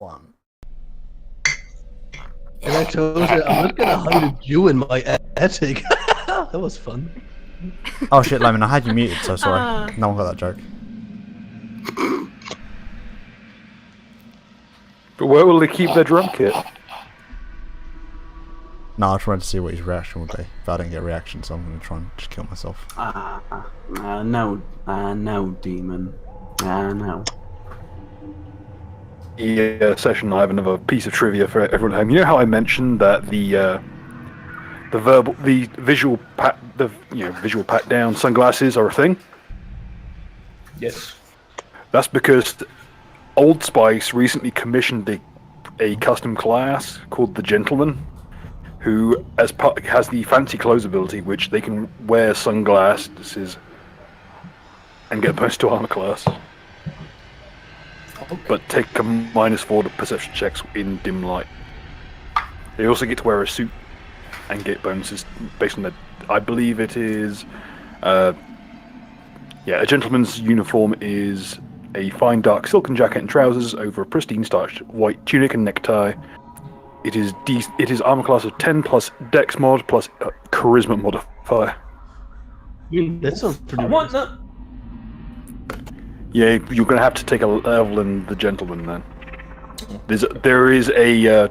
one. And I told her I'm not gonna hide you in my attic. That was fun. Oh shit, Lemon, I had you muted, so sorry. No one got that joke. But where will they keep their drum kit? No, I just wanted to see what his reaction would be. If I didn't get a reaction, so I'm going to try and just kill myself. No, demon. No. Session, I have another piece of trivia for everyone at home. You know how I mentioned that the visual pat down sunglasses are a thing? Yes. That's because Old Spice recently commissioned a custom class called the Gentleman, who has the fancy clothes ability, which they can wear sunglasses and get bonus to armor class. Okay. But take a -4 to perception checks in dim light. They also get to wear a suit and get bonuses based on their. I believe it is. A gentleman's uniform is a fine dark silken jacket and trousers over a pristine starched white tunic and necktie. It is armor class of 10 plus Dex mod plus charisma modifier. That sounds pretty. I want that. Yeah, you're gonna have to take a level in the Gentleman then. There is a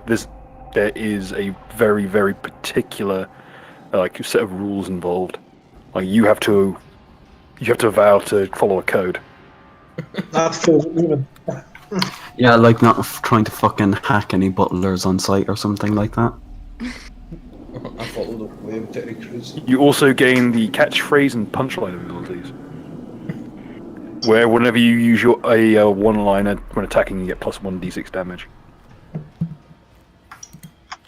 very, very particular set of rules involved. Like you have to vow to follow a code. That feels even. Yeah, like not trying to fucking hack any butlers on site or something like that. I followed up with Terry Crews. You also gain the catchphrase and punchline abilities, where whenever you use your one-liner when attacking, you get +1 d6 damage.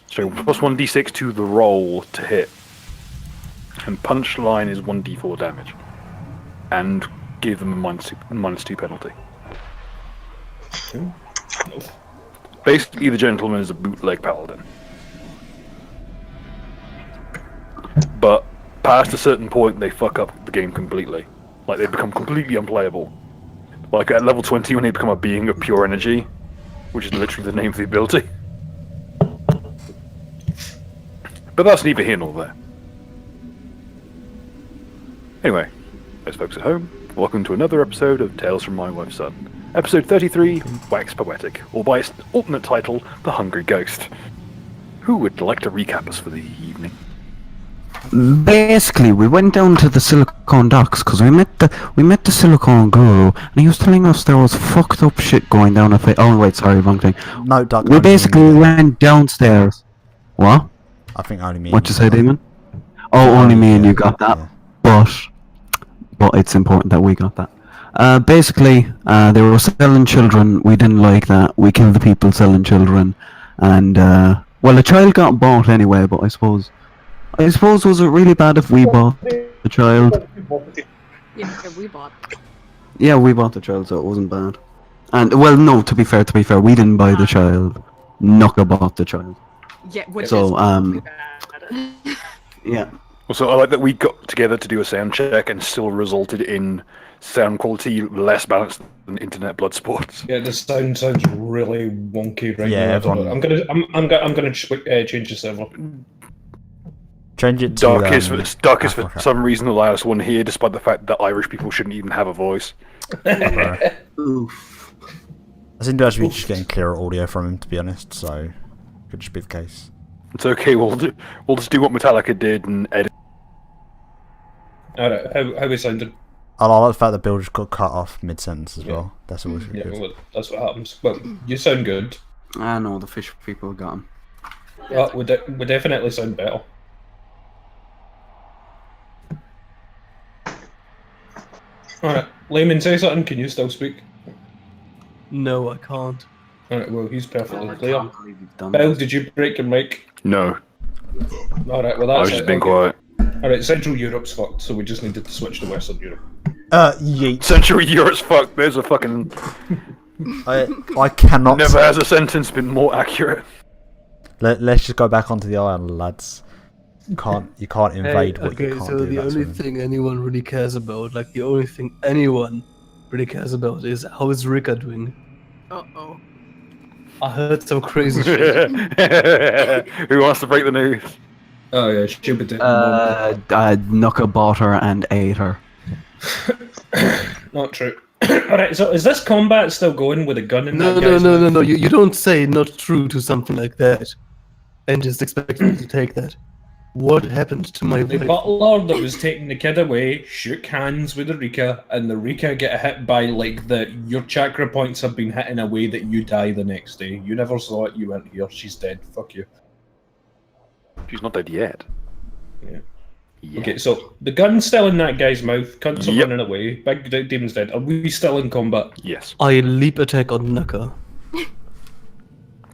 So +1 d6 to the roll to hit, and punchline is 1 d4 damage, and give them a -2 penalty. Basically, the Gentleman is a bootleg paladin. But past a certain point, they fuck up the game completely. Like, they become completely unplayable. Like, at level 20, when they become a being of pure energy, which is literally the name of the ability. But that's neither here nor there. Anyway, those folks at home, welcome to another episode of Tales from My Wife's Son. Episode 33, Wax Poetic, or by its alternate title, The Hungry Ghost. Who would like to recap us for the evening? Basically, we went down to the Silicon Docks because we met the Silicon Guru, and he was telling us there was fucked up shit going down at Oh wait, sorry, wrong thing. No, Doug. We basically went downstairs. What? I think only me. What you say, Damon? Oh, only me and you got that. Yeah. But it's important that we got that. Basically, they were selling children. We didn't like that. We killed the people selling children, and well, a child got bought anyway. But I suppose was it really bad if we bought the child? Yeah, we bought. Yeah, we bought the child, so it wasn't bad. And well, no, to be fair, we didn't buy the child. Nuka bought the child. Yeah, which So, is really bad. Yeah. Also, I like that we got together to do a sound check and still resulted in sound quality less balanced than internet blood sports. Yeah, the sound sounds really wonky right Yeah, now. everyone- I'm gonna change the server. Change it to Darkest for Africa. some reason the loudest one here, despite the fact that Irish people shouldn't even have a voice. Right. Oof. I seem to actually be just getting clearer audio from him, to be honest, so could just be the case. It's okay. We'll just do what Metallica did and edit. Alright, how we sounded? I like the fact that Bill just got cut off mid-sentence as Yeah. well. That's always Yeah, good. well, that's what happens. Well, you sound good. I know the fish people got him. We definitely sound better. Alright, Layman, say something. Can you still speak? No, I can't. Alright, well, he's perfectly I clear. can't believe you've done Bell, this. did you break your mic? No, Alright, well, I that's was just it. being Okay. quiet. Alright, Central Europe's fucked, so we just needed to switch to Western Europe. Yeet. Central Europe's fucked. There's a fucking. I cannot... Never has a sentence been more accurate. Let's just go back onto the island, lads. You can't invade what you Okay, can't so do. the that's only what- thing anyone really cares about, like the only thing anyone really cares about is how is Rika doing? Uh-oh. I heard some crazy shit. Who wants to break the news? Oh yeah, she'll be dead. Nuka bought her and ate her. Not true. Alright, so is this combat still going with a gun in No, that no, guy's no, mouth? no, no. You don't say not true to something like that, and just expect me to take that. What happened to my The wife? butler that was taking the kid away shook hands with the Rika, and the Rika get hit by like your chakra points have been hit in a way that you die the next day. You never saw it, you weren't here, she's dead. Fuck you. She's not dead yet. Yeah. Yet. Okay, so the gun's still in that guy's mouth, cunts are Yep. running away, big demon's dead. Are we still in combat? Yes. I leap attack on Naka.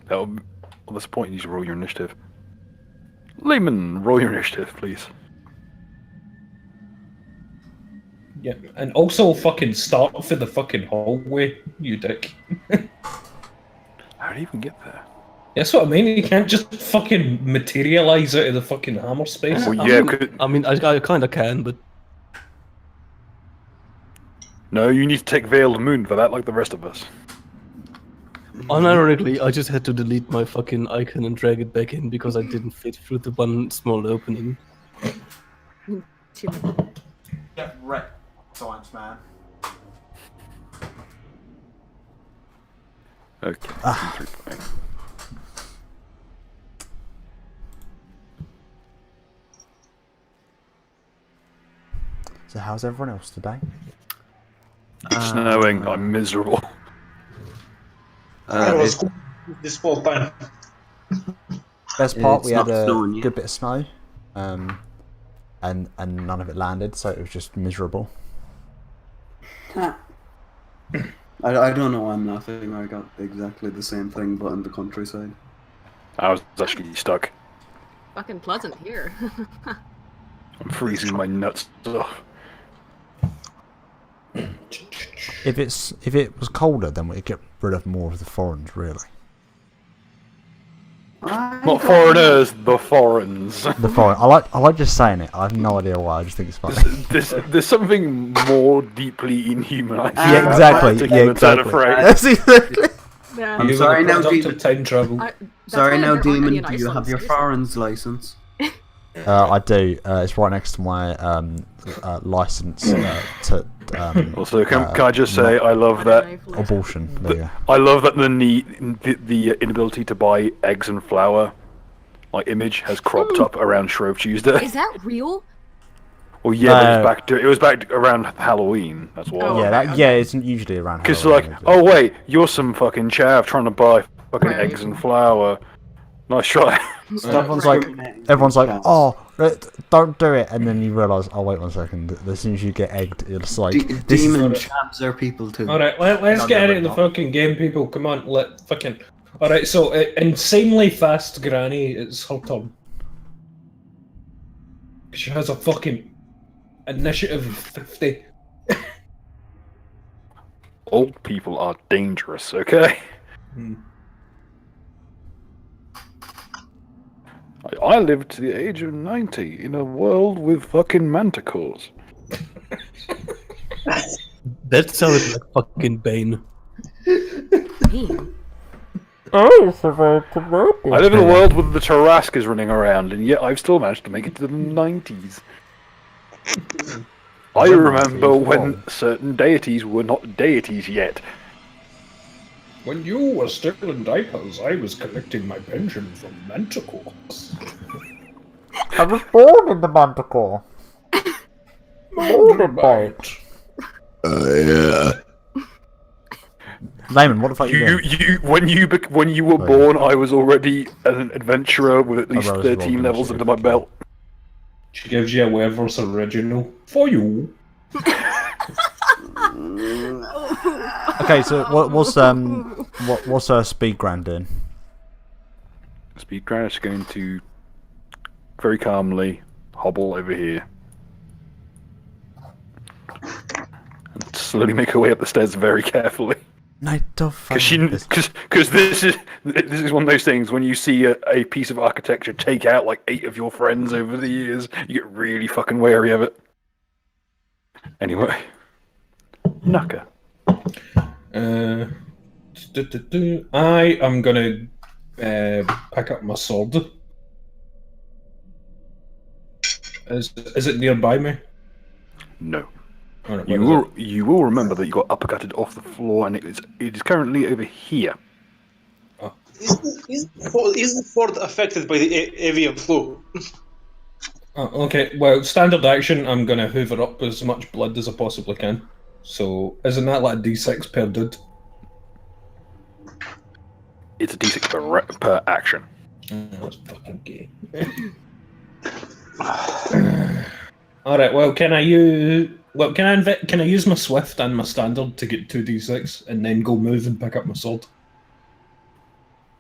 Well, that's the point. You need to roll your initiative. Lehman, roll your initiative, please. Yeah, and also fucking start for the fucking hallway, you dick. How did you even get there? That's what I mean, you can't just fucking materialise out of the fucking hammer space. Well, I yeah, mean, I kind of can, but no, you need to take Veiled Moon for that, like the rest of us. unironically, I just had to delete my fucking icon and drag it back in because I didn't fit through the one small opening. Get wrecked, science man. Okay. So how's everyone else today? Snowing. I'm miserable. I was cool this whole time. Best part, It's we had not a snowing yet. good bit of snow, and none of it landed, so it was just miserable. I don't know why I'm laughing. I got exactly the same thing, but in the countryside. I was actually stuck. Fucking pleasant here. I'm freezing my nuts off. If it was colder, then we'd get rid of more of the foreigners, really. Not foreigners, the foreigners. The foreign. I like just saying it. I have no idea why. I just think it's funny. There's something more deeply inhuman. Yeah, exactly. Yeah, exactly. That's exactly. Yeah. I'm You sorry were the now, product Demon. of time travel. That's Sorry why now, there aren't any Demon. in Do you have Iceland, your seriously. foreign's license? I do. It's right next to my license to Also, can I just say I love that. abortion. There you go. I love that the inability to buy eggs and flour, like image, has cropped up around Shrove Tuesday. Is that real? Well, yeah, but No. it was back around Halloween. That's why. Oh, Yeah, okay, yeah, it's usually around. Because Halloween, like, isn't it? oh wait, you're some fucking chav trying to buy fucking Right. eggs and flour. Nice try. Everyone's like, oh, don't do it, and then you realise, oh wait 1 second. As soon as you get egged, it's like this is- Demon chavs are people too. Alright, let's No, get never into the not. fucking game, people. Come on, fucking. Alright, so insanely fast Granny, it's her turn. She has a fucking initiative of 50. Old people are dangerous, okay? I lived to the age of 90 in a world with fucking manticores. That sounded like fucking Bane. Damn. I live in a world with the Tarascas running around, and yet I've still managed to make it to the 90s. I remember when certain deities were not deities yet. When you were still in diapers, I was collecting my pension from manticores. I was born in the Manticore. Right. Layman, what the fuck you doing? When you were born, I was already an adventurer with at least rose 13 rolled levels initiative. under my belt. She gives you a Weverse original for you. Okay, so what's Speed Grand doing? Speedgrad is going to very calmly hobble over here and slowly make her way up the stairs very carefully. No, don't Because this is one of those things when you see a piece of architecture take out like 8 of your friends over the years, you get really fucking wary of it. Anyway, Naka. I am gonna pick up my sword. Is it nearby me? No. Alright, You where is will remember that you got uppercutted off the floor, and it is currently over here. Is the fort affected by the avian flu? okay, well, standard action, I'm gonna hoover up as much blood as I possibly can. So, isn't that like a d6 per dude? It's a d6 per action. That's fucking gay. Alright, well, can I use... Well, can I use my swift and my standard to get 2d6 and then go move and pick up my sword?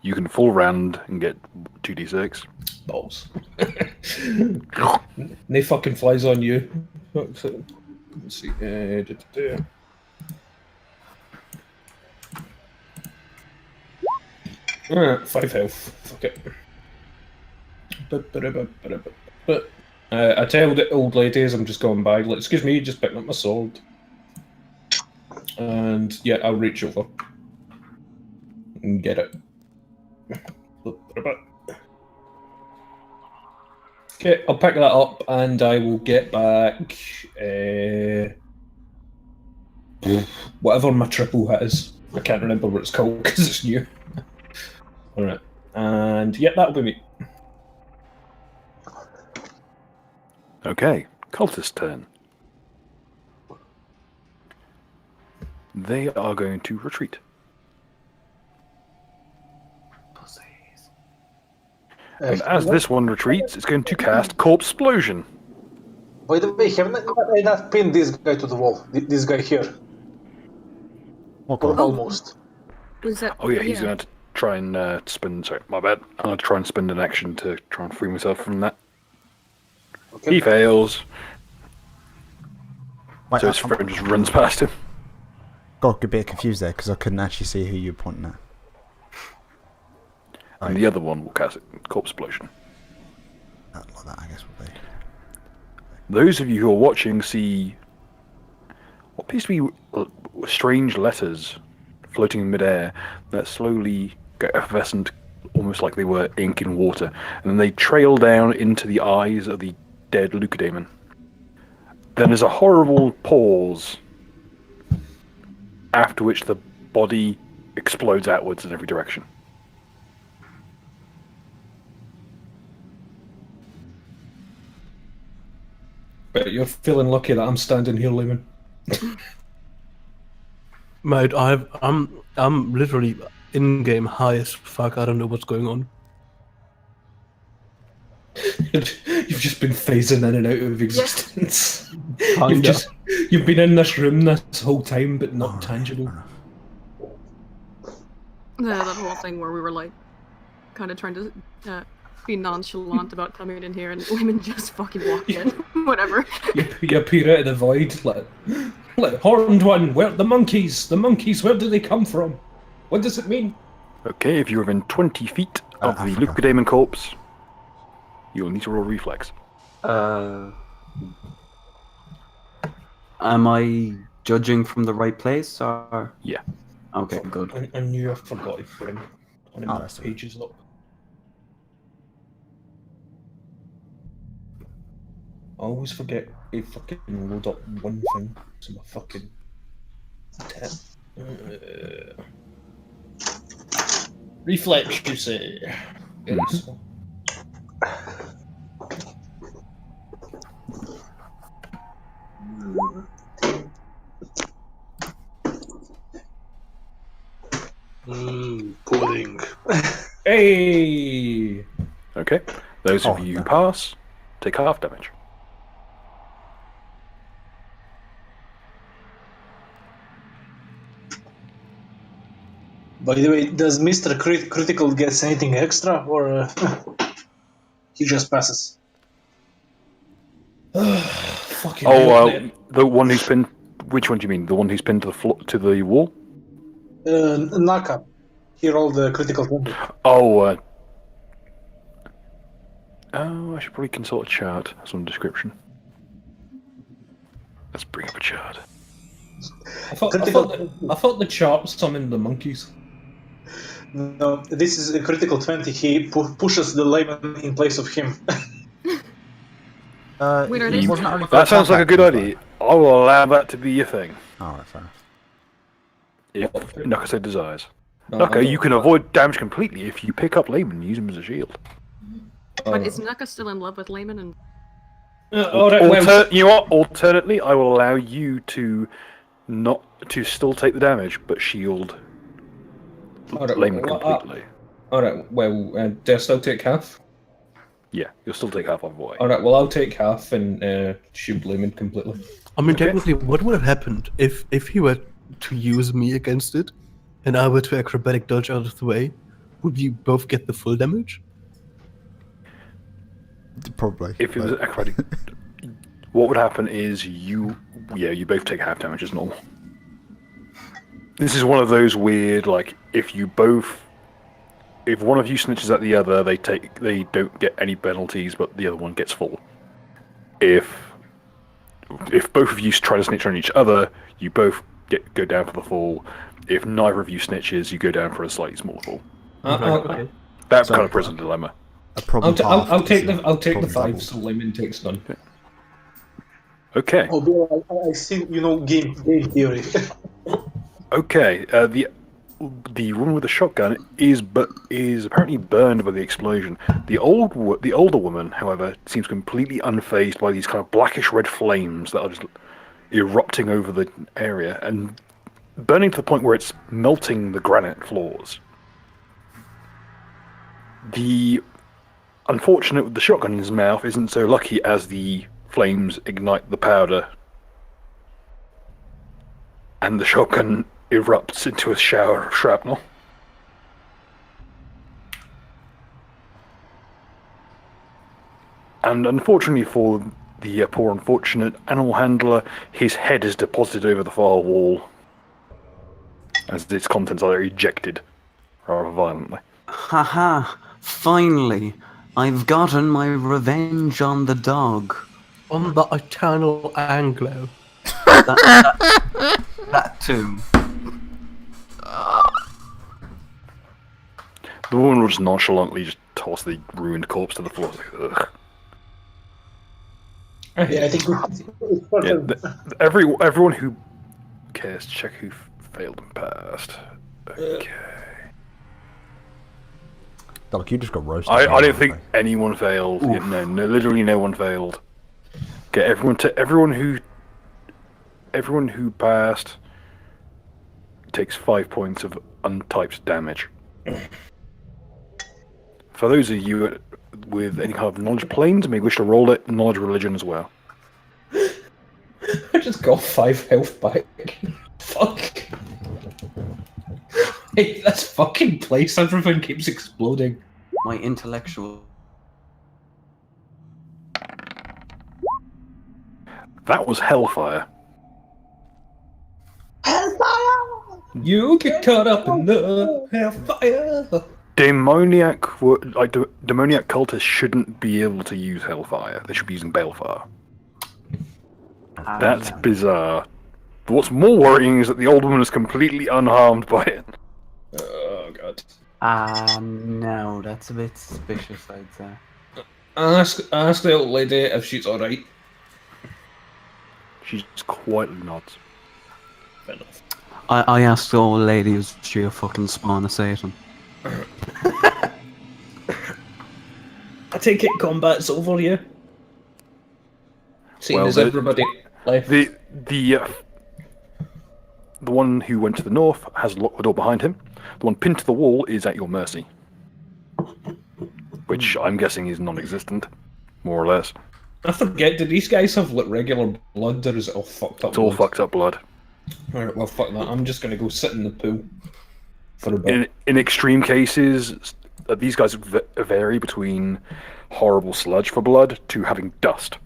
You can full round and get 2d6. Balls. No fucking flies on you. Let's see. Alright, 5 health. Fuck it. I tell the old ladies I'm just going by, like, excuse me, just picking up my sword. And yeah, I'll reach over and get it. Okay, I'll pick that up and I will get back whatever my triple hit is. I can't remember what it's called because it's new. Alright, and yeah, that'll be me. Okay, cultist turn. They are going to retreat. And as this one retreats, it's going to cast Corpse Explosion. By the way, haven't I not pinned this guy to the wall? This guy here. What Or guy? almost. Was that? Oh yeah, he's going to try and spend... Sorry, my bad. I'm going to try and spend an action to try and free myself from that. Okay. He fails, Wait, so his friend just runs past him. got a bit confused there because I couldn't actually see who you were pointing at. And the other one will cast Corpse Explosion. Like that, I guess would be. Those of you who are watching see what appears to be strange letters floating in midair that slowly get effervescent, almost like they were ink in water, and then they trail down into the eyes of the dead Lucademon. Then there's a horrible pause, after which the body explodes outwards in every direction. But you're feeling lucky that I'm standing here, Lehman. Mate, I'm literally in game high as fuck. I don't know what's going on. You've just been phasing in and out of existence. Kinda. You've been in this room this whole time, but not tangible. That whole thing where we were like, kind of trying to be nonchalant about coming in here, and Lemon just fucking walked in. Whatever. You appear out of the void, like horned one. Where the monkeys? The monkeys. Where do they come from? What does it mean? Okay, if you're within 20 feet of the Africa. Lucademon corpse, you'll need to roll reflex. Am I judging from the right place, or? Yeah. Okay, good. I knew I forgot it for him. On Oh, my that's pages up. I always forget to fucking load up one thing to my fucking tab. Reflex, you say? Yes. Pudding. Hey! Okay. Those of Oh, you who no. pass take half damage. By the way, does Mr. Critical get anything extra, or he just passes? Fucking Oh, hell, man. the one who's pinned. Which one do you mean? The one who's pinned to the floor, to the wall? Naka. He rolled the critical damage. Oh, I should probably consult a chart. That's on the description. Let's bring up a chart. I thought the chart summoned the monkeys. No, this is a critical 20. He pushes the layman in place of him. Wait, are they wasn't still- only for That sounds like a good attack idea. I will allow that to be your thing. Alright, fair enough. If Nuka so desires. No, I Nuka, don't- you can avoid damage completely if you pick up Layman and use him as a shield. But is Nuka still in love with Layman? And Alright, well, You know what? Alternately, I will allow you to not to still take the damage, but shield alright, Layman well, completely. alright, well, do I still take half? Yeah, you'll still take half of the way. Alright, well, I'll take half and shield Layman completely. I mean, technically, what would have happened if he were to use me against it, and I were to acrobatic dodge out of the way? Would you both get the full damage? Probably. If it was but- acrobatic, what would happen is you both take half damage as normal. This is one of those weird, like, if one of you snitches at the other, they don't get any penalties, but the other one gets full. If both of you try to snitch on each other, you both go down for the full. If neither of you snitches, you go down for a slightly smaller fall. Okay. That's So- kind of prison dilemma. Probably I'll take the probably 5, doubled. so Layman takes none. Okay. Oh, Bill, I see, game theory. Okay. The woman with the shotgun is apparently burned by the explosion. The older woman, however, seems completely unfazed by these kind of blackish red flames that are just erupting over the area and burning to the point where it's melting the granite floors. The unfortunate with the shotgun in his mouth isn't so lucky as the flames ignite the powder and the shotgun erupts into a shower of shrapnel. And unfortunately for the poor unfortunate animal handler, his head is deposited over the far wall as its contents are ejected rather violently. Haha, finally, I've gotten my revenge on the dog. On the eternal Anglo. That too. The woman will just nonchalantly just toss the ruined corpse to the floor. Ugh. Yeah, I think it's Yeah, perfect. everyone who cares, check who failed and passed. Okay. Doc, you just got roasted. I by don't think everything. anyone failed. Yeah, no, literally no one failed. Okay, everyone who passed takes 5 points of untyped damage. For those of you with any kind of knowledge planes, may wish to roll it knowledge religion as well. I just got 5 health back. Fuck. Hey, this fucking place, everything keeps exploding. My intellectual. That was hellfire. You get caught up in the hellfire. Demoniac cultists shouldn't be able to use hellfire. They should be using balefire. That's bizarre. But what's more worrying is that the old woman is completely unharmed by it. Oh god. No, that's a bit suspicious, I'd say. Ask the old lady if she's alright. She just quietly nods. Fair enough. I asked the old lady, is she a fucking spawn of Satan? I take it combat's over here. Seeing Well, as the- everybody left. The one who went to the north has locked the door behind him. The one pinned to the wall is at your mercy. Which I'm guessing is non-existent, more or less. I forget, do these guys have like regular blood or is it all fucked up It's all blood? fucked up blood. Alright, well fuck that. I'm just gonna go sit in the pool for a bit. In extreme cases, these guys vary between horrible sludge for blood to having dust.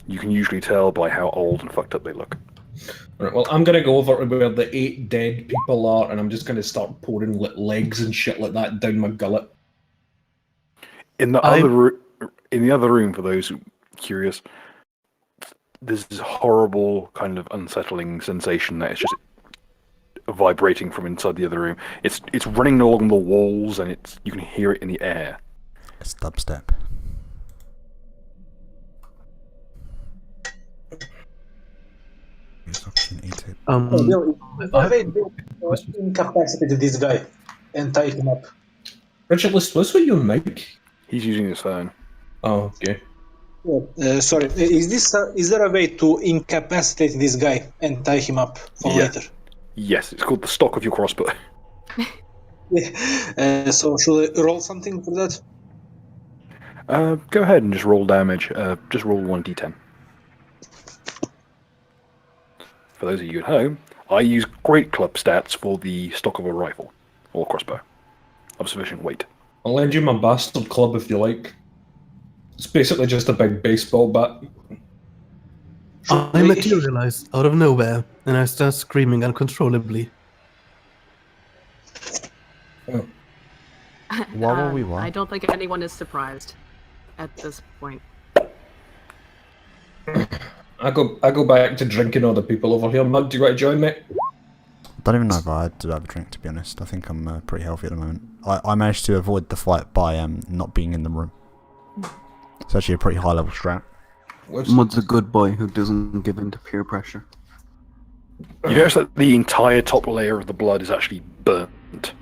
You can usually tell by how old and fucked up they look. Alright, well I'm gonna go over to where the 8 dead people are and I'm just gonna start pouring like legs and shit like that down my gullet. In the other room, for those who are curious, there's this horrible kind of unsettling sensation that it's just vibrating from inside the other room. It's running along the walls, and you can hear it in the air. It's dubstep. Bill, is there a way to incapacitate this guy and tie him up? Richard, what's with your mic? He's using his phone. Oh, okay. Sorry, is there a way to incapacitate this guy and tie him up for later? Yes, it's called the stock of your crossbow. So should I roll something for that? Go ahead and just roll damage. Just roll 1d10. For those of you at home, I use great club stats for the stock of a rifle or crossbow of sufficient weight. I'll lend you my bastard club if you like. It's basically just a big baseball bat. I materialize out of nowhere, and I start screaming uncontrollably. Oh. What were we? What? I don't think anyone is surprised at this point. I go back to drinking other people over here. Mug, do you want to join me? Don't even know if I had to have a drink, to be honest. I think I'm pretty healthy at the moment. I managed to avoid the fight by not being in the room. It's actually a pretty high level strat. Mud's a good boy who doesn't give in to peer pressure. You notice that the entire top layer of the blood is actually burnt.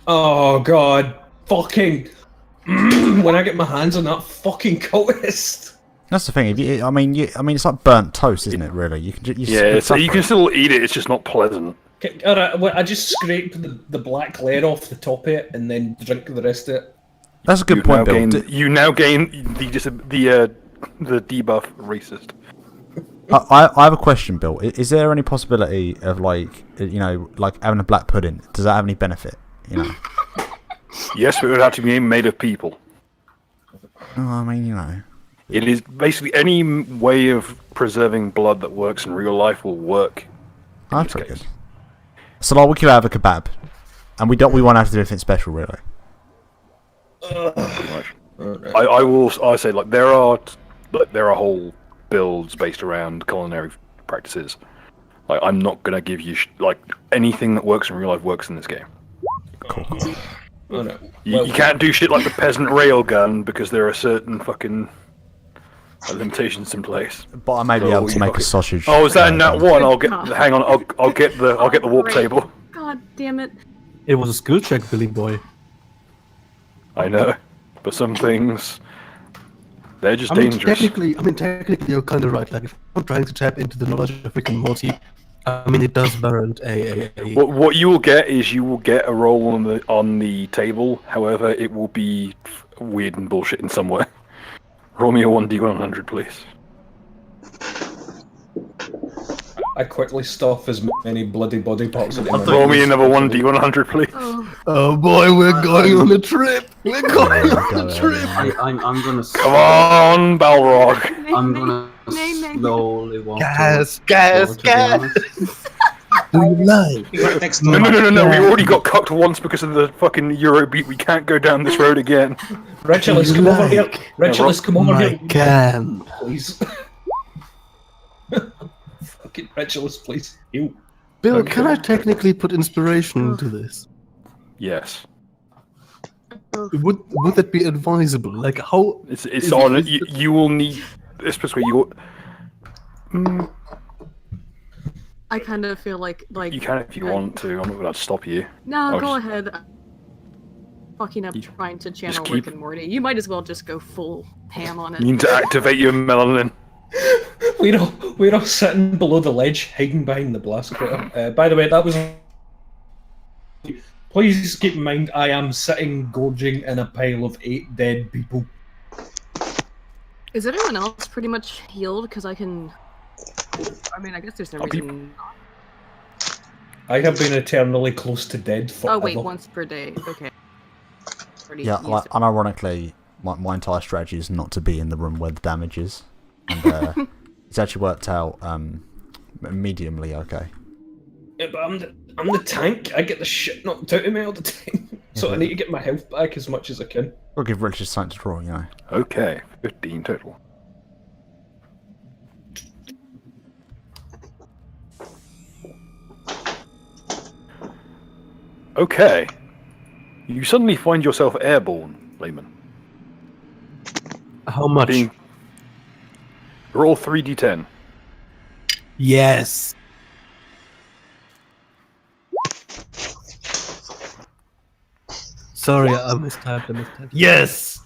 Oh god, fucking! When I get my hands on that fucking cultist. That's the thing. I mean, it's like burnt toast, isn't it? Really, you can. So you can still eat it. It's just not pleasant. Okay, alright, well, I just scrape the black layer off the top of it and then drink the rest of it. That's a good point, Bill. You now gain the debuff racist. I have a question, Bill. Is there any possibility of like having a black pudding? Does that have any benefit? You know. Yes, but it would have to be made of people. Oh, I mean, It is basically any way of preserving blood that works in real life will work. That's pretty good. So like, we could have a kebab, and we want to have to do anything special, really. I say like there are whole builds based around culinary practices. Like I'm not gonna give you like anything that works in real life works in this game. Cool. Oh, no. You can't do shit like the peasant railgun because there are certain fucking limitations in place. But I may be able to make a sausage. Oh, is that in that one? Hang on. I'll get the warp table. God damn it! It was a skill check, Billy boy. I know, but some things they're just dangerous. Technically, you're kind of right. Like, if I'm trying to tap into the knowledge of Rick and Morty, it does warrant a. What you will get is a roll on the table. However, it will be weird and bullshit in some way. Roll me a 1d100, please. I quickly stuff as many bloody body parts into my Roll me another 1d100, please. Oh boy, we're going on a trip. We're going on a trip. I'm gonna. Come on, Balrog. I'm gonna slowly walk. Gas. Do you like? No. We already got cucked once because of the fucking Eurobeat. We can't go down this road again. Rachel, come over here. Rachel, come over here. Can. Please. Fucking Rachel, please. You. Bill, can I technically put inspiration into this? Yes. Would that be advisable? Like how? It's on. You will need. Especially you. I kind of feel like You can if you want to. I'm not going to stop you. No, go ahead. Fucking up trying to channel Rick and Morty. You might as well just go full ham on it. You need to activate your melanin. We're all sitting below the ledge, hiding behind the blast crater. By the way, that was. Please keep in mind, I am sitting gorging in a pile of 8 dead people. Is everyone else pretty much healed? Because I can. I mean, I guess there's no reason. I have been eternally close to dead forever. Oh wait, once per day. Okay. Yeah, like, unironically, my entire strategy is not to be in the room where the damage is, and it's actually worked out mediumly okay. Yeah, but I'm the tank. I get the shit knocked out of me all the time, so I need to get my health back as much as I can. We'll give Richard something to draw, you know. Okay, 15 total. Okay. You suddenly find yourself airborne, Layman. How much? Roll 3d10. Yes. Sorry, I mistyped. Yes!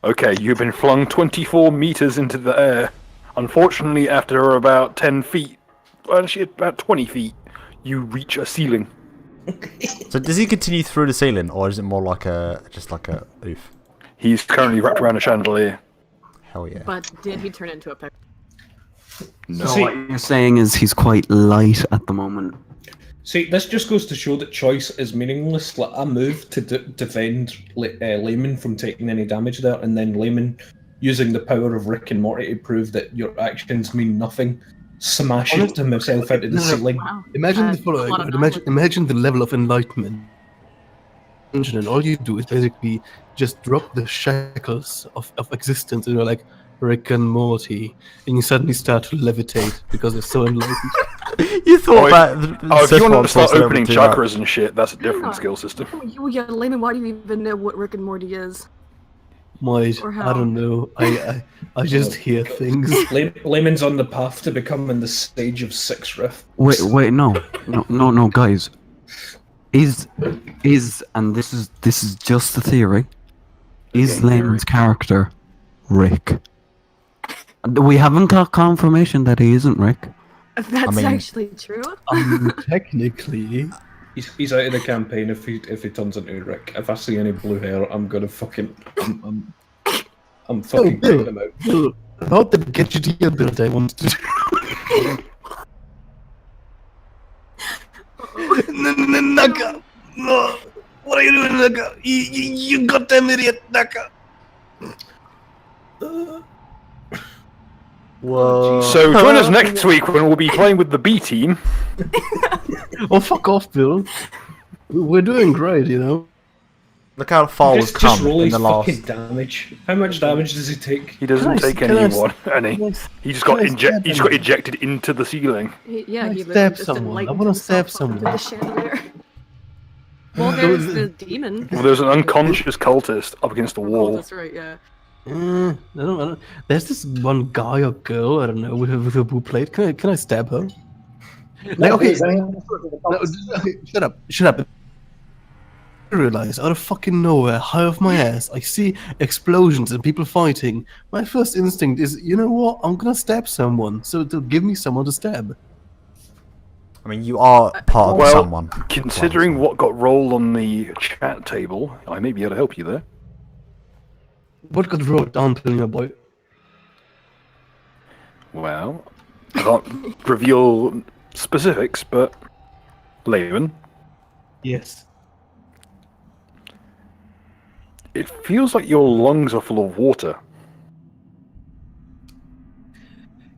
Okay, you've been flung 24 meters into the air. Unfortunately, after about 10 feet, well, actually about 20 feet, you reach a ceiling. So does he continue through the ceiling, or is it more like just like a oof? He's currently wrapped around a chandelier. Hell yeah. But did he turn into a pepper? No. So what you're saying is he's quite light at the moment. See, this just goes to show that choice is meaningless. Like, I moved to defend Layman from taking any damage there, and then Layman, using the power of Rick and Morty to prove that your actions mean nothing, smashes himself into the ceiling. Wow. Imagine the A lot following. of Right? knowledge. Imagine the level of enlightenment. And all you do is basically just drop the shackles of existence, and you're like Rick and Morty, and you suddenly start to levitate because they're so enlightened. You thought that? If you want to start opening chakras and shit, that's a different skill system. Oh, yeah, Layman, why do you even know what Rick and Morty is? Might, Or I how? don't know. I just hear things. Layman's on the path to becoming the sage of Six Riff. Wait, no, guys. Is and this is just a theory. Is Okay, Layman's character Rick? We haven't got confirmation that he isn't Rick. That's mean- actually true. Technically, He's out of the campaign if he turns into Rick. If I see any blue hair, I'm gonna fucking I'm fucking Bill. taking him out. Bill, about the get you to your build I wanted to do. Naka! No! What are you doing, Naka? You goddamn idiot, Naka! Whoa. So join us next week when we'll be playing with the B team. Oh, fuck off, Bill. We're doing great, you know. Look how far we've Just come roll in his the last. fucking damage. How much damage does he take? He doesn't Can I- take can I- anyone, any. can I- He just got can I stab he just got him? ejected into the ceiling. Yeah, I he stab literally just someone. I enlightened wanna stab himself up into someone. the chandelier. Well, there's the demon. Well, there's an unconscious cultist up against the Oh, wall. that's right, yeah. I don't. There's this one guy or girl, I don't know, with a blue plate. Can I stab her? Like, okay, shut up. I realize out of fucking nowhere, high off my ass, I see explosions and people fighting. My first instinct is, you know what? I'm gonna stab someone, so they'll give me someone to stab. I mean, you are part of Well, someone. Considering what got rolled on the chat table, I may be able to help you there. What got wrote down, Pillinger boy? Well, I can't reveal specifics, but Layman, Yes. it feels like your lungs are full of water.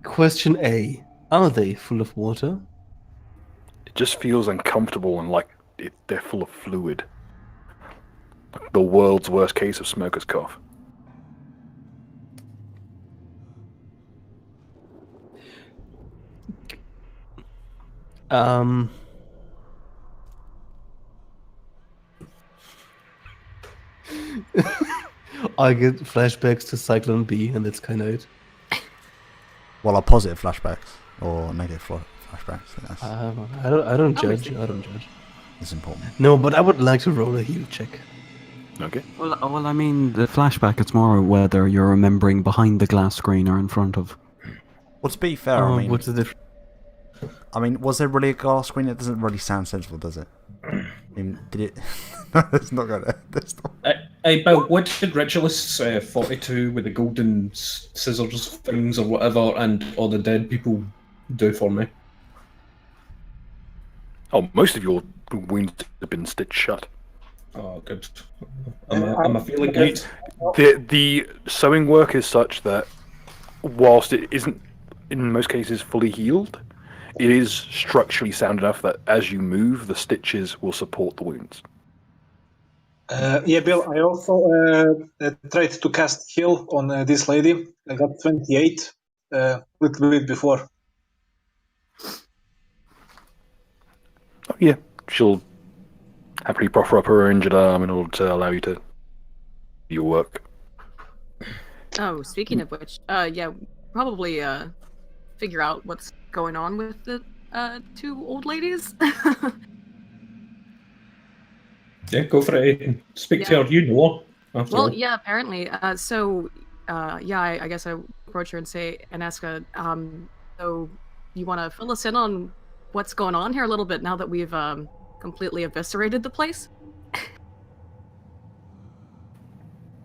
Question A: are they full of water? It just feels uncomfortable and like they're full of fluid. Like the world's worst case of smoker's cough. I get flashbacks to Cyclone B, and that's kind of it. Well, are positive flashbacks or negative flashbacks? That's, I don't judge. I don't judge. that's important. No, but I would like to roll a heal check. Okay. Well, I mean, the flashback, it's more whether you're remembering behind the glass screen or in front of. Well, to be fair, I mean, What's the difference? was there really a glass screen? It doesn't really sound sensible, does it? I mean, did it? No, it's not gonna. That's not... Hey, Bill, what did Ritualists 42 with the golden scissors things or whatever and all the dead people do for me? Oh, most of your wounds have been stitched shut. Oh, good. Am I feeling good? The sewing work is such that whilst it isn't in most cases fully healed, it is structurally sound enough that as you move, the stitches will support the wounds. Yeah, Bill, I also tried to cast heal on this lady. I got 28 little bit before. Oh yeah, she'll happily proffer up her injured arm in order to allow you to do your work. Oh, speaking of which, yeah, probably figure out what's going on with the two old ladies. Yeah, go for it. Speak to her. You know her. After Well, all. yeah, apparently. Yeah, I guess I approach her and ask her, so you want to fill us in on what's going on here a little bit now that we've completely eviscerated the place?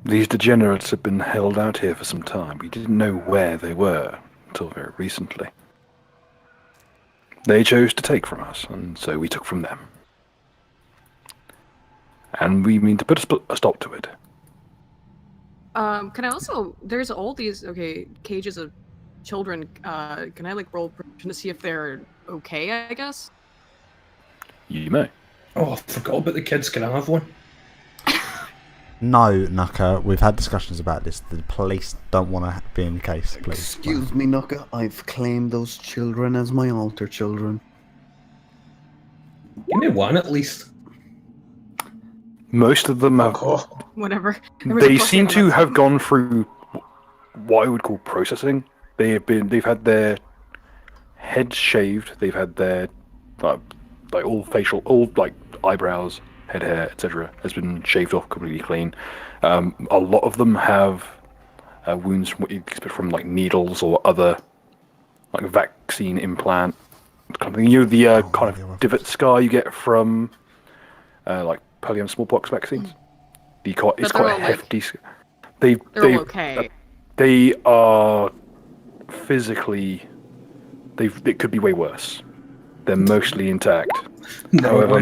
These degenerates have been held out here for some time. We didn't know where they were until very recently. They chose to take from us, and so we took from them. And we mean to put a stop to it. Can I also? There's all these cages of children. Can I roll perception to see if they're okay? I guess. You may. Oh, I forgot about the kids. Can I have one? No, Nucker. We've had discussions about this. The police don't want to be in the case. Please. Excuse me, Nuka. I've claimed those children as my altar children. Give me one at least. Most of them have. Whatever. They seem to have gone through what I would call processing. They've had their heads shaved. They've had their all eyebrows, head hair, etc. has been shaved off completely clean. A lot of them have wounds from what you expect from needles or other vaccine implant kind of thing. You know the kind of divot scar you get from polio and smallpox vaccines. It's quite a hefty. They're all okay. They are physically. It could be way worse. They're mostly intact. However,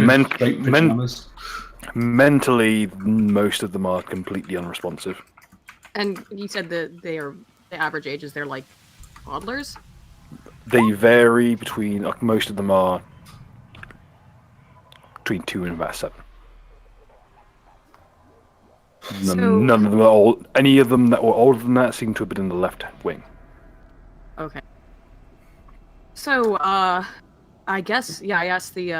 mentally, most of them are completely unresponsive. And you said that the average age is they're like toddlers? They vary between. Most of them are between 2 and about 7. None of them are old. Any of them that were older than that seem to have been in the left wing. Okay. So, I guess, yeah, I asked the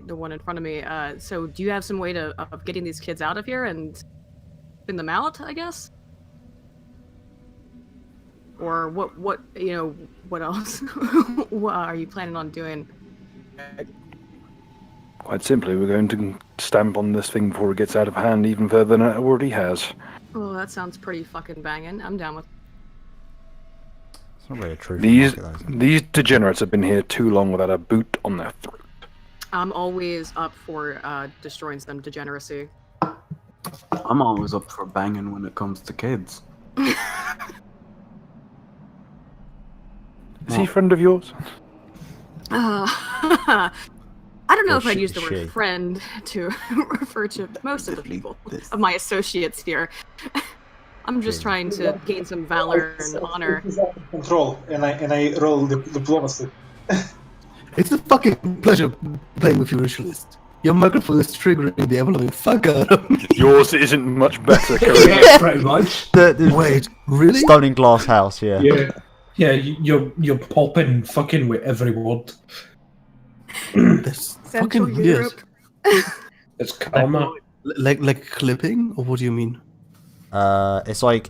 one in front of me, so do you have some way of getting these kids out of here and spin them out, I guess? Or what else? What are you planning on doing? Quite simply, we're going to stamp on this thing before it gets out of hand even further than it already has. Oh, that sounds pretty fucking banging. I'm down with. It's not really a true. These degenerates have been here too long without a boot on their throat. I'm always up for destroying some degeneracy. I'm always up for banging when it comes to kids. Is he a friend of yours? I don't know if I'd use the word friend to refer to most of the people of my associates here. I'm just trying to gain some valor and honor. Control, and I roll diplomacy. It's a fucking pleasure playing with you, Ritualist. Your microphone is triggering the ever-loving fuck out of me. Yours isn't much better, Yeah, pretty much. Wait, really? Stone in glass house, yeah. Yeah, you're popping fucking with every word. That's Central fucking Europe. weird. It's karma. Like clipping, or what do you mean? It's not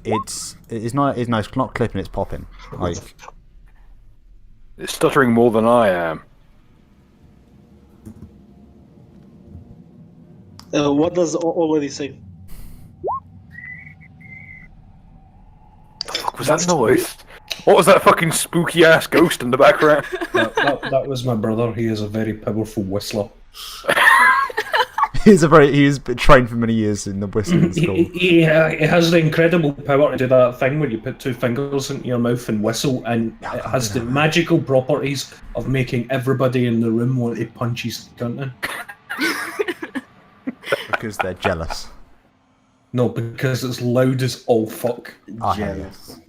clipping, it's popping. Like It's stuttering more than I am. What does already say? What was that noise? What was that fucking spooky ass ghost in the background? That was my brother. He is a very powerful whistler. he's been trained for many years in the whistling school. He has the incredible power to do that thing where you put 2 fingers into your mouth and whistle, and it has the magical properties of making everybody in the room want to punch his cunt in. Because they're jealous. No, because it's loud as all fuck. Jealous.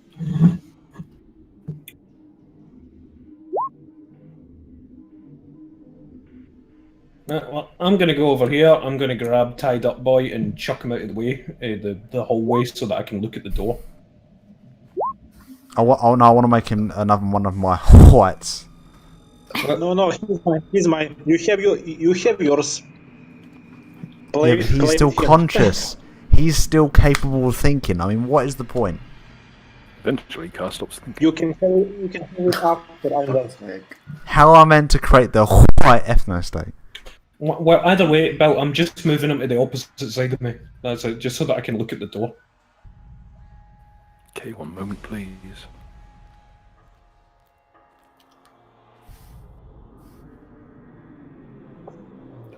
Well, I'm going to go over here. I'm going to grab Tied Up Boy and chuck him out of the way, the hallway, so that I can look at the door. I want to make him another one of my whites. No, he's mine. You have yours. Yeah, but he's still conscious. He's still capable of thinking. I mean, what is the point? Eventually, car stops thinking. You can have it after I'm done. How am I meant to create the white ethno-state? Well, either way, Bill, I'm just moving him to the opposite side of me. That's it, just so that I can look at the door. Okay, one moment, please.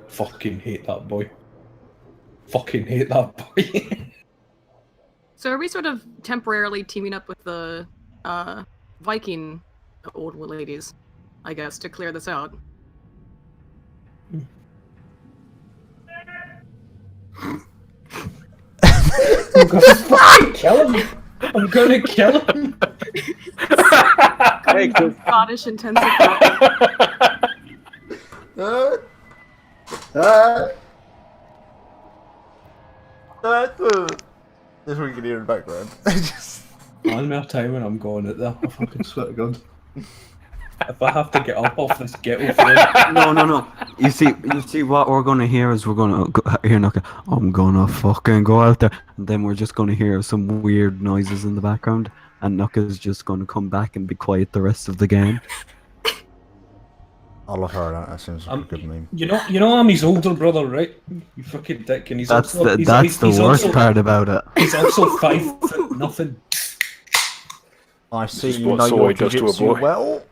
Fucking hate that boy. Fucking hate that boy. So are we sort of temporarily teaming up with the Viking old ladies, I guess, to clear this out? I'm gonna fucking kill him. I'm gonna kill him. Scottish intensity. This is what you can hear in the background. One more time and I'm going at there. I fucking swear to God. If I have to get up off this ghetto floor. No. You see what we're gonna hear is we're gonna hear Nuka. I'm gonna fucking go out there, and then we're just gonna hear some weird noises in the background, and Nuka's just gonna come back and be quiet the rest of the game. I love her. That seems like a good meme. You know I'm his older brother, right? You fucking dick, and he's That's also, the worst also, part about it. He's also 5'0". I see is you what know Soy your does to a jiu-jitsu boy. well.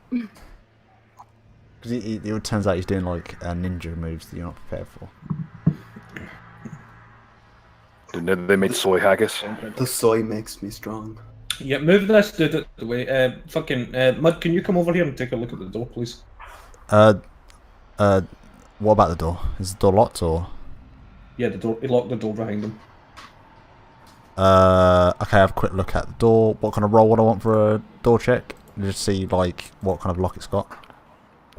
Because it turns out he's doing like ninja moves that you're not prepared for. Didn't know they made soy haggis. The soy makes me strong. Yeah, move this dude out the way. Mud, can you come over here and take a look at the door, please? What about the door? Is the door locked or? Yeah, the door. He locked the door behind him. Okay, have a quick look at the door. What kind of roll would I want for a door check? Just see like what kind of lock it's got.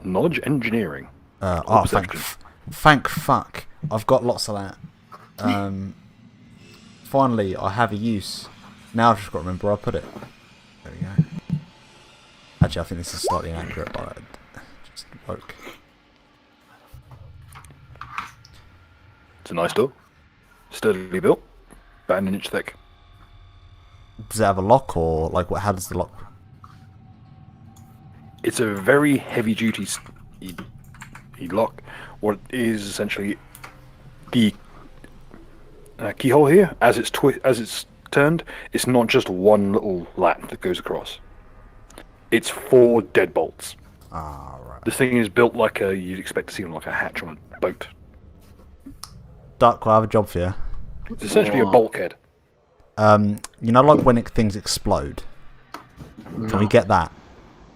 Knowledge engineering. Oh, thank fuck. I've got lots of that. Finally, I have a use. Now I've just got to remember where I put it. There we go. Actually, I think this is slightly inaccurate, but it just woke. It's a nice door. Sturdily built. About an inch thick. Does it have a lock or like what? How does the lock? It's a very heavy-duty lock. What is essentially the keyhole here, as it's turned, it's not just one little lat that goes across. It's 4 deadbolts. Ah, right. This thing is built like you'd expect to see on like a hatch on a boat. Duck, I have a job for you. It's essentially a bulkhead. You know, like when things explode. Can we get that,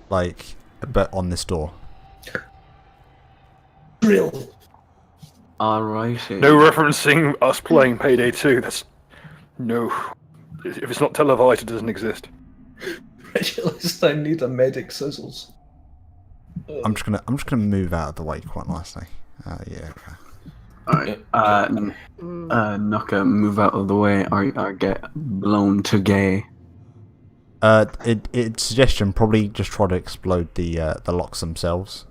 like, but on this door? Drill. Alright. No referencing us playing Payday 2. That's no. If it's not televised, it doesn't exist. I need a medic scissors. I'm just gonna move out of the way quite nicely. Yeah. Okay. Alright. Nuka, move out of the way or get blown to gay. It's suggestion probably just try to explode the locks themselves.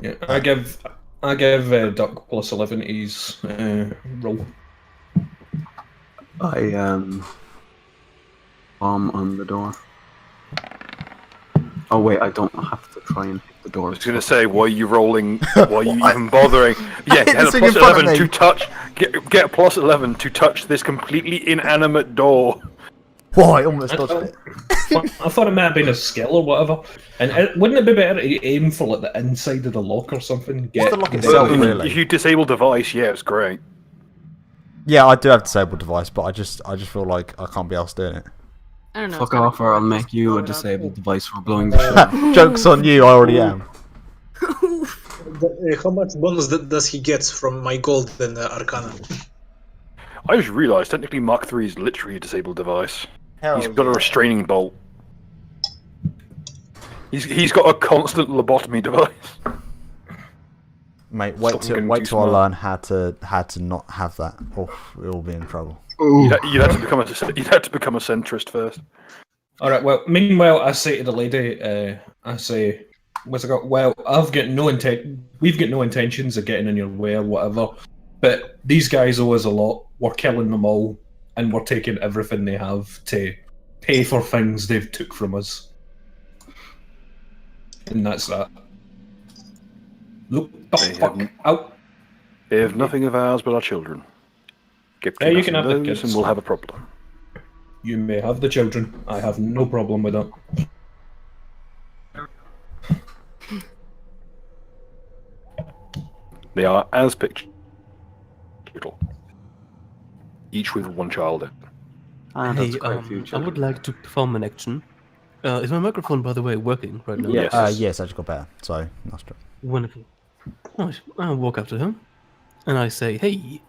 Yeah, I give Duck plus 11 his roll. Bomb on the door. Oh wait, I don't have to try and hit the door. I was going to say, why are you rolling? Why are you even bothering? Yeah, get a This thing in plus front of 11 me. to touch. Get a plus 11 to touch this completely inanimate door. Whoa, I almost dodged it. I thought it might have been a skill or whatever. And wouldn't it be better to aim for like the inside of the lock or something? The lock itself, really. If you disable device, yeah, it's great. Yeah, I do have disabled device, but I just feel like I can't be else doing it. I don't know. Fuck off, or I'll make you a disabled device for blowing the shit. Joke's on you, I already am. How much bonus does he get from my golden Arcana? I just realised technically Mark 3 is literally a disabled device. He's got a restraining bolt. He's got a constant lobotomy device. Mate, wait till I learn how to not have that. Oh, we'll be in trouble. You'd have to become a centrist first. All right. Well, meanwhile, I say to the lady, I say, What's it got? Well, we've got no intentions of getting in your way or whatever. But these guys owe us a lot. We're killing them all, and we're taking everything they have to pay for things they've took from us. And that's that. Look the fuck out. They have nothing of ours but our children. Get Yeah, you us can have the those kids. and we'll have a problem. You may have the children. I have no problem with that. They are as pictured. Each with one child in. Hey, I would like to perform an action. Is my microphone, by the way, working right now? Yes. Yes, I just got better. So, that's true. Wonderful. Right, I walk up to him, and I say, "Hey,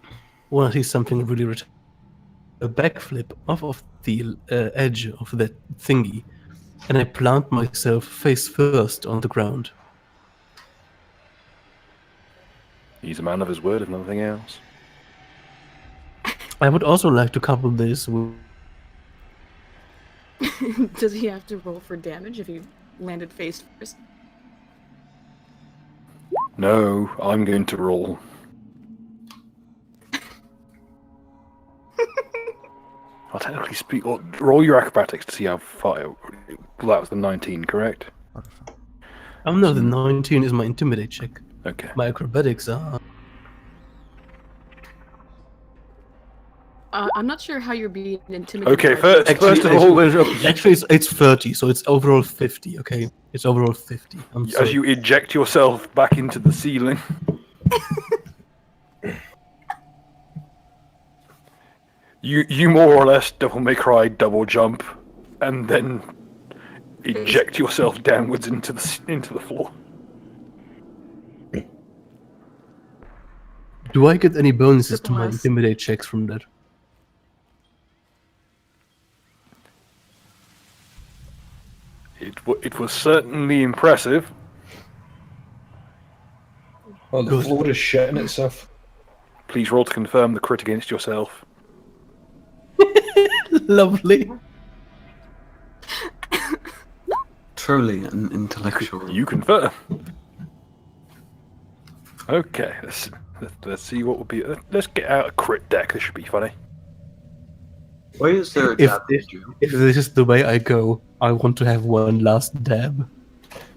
want to see something really a backflip off of the edge of that thingy, and I plant myself face first on the ground." He's a man of his word, if nothing else. I would also like to couple this with... Does he have to roll for damage if he landed face first? No, I'm going to roll. I'll technically speak. Well, roll your acrobatics to see how far. Well, that was the 19, correct? Oh no, the 19 is my intimidate check. Okay. My acrobatics are... I'm not sure how you're being intimidated. Okay, by first of all, Actually, it's 30, so it's overall 50. Okay, it's overall 50. I'm sorry. as you eject yourself back into the ceiling. You more or less Devil May Cry double jump, and then eject yourself downwards into the floor. Do I get any bonuses to my Triple S. intimidate checks from that? It was certainly impressive. Oh, the floor is shitting itself. Please roll to confirm the crit against yourself. Lovely. Truly an intellectual. You confirm. Okay, let's see what would be. Let's get out a crit deck. This should be funny. Why is there a If dab? if this is the way I go, I want to have one last dab.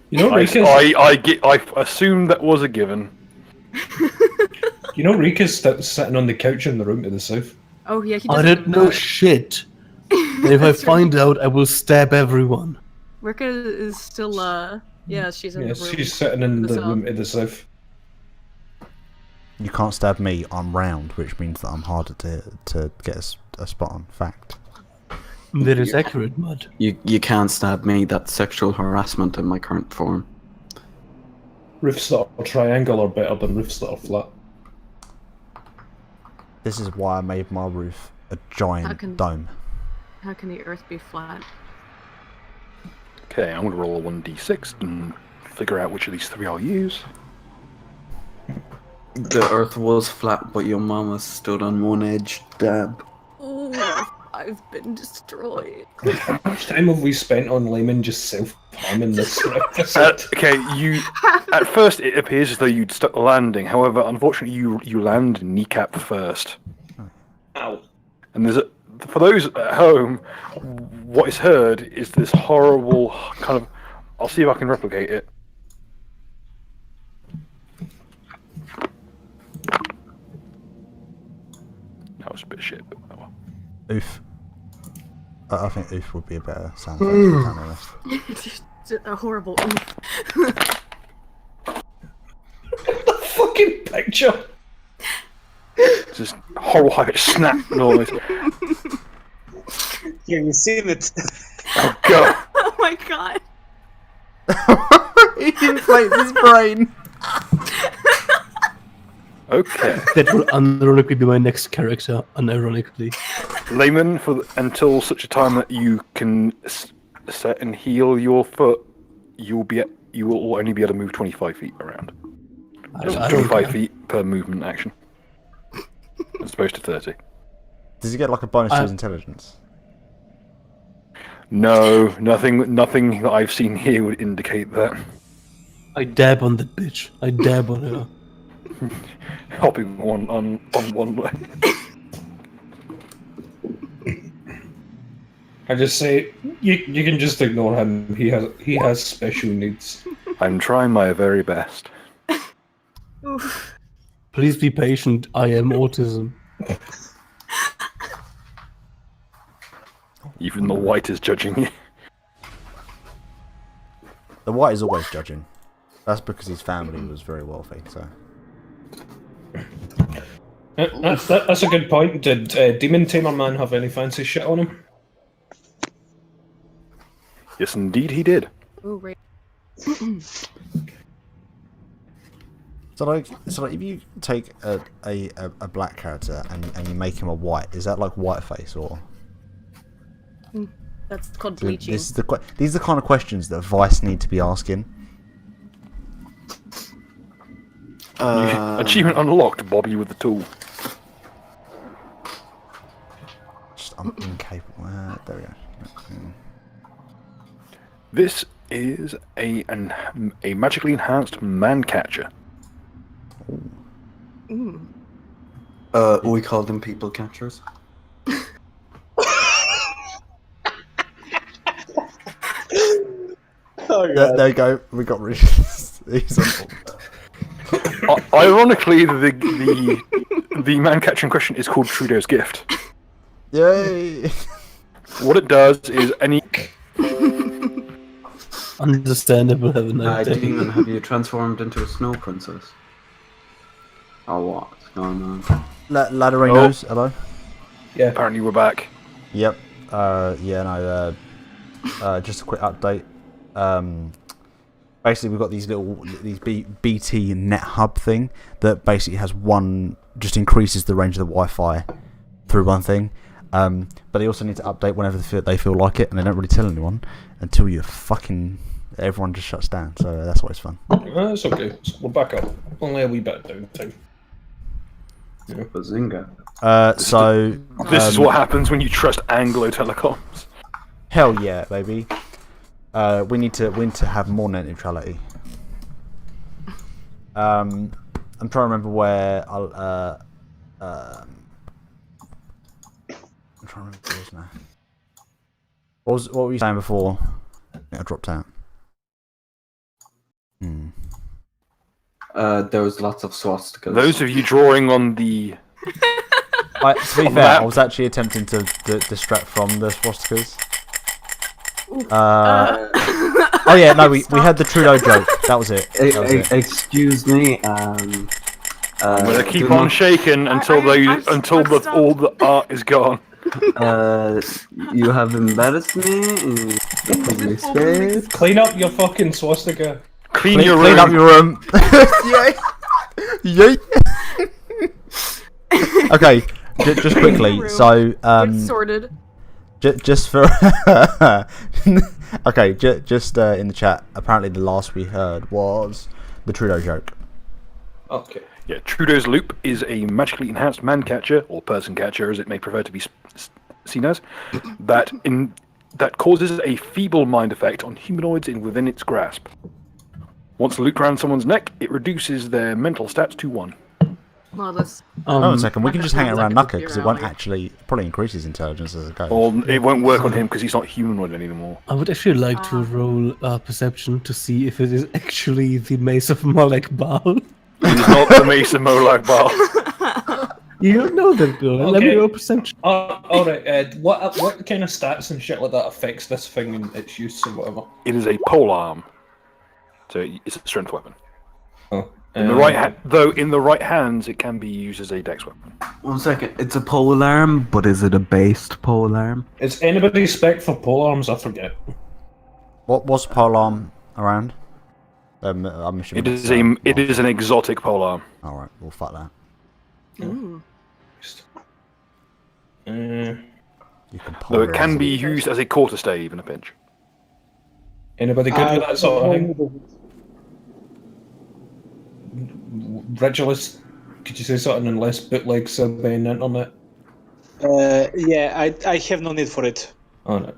You know, I assume that was a given. You know, Rika's sitting on the couch in the room to the south. Oh yeah, he I doesn't don't know shit. And if I find out, I will stab everyone. Rika is still yeah, she's in Yeah, the room. she's sitting in to the south. room to the south. You can't stab me, I'm round, which means that I'm harder to get a spot on. Fact. That is accurate, Mud. You can't stab me. That's sexual harassment in my current form. Roofs that are triangle are better than roofs that are flat. This is why I made my roof a giant dome. How can the earth be flat? Okay, I'm going to roll a 1d6 and figure out which of these three I'll use. The earth was flat, but your mama stood on one edge. Dab. Oh, I've been destroyed. How much time have we spent on Layman just self-harming this episode? Okay, at first it appears as though you'd stuck the landing. However, unfortunately, you land kneecap first. Ow. And for those at home, what is heard is this horrible kind of. I'll see if I can replicate it. That was a bit shit, but oh well. Oof. I think oof would be a better sound effect, to be honest. Just a horrible oof. The fucking picture! Just horrible how it snapped and all this. Yeah, you've seen it. Oh god! Oh my god. He inflates his brain. Okay. That will unironically be my next character, unironically. Layman, until such a time that you can set and heal your foot, you will only be able to move 25 feet around. I It's don't 25 care. feet per movement action, as opposed to 30. Does he get like a bonus to his intelligence? No, nothing that I've seen here would indicate that. I dab on that bitch. I dab on her. Hopping on one leg. I just say you can just ignore him. He has special needs. I'm trying my very best. Oof. Please be patient. I am autism. Even the white is judging you. The white is always judging. That's because his family was very wealthy. So That's a good point. Did Demon Tamer Man have any fancy shit on him? Yes, indeed, he did. Ooh, right. So like if you take a black character and you make him a white, is that like whiteface or? That's called bleaching. These are the kind of questions that Vice need to be asking. Achievement unlocked, Bobby with the tool. I'm incapable. There we go. This is a magically enhanced man catcher. We call them people catchers. There you go. We got rid of these. Ironically, the man catcher in question is called Trudeau's Gift. Yay! What it does is any. Understandable, have a nice day. Demon, have you transformed into a snow princess? Or what? What's going on? Laderinos, hello? Yeah. Apparently, we're back. Yep. Just a quick update. Basically, we've got these BT Net Hub thing that basically has just increases the range of the Wi-Fi through one thing. But they also need to update whenever they feel like it, and they don't really tell anyone until everyone just shuts down. So that's why it's fun. It's okay. We're back up. Only a wee bit down time. Yeah. Bazinga. This is what happens when you trust Anglo Telecoms. Hell yeah, baby. We need to have more net neutrality. I'm trying to remember where I'm trying to remember what it is now. What were you saying before? I dropped out. There was lots of swastikas. Those of you drawing on the. To be fair, I was actually attempting to distract from the swastikas. Oh yeah, no, we had the Trudeau joke. That was it. Excuse me. I'm gonna keep on shaking until all the art is gone. You have embarrassed me. Clean up your fucking swastika. Clean your room. Clean up your room. Yay! Okay, just quickly. So It's sorted. Just for okay, just in the chat. Apparently, the last we heard was the Trudeau joke. Okay. Yeah, Trudeau's Loop is a magically enhanced man catcher, or person catcher as it may prefer to be seen as, that causes a feeble mind effect on humanoids within its grasp. Once looped around someone's neck, it reduces their mental stats to 1. Well, that's. Hold on a second. We can just hang it around Like Nucker because it won't actually probably increase his intelligence as it goes. Or it won't work on him because he's not humanoid anymore. I would actually like to roll perception to see if it is actually the Mace of Malek Baal. He's not the Mason Molak Bar. You don't know that, girl. Let me roll perception. Alright, what kind of stats and shit like that affects this thing and its use or whatever? It is a pole arm, so it's a strength weapon. Oh. In the right hands, it can be used as a dex weapon. 1 second. It's a pole arm, but is it a based pole arm? Is anybody spec for pole arms? I forget. What's pole arm around? I'm assuming It is an exotic pole arm. All right, we'll fuck that. Ooh. You can Though it can be used as a quarter stave in a pinch. Anybody good with that sort of thing? Regulus, could you say something unless bootlegs are being internet? Yeah, I have no need for it. Oh, no.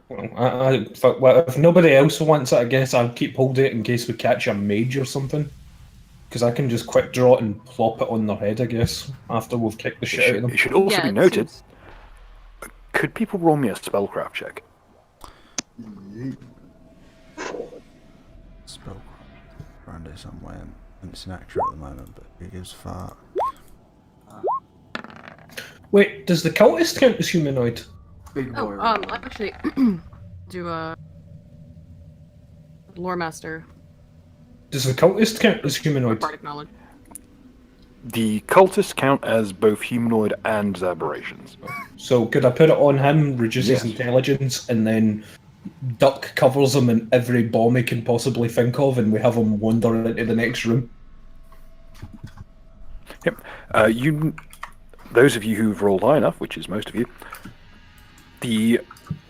Well, if nobody else wants it, I guess I'll keep hold of it in case we catch a mage or something. Because I can just quick draw it and plop it on their head, I guess, after we've kicked the shit out of them. It should also Yeah, be it noted. seems- Could people roll me a spellcraft check? Spell around it somewhere. And it's inaccurate at the moment, but it gives fuck. Wait, does the cultist count as humanoid? Oh, actually, do lore master Does the cultist count as humanoid? bardic knowledge. The cultists count as both humanoid and as aberrations. So could I put it on him, reduce his Yes. intelligence, and then Duck covers him in every bomb he can possibly think of, and we have him wander into the next room? Yep. Those of you who've rolled high enough, which is most of you, the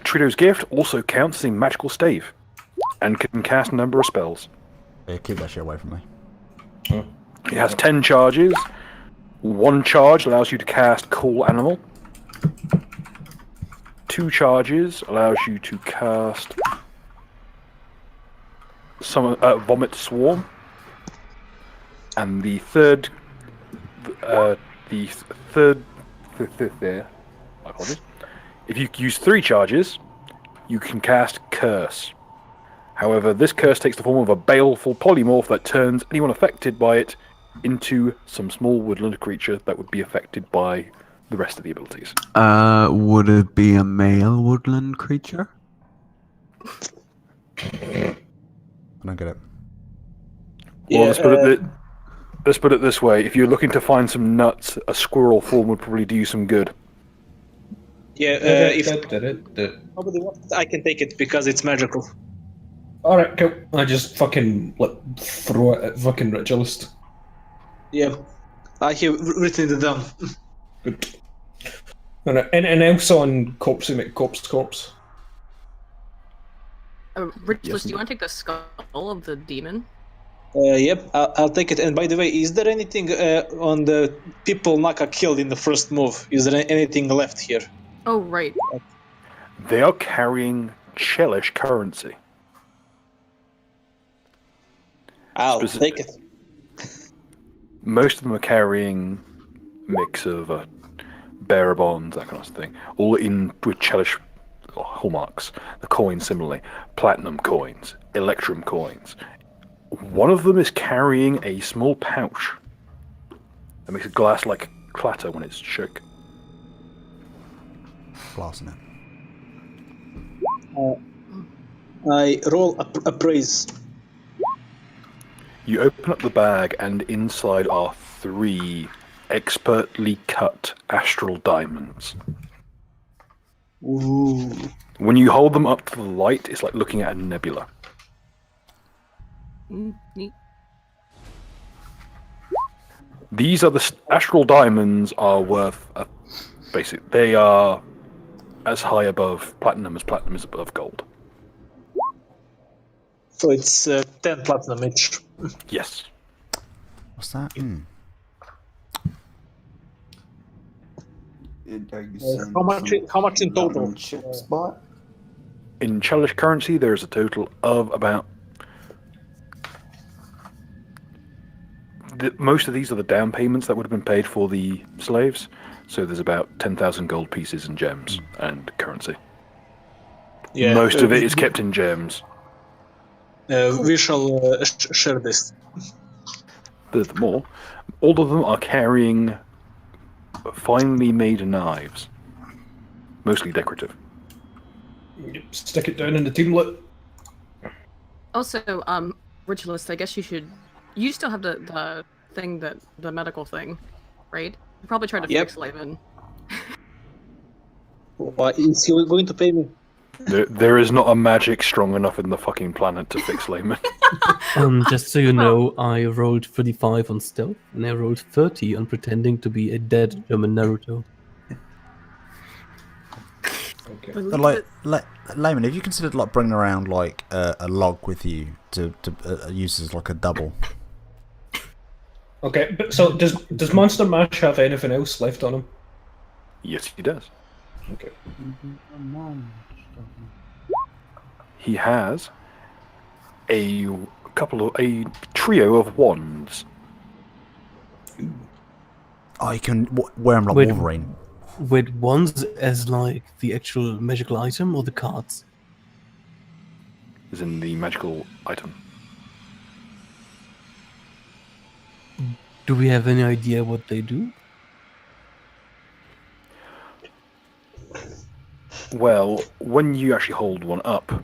Trito's Gift also counts as a magical stave, and can cast a number of spells. Yeah, keep that shit away from me. It has 10 charges. 1 charge allows you to cast Call Animal. 2 charges allows you to cast Vomit Swarm. And the third, if you use 3 charges, you can cast Curse. However, this curse takes the form of a baleful polymorph that turns anyone affected by it into some small woodland creature that would be affected by the rest of the abilities. Would it be a male woodland creature? I don't get it. Well, let's put it this way: if you're looking to find some nuts, a squirrel form would probably do you some good. Yeah, if nobody wants it, I can take it because it's magical. Alright, cool. I just fucking throw it at fucking Ritualist. Yeah, I have written it down. Good. Alright, anything else on Corpse? Ritualist, do you want to take the skull of the demon? Yep, I'll take it. And by the way, is there anything on the people Naka killed in the first move? Is there anything left here? Oh, right. They are carrying Chelish currency. I'll take it. Most of them are carrying mix of bearer bonds, that kind of thing, all in with Chelish hallmarks. The coins similarly, platinum coins, electrum coins. One of them is carrying a small pouch that makes a glass-like clatter when it's shook. Blasting it. I roll a praise. You open up the bag, and inside are 3 expertly cut astral diamonds. Ooh. When you hold them up to the light, it's like looking at a nebula. Neat. These are the astral diamonds are worth they are as high above platinum as platinum is above gold. So it's 10 platinum each. Yes. What's that? How much in total? In Chelish currency, there's a total of about. Most of these are the down payments that would have been paid for the slaves. So there's about 10,000 gold pieces and gems and currency. Yeah, Most of it is kept in gems. We shall share this. Furthermore, all of them are carrying finely made knives, mostly decorative. Stick it down in the teamlet. Also, Ritualist, I guess you still have the thing the medical thing, right? You probably tried to fix Laven. Is he going to pay me? There is not a magic strong enough in the fucking planet to fix Layman. Just so you know, I rolled 35 on stealth, and I rolled 30 on pretending to be a dead German Naruto. Okay. Like, Layman, have you considered like bringing around like a log with you to use as like a double? Okay, but so does Monster Mash have anything else left on him? Yes, he does. Okay. He has a trio of wands. Oh, you can wear them like Wait. Wolverine. With wands as like the actual magical item or the cards? Is in the magical item. Do we have any idea what they do? Well, when you actually hold one up,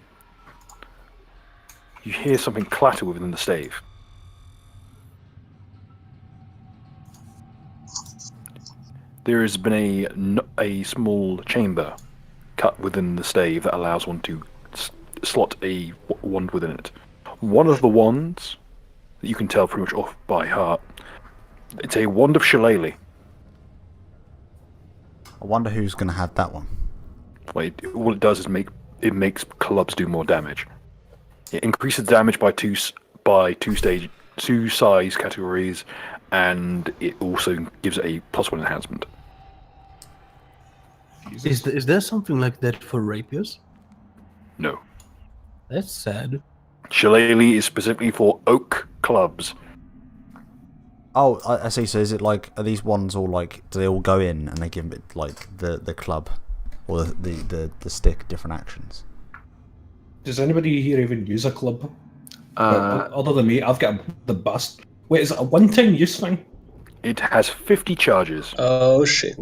you hear something clatter within the stave. There has been a small chamber cut within the stave that allows one to slot a wand within it. One of the wands that you can tell pretty much off by heart, it's a wand of shillelagh. I wonder who's going to have that one. All it does is makes clubs do more damage. It increases damage by two size categories, and it also gives a +1 enhancement. Is there something like that for rapiers? No. That's sad. Shillelagh is specifically for oak clubs. Oh, I see. So is it like, are these ones all like, do they all go in and they give it like the club or the stick different actions? Does anybody here even use a club? Other than me, I've got the bust. Wait, is it a one-time use thing? It has 50 charges. Oh shit.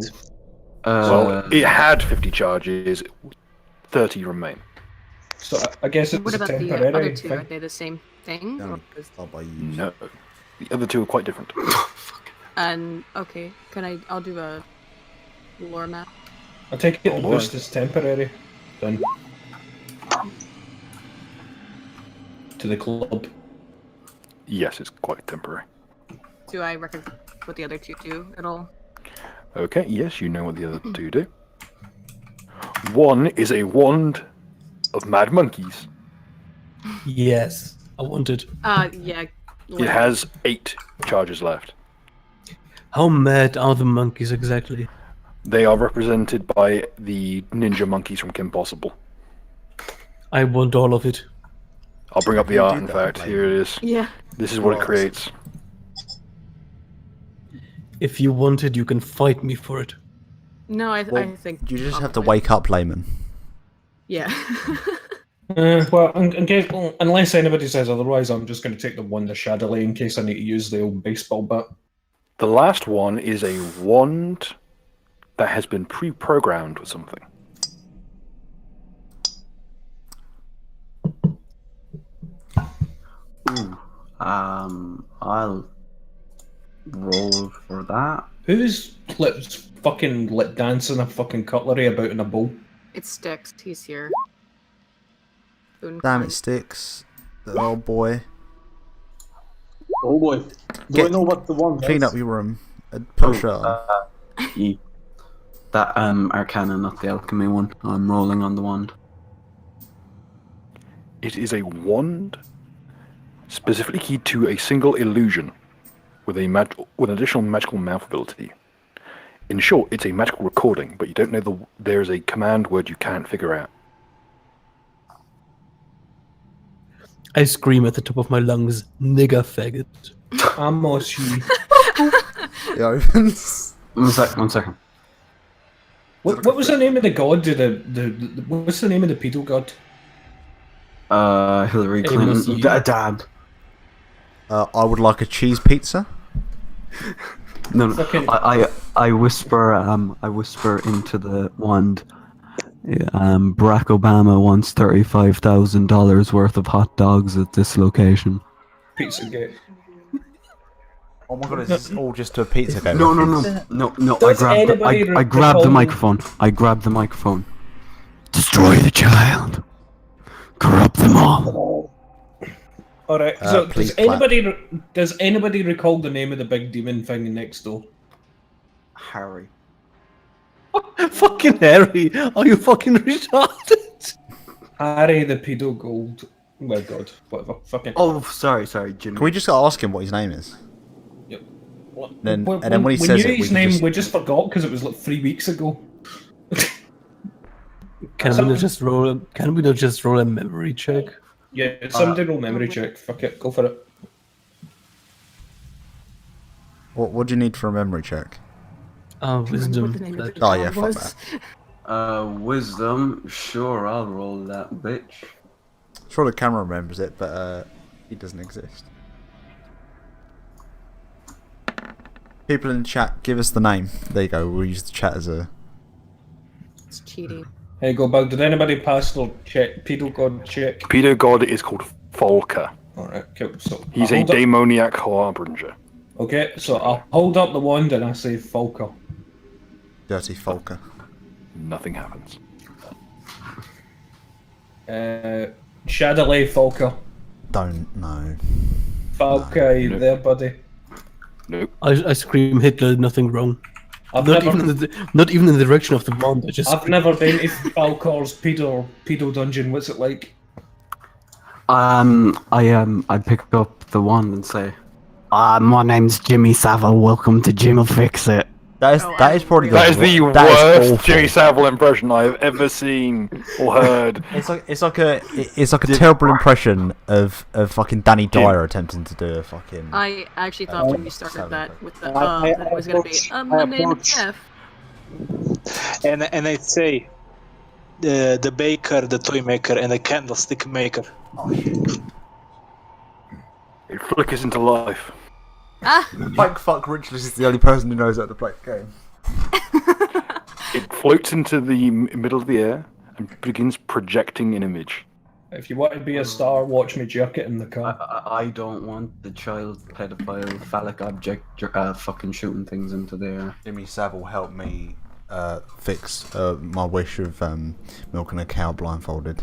Well, it had 50 charges, 30 remain. So I guess it's What a about the temporary other two? Are thing. they the same thing? No, Or is- not by use. No. The other two are quite different. And okay, I'll do a lore map. I take it the boy. boost is temporary. Then to the club. Yes, it's quite temporary. Do I reckon what the other two do at all? Okay, yes, you know what the other two do. One is a wand of mad monkeys. Yes, I wanted. Yeah. It has 8 charges left. How mad are the monkeys exactly? They are represented by the ninja monkeys from Kim Possible. I want all of it. I'll bring up the You art, do in that, fact. like- Here it is. Yeah. This is what it Right. creates. If you want it, you can fight me for it. No, I Well, think you just have to probably. wake up, layman. Yeah. Well, unless anybody says otherwise, I'm just going to take the one to Shadowley in case I need to use the old baseball bat. The last one is a wand that has been pre-programmed with something. Ooh. I'll roll for that. Who's fucking dancing a fucking cutlery about in a bowl? It sticks. He's here. Damn Boon it, Sticks. The old boy. Oh boy. Do Get- I know what the one Clean does? up your room. Put a shirt on. That Arcana, not the alchemy one. I'm rolling on the wand. It is a wand specifically keyed to a single illusion with with an additional magical mouth ability. In short, it's a magical recording, but you don't know there's a command word you can't figure out. I scream at the top of my lungs, nigger faggot. Amos, you. It opens. One second. What was the name of the god? What's the name of the pedo god? Hillary Amos, Clinton. you. Dad. I would like a cheese pizza. No. Fucking- I whisper. I whisper into the wand. Barack Obama wants $35,000 worth of hot dogs at this location. Pizza Gate. Oh my god, is this all just a pizza game? No. Does anybody I grabbed the recall- microphone. I grabbed the microphone. Destroy the child. Corrupt them all. All right. So please does anybody recall the name of the big demon thing next door? Harry. Fucking Harry, are you fucking retarded? Harry the pedo gold. Oh my god. Whatever. Fucking. Oh, sorry, Jimmy. Can we just ask him what his name is? Yep. Then when he we says knew it, we his can name, just- we just forgot because it was like 3 weeks ago. Can we not just roll? Can we not just roll a memory check? Yeah, somebody roll memory check. Fuck it, go for it. What do you need for a memory check? Wisdom. What the name of the Oh, yeah, dog fuck was. Wisdom. Sure, I'll roll that bitch. Sure, the camera remembers it, but it doesn't exist. People in the chat, give us the name. There you go. We'll use the chat as a. It's cheating. Hey, go back. Did anybody pass their check? Pedo God check. Pedo God is called Volker. Alright, cool. So He's a demoniac harbinger. Okay, so I'll hold up the wand and I say Falco. Dirty Folker. Nothing happens. Shadowley Falco. Don't know. Falco, are you there, buddy? Nope. I scream Hitler. Nothing wrong. I've Not never, even in the direction of the wand. I've never been to Falcor's pedo dungeon. What's it like? I pick up the wand and say, my name's Jimmy Savile. Welcome to Jim'll Fix It. That is probably That is the worst Jimmy Savile impression I've ever seen or heard. It's like a terrible impression of fucking Danny Dyer attempting to do a fucking. I actually thought when you started that with the that it was gonna be my name is Jeff. And I'd say the baker, the toy maker, and the candlestick maker. It flickers into life. Like fuck Richless is the only person who knows how to play the game. It floats into the middle of the air and begins projecting an image. If you want to be a star, watch me jerk it in the car. I don't want the child pedophile phallic object fucking shooting things into the air. Jimmy Savile helped me fix my wish of milking a cow blindfolded.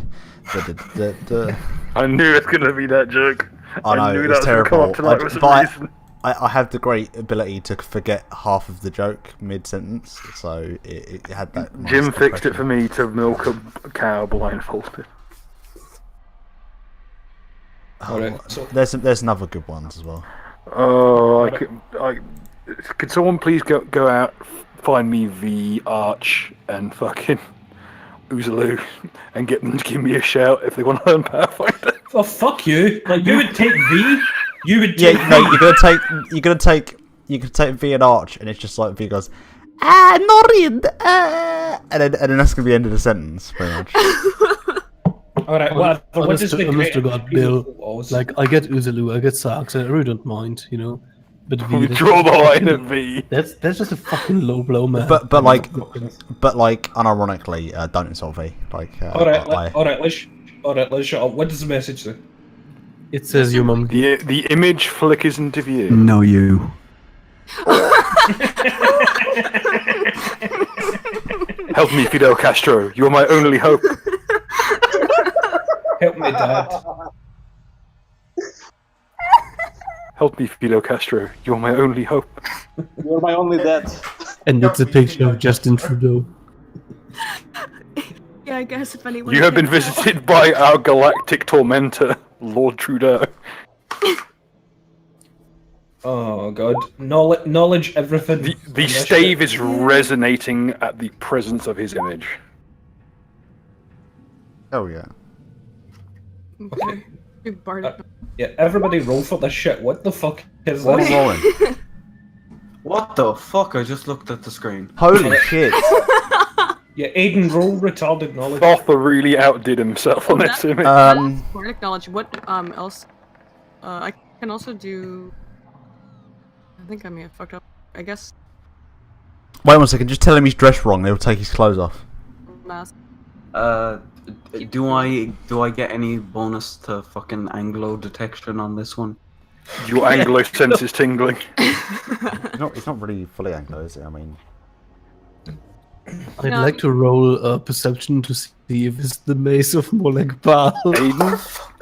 I knew it was going to be that joke. I know, knew it's that was going terrible. to come up tonight for some reason. I have the great ability to forget half of the joke mid-sentence, so it had that. Jim fixed it for me to milk a cow blindfolded. Alright, so There's some other good ones as well. Oh, could someone please go out, find me the Arch and fucking Oozaloo, and get them to give me a shout if they want to learn Pathfinder. oh fuck you! Like you would take V. You would Yeah, take no, you could take V and Arch, and it's just like V goes, Norian, and then that's gonna be the end of the sentence, pretty much. Alright, whatever. What is the Mr. God, Bill. laws? Like, I get Oozaloo, I get Sarks, I really don't mind, you know. But V, We draw the line at V. that's just a fucking low blow, man. But unironically, don't insult V. Like, Alright, let's shut up. What does the message say? It says your mum. The image flickers into view. No, you. Help me, Fidel Castro. You are my only hope. Help me, Dad. Help me, Fidel Castro. You are my only hope. You're my only dad. And it's a picture of Justin Trudeau. Yeah, I guess if anyone. You have been can't tell. visited by our galactic tormentor, Lord Trudeau. Oh god, knowledge everything. The stave is resonating at the presence of his image. oh yeah. Okay. Big Bardic. Yeah, everybody roll for this shit. What the fuck is What this? are rolling? What the fuck? I just looked at the screen. Holy shit! Yeah, Aiden, roll retarded knowledge. Arthur really outdid himself on this image. Bardic knowledge. What else? I can also do. I think I may have fucked up. I guess Wait 1 second. Just tell him he's dressed wrong. They'll take his clothes off. math. Do I get any bonus to fucking Anglo detection on this one? Your Anglo sense is tingling. It's not really fully Anglo, is it? I mean, I'd like to roll a perception to see if it's the mace of Molag Bal. Aiden,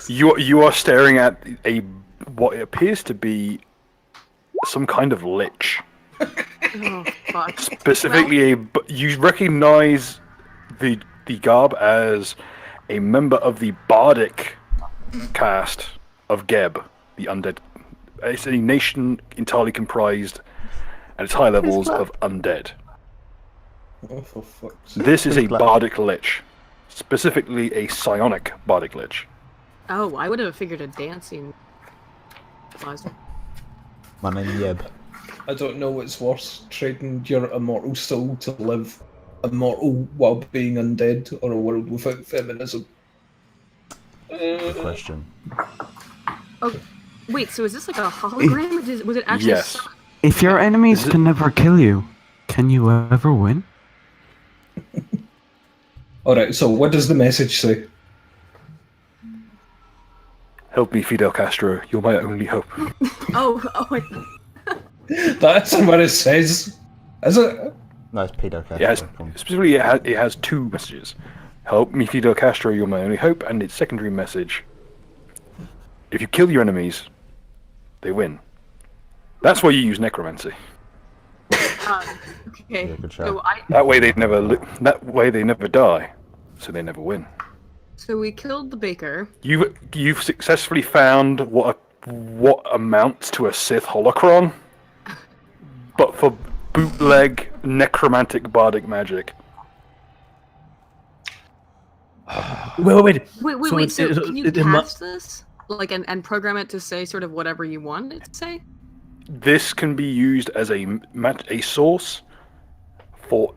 you are staring at what appears to be some kind of lich. Oh fuck. Specifically, you recognize the garb as a member of the bardic caste of Geb, the undead. It's a nation entirely comprised at its high levels of undead. Oh, for fuck's This is a bardic lich. specifically a psionic bardic lich. Oh, I would have figured a dancing advisor. My name's Yeb. I don't know what's worse, trading your immortal soul to live immortal while being undead, or a world without feminism. Good question. Oh, wait. So is this like a hologram? Or was it actually? Yes. If your enemies can never kill you, can you ever win? Alright, so what does the message say? Help me, Fidel Castro. You're my only hope. That's what it says. Is it? No, it's pedo. Specifically, it has two messages. Help me, Fidel Castro. You're my only hope. And its secondary message: if you kill your enemies, they win. That's why you use necromancy. Okay. Yeah, good So shout. That way they never die, so they never win. So we killed the baker. You've successfully found what amounts to a Sith holocron, but for bootleg necromantic bardic magic. Wait. Wait. So can you cast this, like, and program it to say sort of whatever you want it to say? This can be used as a source for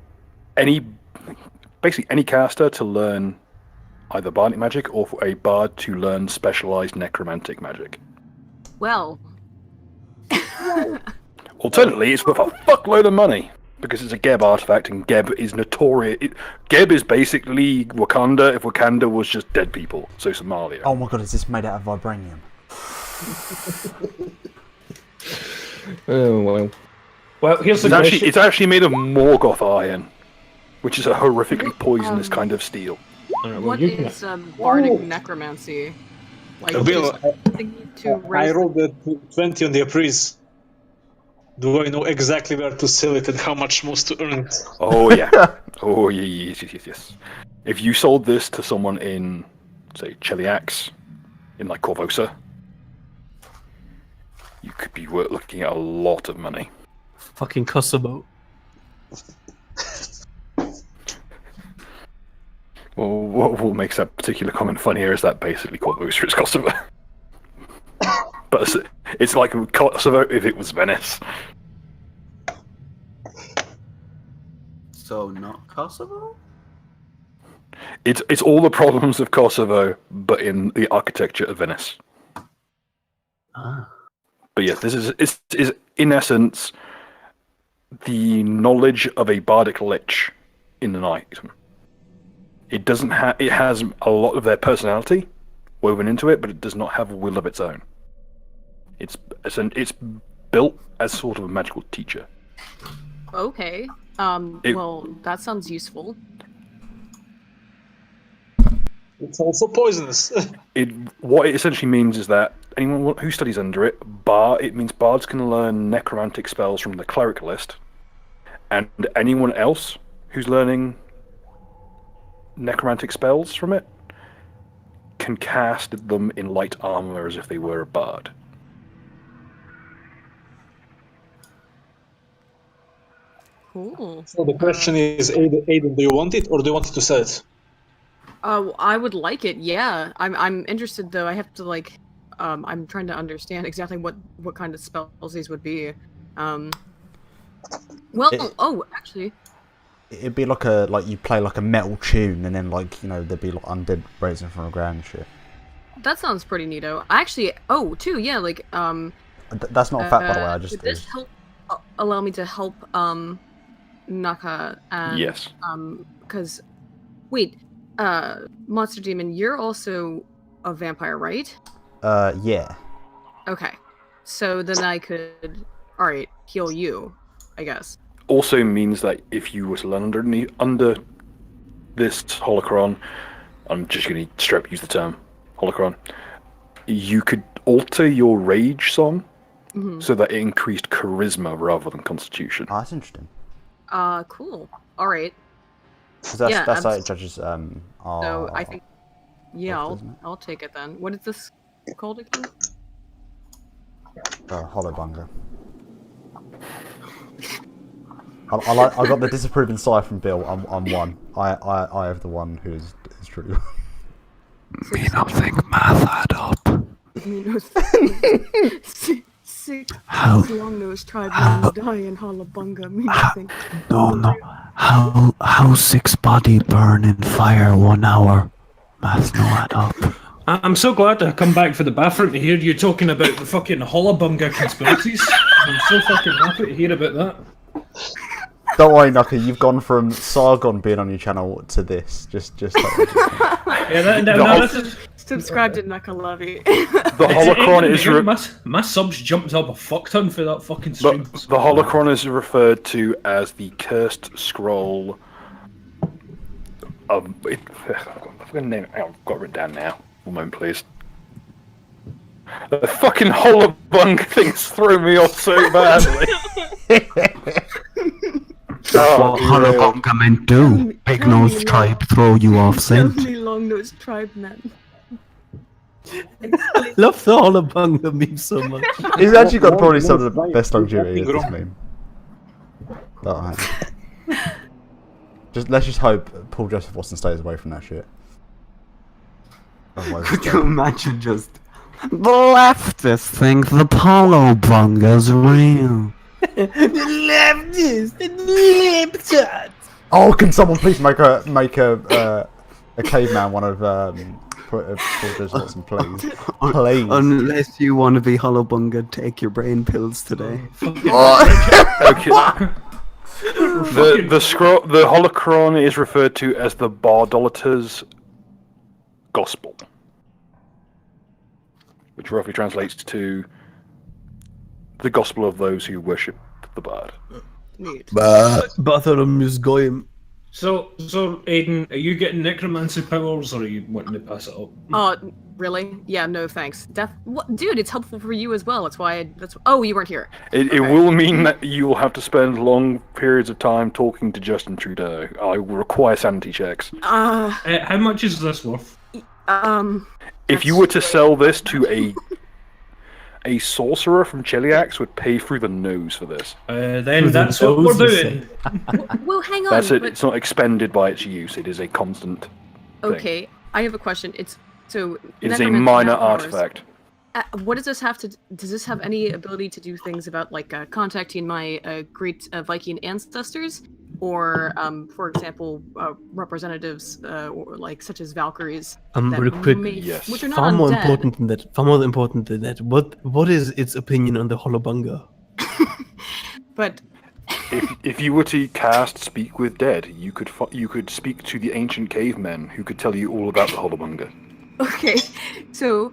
basically any caster to learn either bardic magic, or for a bard to learn specialized necromantic magic. Well. Alternatively, it's worth a fuckload of money because it's a Geb artifact, and Geb is notorious. Geb is basically Wakanda if Wakanda was just dead people, so Somalia. Oh my god, is this made out of vibranium? Oh well. Well, here's the question. It's actually made of Morgoth iron, which is a horrifically poisonous kind of steel. What is bardic necromancy? Like, Bill, I raise... rolled a 20 on the appraise. Do I know exactly where to sell it and how much most to earn it? Oh yeah. Oh yes. If you sold this to someone in, say, Cheliax, in like Corvosa, you could be looking at a lot of money. Fucking Kosovo. Well, what makes that particular comment funnier is that basically Corvosa is Kosovo. But it's like Kosovo if it was Venice. So not Kosovo? It's all the problems of Kosovo, but in the architecture of Venice. Ah. But yes, this is in essence the knowledge of a bardic lich in an item. It doesn't have. It has a lot of their personality woven into it, but it does not have a will of its own. It's built as sort of a magical teacher. Okay. Well, that sounds useful. It's also poisonous. What it essentially means is that anyone who studies under it, it means bards can learn necromantic spells from the cleric list, and anyone else who's learning necromantic spells from it can cast them in light armor as if they were a bard. Cool. So the question is, Aiden, do you want it or do you want it to sell it? I would like it. Yeah, I'm interested though. I have to like, I'm trying to understand exactly what kind of spells these would be. Well, actually, It'd be like you play like a metal tune, and then like there'd be like undead raising from the ground and shit. That sounds pretty neato. Actually, yeah, like That's not a fact, by the way. I just would this help allow me to help Naka and Yes. Because wait, Monster Demon, you're also a vampire, right? Yeah. Okay, so then I could, all right, heal you, I guess. Also means that if you were to learn under this holocron, I'm just going to straight up use the term holocron, you could alter your rage song so that it increased charisma rather than constitution. Oh, that's interesting. Cool. All right. Because that's how it judges. So I think, yeah, Isn't it? I'll take it then. What is this called again? Hollow Bunger. I got the disapproving sigh from Bill. I'm one. I have the one who is truly. Me not think math add up. Me no six How- long-nosed how- tribesmen die in Hollabunga. Me no think. No. How 6 body burn in fire 1 hour? Math no add up. I'm so glad to come back for the bathroom to hear you talking about the fucking Hollabunga conspiracies. I'm so fucking happy to hear about that. Don't worry, Nucky. You've gone from Sargon being on your channel to this. Just. Yeah, this is. Subscribe to Nakalavi. The holocron is My subs jumped up a fuck ton for that fucking the stream. holocron is referred to as the cursed scroll of. I've got a name. I've got it written down now. One moment, please. The fucking holobung thing's thrown me off so badly. That's what Harabunga meant do. Big nose tribe throw you off scent. Tell me long-nosed tribe men. I love the Hollabunga meme so much. He's actually got probably some of the best longevity of this meme. Alright. Let's just hope Paul Joseph Watson stays away from that shit. Otherwise, Could you imagine just the leftists think the Polo Bunga's real? oh, can someone please make a caveman one of Paul Joseph Watson, please? Please. Unless you want to be Hollowbunga, take your brain pills today. Okay. The holocron is referred to as the Bardolator's Gospel, which roughly translates to the gospel of those who worship the bard. Neat. Bartholomew's Goyim. So Aiden, are you getting necromancy powers, or are you wanting to pass it up? Oh, really? Yeah, no thanks. Dude, it's helpful for you as well. That's why. Oh, you weren't here. It will mean that you will have to spend long periods of time talking to Justin Trudeau. I will require sanity checks. How much is this worth? If you were to sell this to a sorcerer from Cheliax would pay through the nose for this. Then that's what we're doing. Well, hang on. That's it. but- It's not expended by its use. It is a constant thing. Okay, I have a question. It is a Necromancy minor powers. artifact. What does this have to? Does this have any ability to do things about like contacting my great Viking ancestors, or for example, representatives or like such as Valkyries? that Real quick. Yes. Which are not Far more undead. important than that. Far more important than that. What is its opinion on the Hollabunga? But If you were to cast Speak with Dead, you could speak to the ancient cavemen who could tell you all about the Hollabunga. okay, so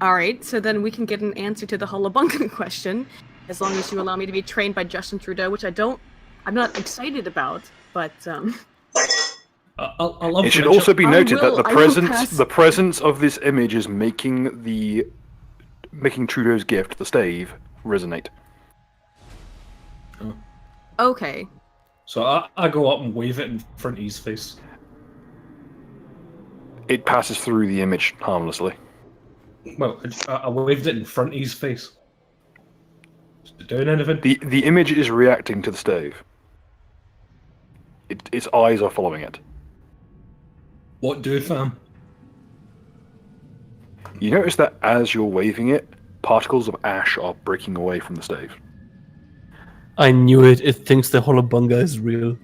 all right, so then we can get an answer to the Hollabunga question, as long as you allow me to be trained by Justin Trudeau, which I'm not excited about, but I love It should Richard. also be noted that I will pass- the presence of this image is making Trudeau's gift, the stave, resonate. okay. So I go up and wave it in front of his face. It passes through the image harmlessly. Well, I waved it in front of his face. Is it doing anything? The image is reacting to the stave. Its eyes are following it. What do, fam? You notice that as you're waving it, particles of ash are breaking away from the stave. I knew it. It thinks the Hollabunga is real.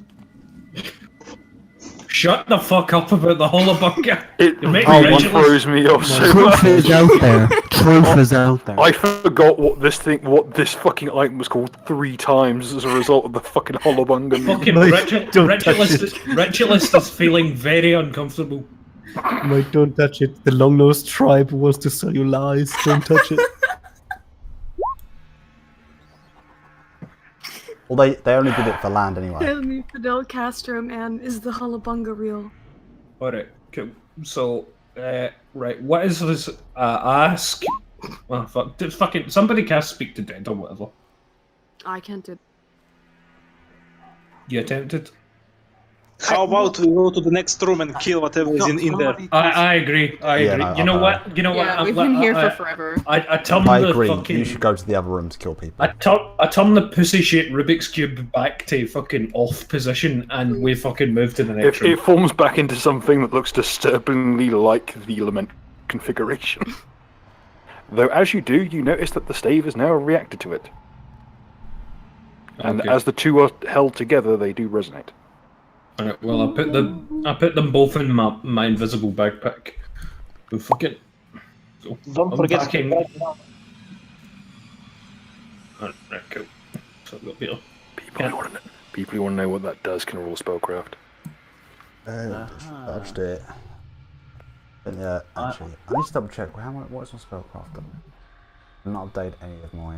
Shut the fuck up about the Hollabunga. It You're making really Rachel- throws me off so Truth much. is out there. Truth is out there. I forgot what this fucking item was called 3 times as a result of the fucking Hollabunga meme. Fucking Mike, don't touch Ritualist is feeling very uncomfortable. Mike, don't touch it. The long-nosed tribe wants to sell you lies. Don't touch it. Well, they only did it for land anyway. Tell me, Fidel Castro, man, is the Hollabunga real? Alright, cool. So, right, what is this? Ask. Well, fucking somebody cast Speak to Dead or whatever. I can't do. You attempted. How about we go to the next room and kill whatever is in there? I agree. I Yeah, agree. no, You know okay. what? You know what? Yeah, we've been here for forever. I turn I the agree. fucking. You should go to the other room to kill people. I turn the pussy-shaped Rubik's Cube back to fucking off position, and we fucking move to the next If room. it forms back into something that looks disturbingly like the lament configuration. Though as you do, you notice that the stave is now reacted to it. And Okay. as the two are held together, they do resonate. Alright, well, I put them both in my invisible backpack. But fuck it. So, Don't forget to unpacking. write down. Alright, cool. So I've got Peter. People who want to know what that does can roll spellcraft. I'll just do it. But yeah, actually, I need to double check. What is my spellcraft done? I've not updated any of my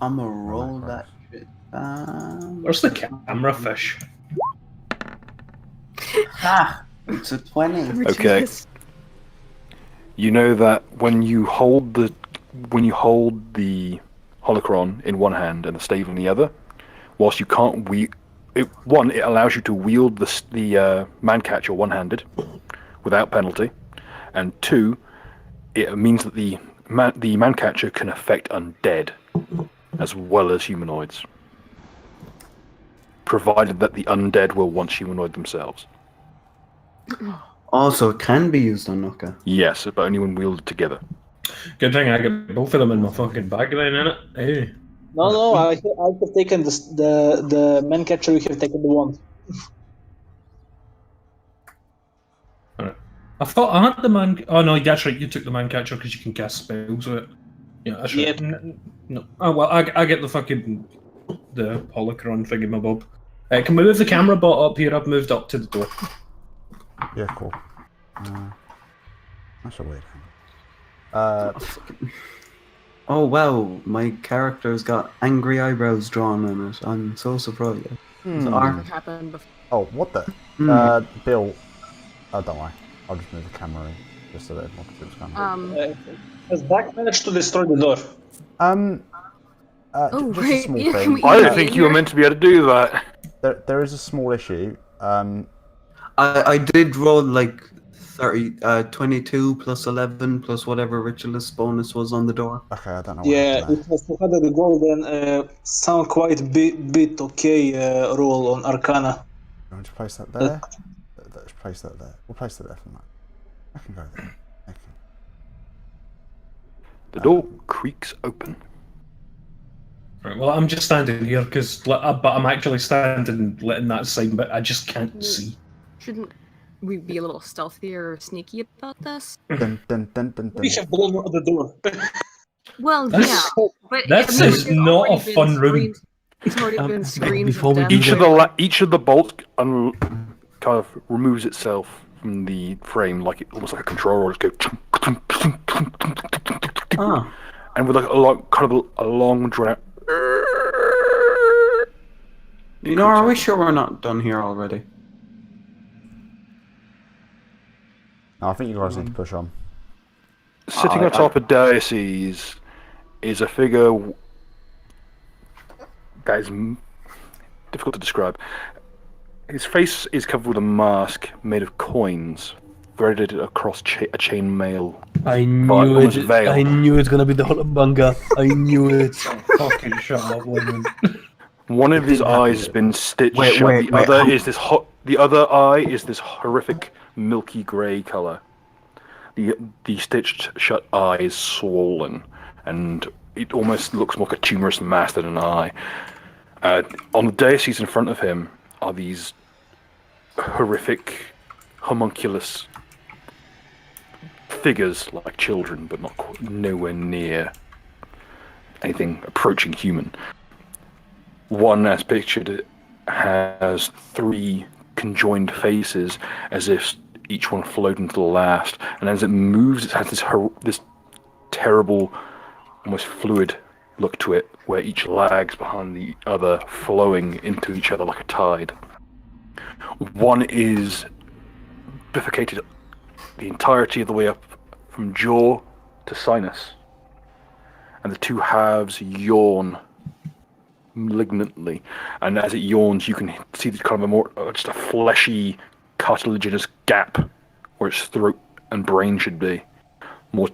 I'm gonna roll macros. that shit down. Where's the camera fish? It's a 20. Okay. You know that when you hold the holocron in one hand and the stave in the other, whilst you can't it allows you to wield the man catcher one-handed without penalty, and two, it means that the man catcher can affect undead as well as humanoids, provided that the undead will once humanoid themselves. Also, it can be used on Nuka. Yes, but only when wielded together. Good thing I got both of them in my fucking bag then, innit? Hey. No, I have taken the man catcher. We have taken the wand. Alright. I thought I had the man. Oh no, that's right. You took the man catcher because you can cast spells with it. Yeah, that's right. Yeah. No. Oh well, I get the fucking the holocron thingamabob. Can we move the camera bot up here? I've moved up to the door. Yeah, cool. That's a weird thing. Oh wow, my character's got angry eyebrows drawn on it. I'm so surprised. Never happened before. Oh, what the? Bill. Oh, don't worry. I'll just move the camera in just so that everyone can see what's going on. Has Dak managed to destroy the door? Oh, just a right. small Yeah, thing. we- I Yeah, don't think you were you're- meant to be able to do that. There is a small issue. I did roll like 22 plus 11 plus whatever ritualist bonus was on the door. Okay, I don't know. What Yeah, happened it has 200 gold and some quite bit okay roll on Arcana. You want to place that there? Let's place that there. We'll place it there for now. I can go there. I can. The door creaks open. Right, well, I'm just standing here but I'm actually standing letting that sign, but I just can't see. Shouldn't we be a little stealthier or sneaky about this? Dun, dun, dun, dun, dun. We have blown out the door. Well, That's- yeah, but This is it's not already a been fun room. screened- It's already been screened. before we from do death. Each of the bolts kind of removes itself from the frame, like almost like a controller. Just go, Ah, and with like a long drawn. you know, are we sure we're not done here already? No, I think you guys need to push on. Sitting atop a diocese is a figure that is difficult to describe. His face is covered with a mask made of coins threaded across a chainmail. I Right, knew almost it. veiled. I knew it's gonna be the Hulabunga. I knew it. Fucking shut up, woman. One of his eyes has been stitched Wait, shut. wait, The wait, other how- is the other eye is this horrific milky grey color. The stitched shut eye is swollen, and it almost looks more like a tumorous mass than an eye. On the diocese in front of him are these horrific homunculus figures like children, but nowhere near anything approaching human. One, as pictured, has 3 conjoined faces, as if each one flowed into the last. And as it moves, it has this terrible, almost fluid look to it, where each lags behind the other, flowing into each other like a tide. One is bifurcated the entirety of the way up from jaw to sinus, and the 2 halves yawn malignantly, and as it yawns, you can see this kind of a more just a fleshy, cartilaginous gap where its throat and brain should be. More,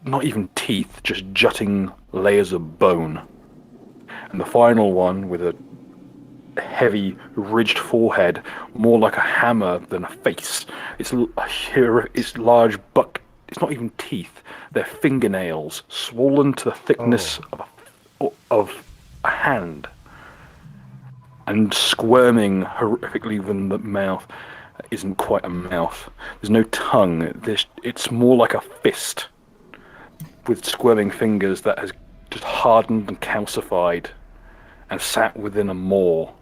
not even teeth, just jutting layers of bone. And the final one with a heavy, ridged forehead, more like a hammer than a face. It's large buck. It's not even teeth. They're fingernails, swollen to the thickness of a hand, and squirming horrifically within the mouth. Isn't quite a mouth. There's no tongue. It's more like a fist with squirming fingers that has just hardened and calcified and sat within a maw.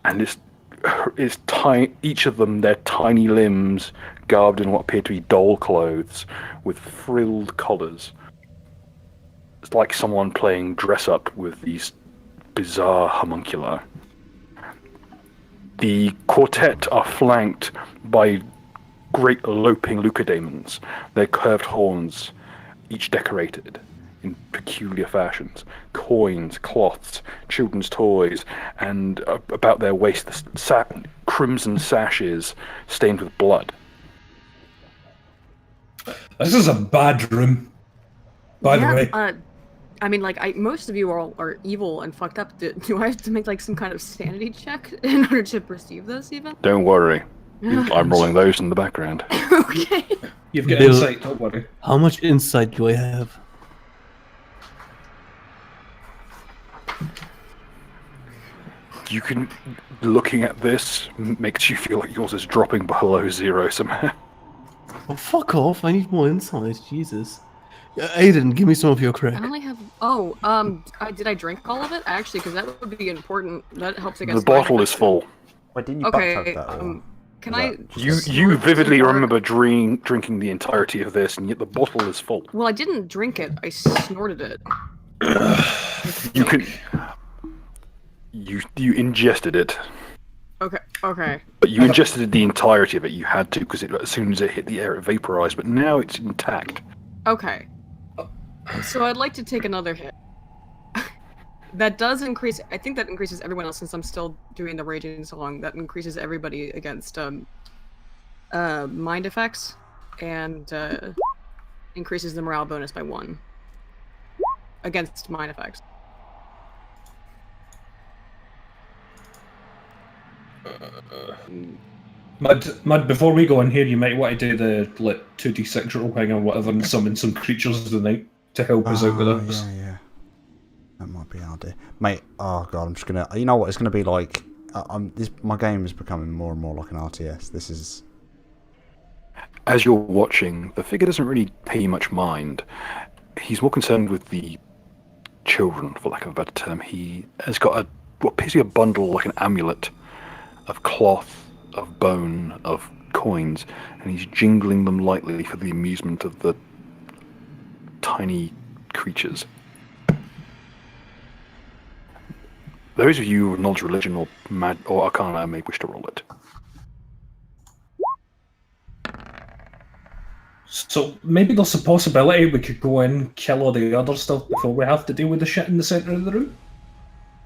And it's tiny. Each of them, their tiny limbs, garbed in what appear to be doll clothes with frilled collars. It's like someone playing dress up with these bizarre homunculi. The quartet are flanked by great loping leucodaemons, their curved horns, each decorated in peculiar fashions, coins, cloths, children's toys, and about their waist the crimson sashes stained with blood. This is a bad room, by the way. I mean, like, most of you are evil and fucked up. Do I have to make, like, some kind of sanity check in order to perceive this, even? Don't worry. I'm rolling those in the background. Okay. You've got Bill, insight, don't worry. How much insight do I have? You can, looking at this, makes you feel like yours is dropping below 0 somehow. Oh, fuck off. I need more insight. Jesus. Aiden, give me some of your crack. I only have... did I drink all of it? Actually, because that would be important. That helps against... The bottle is full. Wait, didn't you Okay, backtrack that? Or can was I... that just a- You vividly remember drinking the entirety of this, and yet the bottle is full. Well, I didn't drink it. I snorted it. You can... You ingested it. Okay. But you ingested the entirety of it. You had to, because as soon as it hit the air, it vaporized. But now it's intact. Okay. So I'd like to take another hit. That does increase... I think that increases everyone else, since I'm still doing the Raging Song. That increases everybody against mind effects, and increases the morale bonus by 1. Against mind effects. Mud, before we go in here, you might want to do the 2d6 roll thing or whatever and summon some creatures of the night to help us out with this. Yeah. That might be our idea. Mate, oh god, I'm just gonna... You know what, it's gonna be like... my game is becoming more and more like an RTS. This is... As you're watching, the figure doesn't really pay much mind. He's more concerned with the children, for lack of a better term. He has got what appears to be a bundle, like an amulet, of cloth, of bone, of coins, and he's jingling them lightly for the amusement of the tiny creatures. Those of you who knowledge religion or arcana may wish to roll it. So maybe there's a possibility we could go in, kill all the other stuff before we have to deal with the shit in the centre of the room?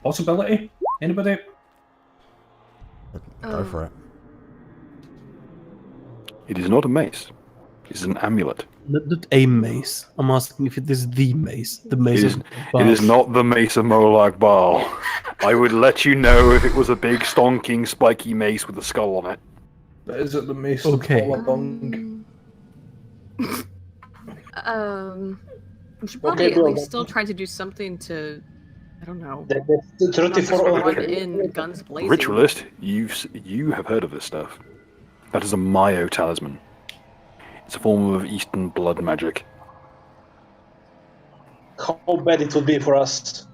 Possibility? Anybody? Go for it. It is not a mace. It is an amulet. Not a mace. I'm asking if it is the mace. The mace It is not the mace of Molag Bal. I would let you know if it was a big, stonking, spiky mace with a skull on it. But is it the mace Okay. of Ballabung? We should probably at least still try to do something to... I don't know. The 34 Run in guns blazing. Ritualist, you have heard of this stuff. That is a Mayo talisman. It's a form of Eastern blood magic. How bad it would be for us.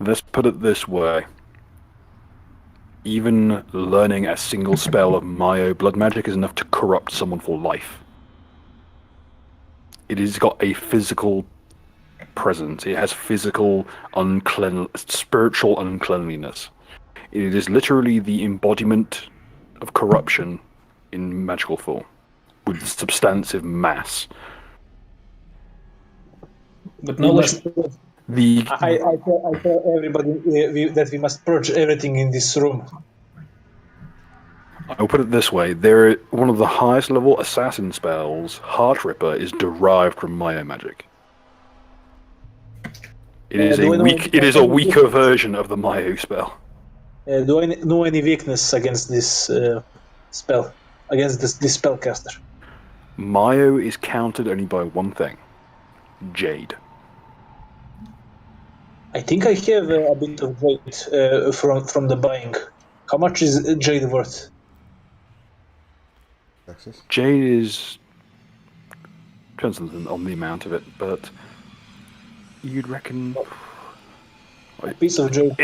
Let's put it this way. Even learning a single spell of Mayo blood magic is enough to corrupt someone for life. It has got a physical presence. It has physical spiritual uncleanliness. It is literally the embodiment of corruption in magical form, with substantive mass. With knowledge, I tell everybody that we must purge everything in this room. I'll put it this way: they're one of the highest level assassin spells. Heart Ripper is derived from Maya magic. It is a weak. It is a weaker version of the Mayo spell. Do I know any weakness against this spell? Against this spellcaster? Mayo is countered only by one thing: Jade. I think I have a bit of jade from the buying. How much is jade worth? Jade is depends on the amount of it, but you'd reckon A piece of jade.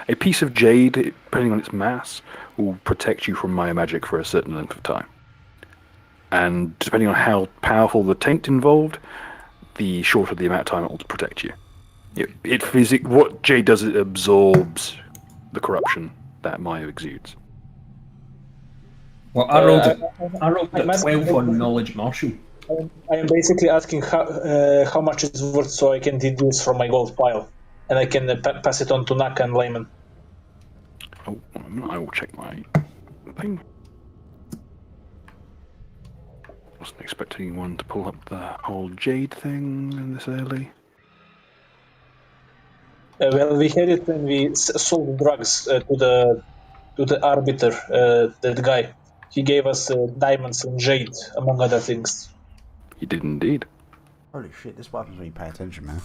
A piece of jade, depending on its mass, will protect you from Maya magic for a certain length of time. And depending on how powerful the taint involved, the shorter the amount of time it will protect you. What jade does, it absorbs the corruption that Maya exudes. Well, I rolled a 12 on knowledge martial. I am basically asking how much it's worth so I can deduce from my gold pile. And I can pass it on to Naka and Layman. Oh, I will check my thing. Wasn't expecting anyone to pull up the whole jade thing this early. Well, we had it when we sold drugs to the arbiter, that guy. He gave us diamonds and jade, among other things. He did indeed. Holy shit, this is what happens when you pay attention, man.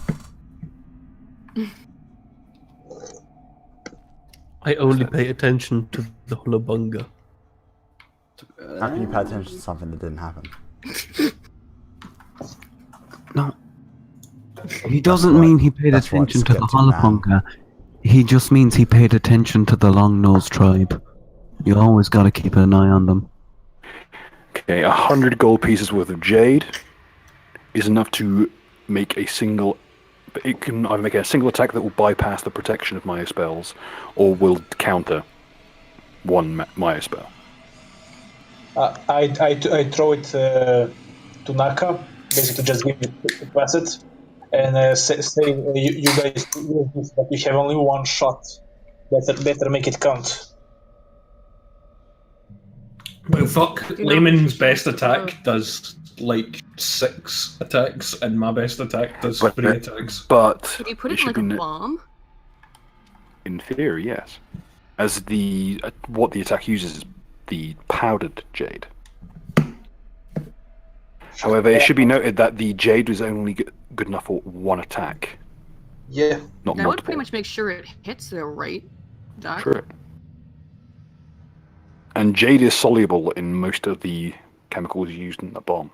I only pay attention to the Hullabunga. How can you pay attention to something that didn't happen? No. He doesn't mean he paid attention to the Hullabunga. He just means he paid attention to the Long-Nosed tribe. You always gotta keep an eye on them. Okay, 100 gold pieces worth of jade is enough to make a single. It can either make a single attack that will bypass the protection of Maya spells, or will counter one Maya spell. I throw it to Naka, basically just give it to pass it, and say you guys use this, but you have only one shot. Better make it count. Well, fuck. Layman's best attack does like 6 attacks, and my best attack does 3 attacks. But Can you put it in like a bomb? In theory, yes. As what the attack uses is the powdered jade. However, it should be noted that the jade was only good enough for one attack. Yeah. Not That multiple. would pretty much make sure it hits though, right, Doc? True. And jade is soluble in most of the chemicals used in the bomb.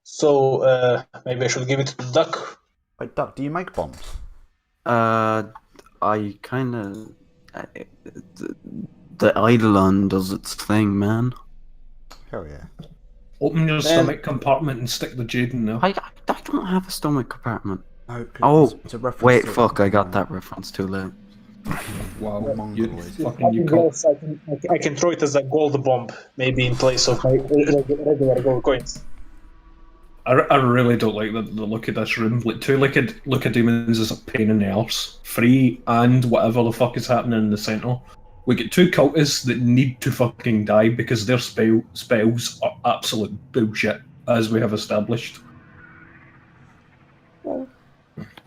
So maybe I should give it to Duck. Wait, Duck, do you make bombs? I kinda... The Eidolon does its thing, man. Hell yeah. Open your stomach compartment and stick the jade in there. I don't have a stomach compartment. No, Oh, it's a reference wait, to- fuck, I got that reference too late. Wow, you Mongoloid. fucking you can't. I can throw it as a gold bomb, maybe in place of my regular gold coins. I really don't like the look of this room. Like 2 Lacedemons is a pain in the arse. 3 and whatever the fuck is happening in the centre. We get 2 cultists that need to fucking die because their spells are absolute bullshit, as we have established.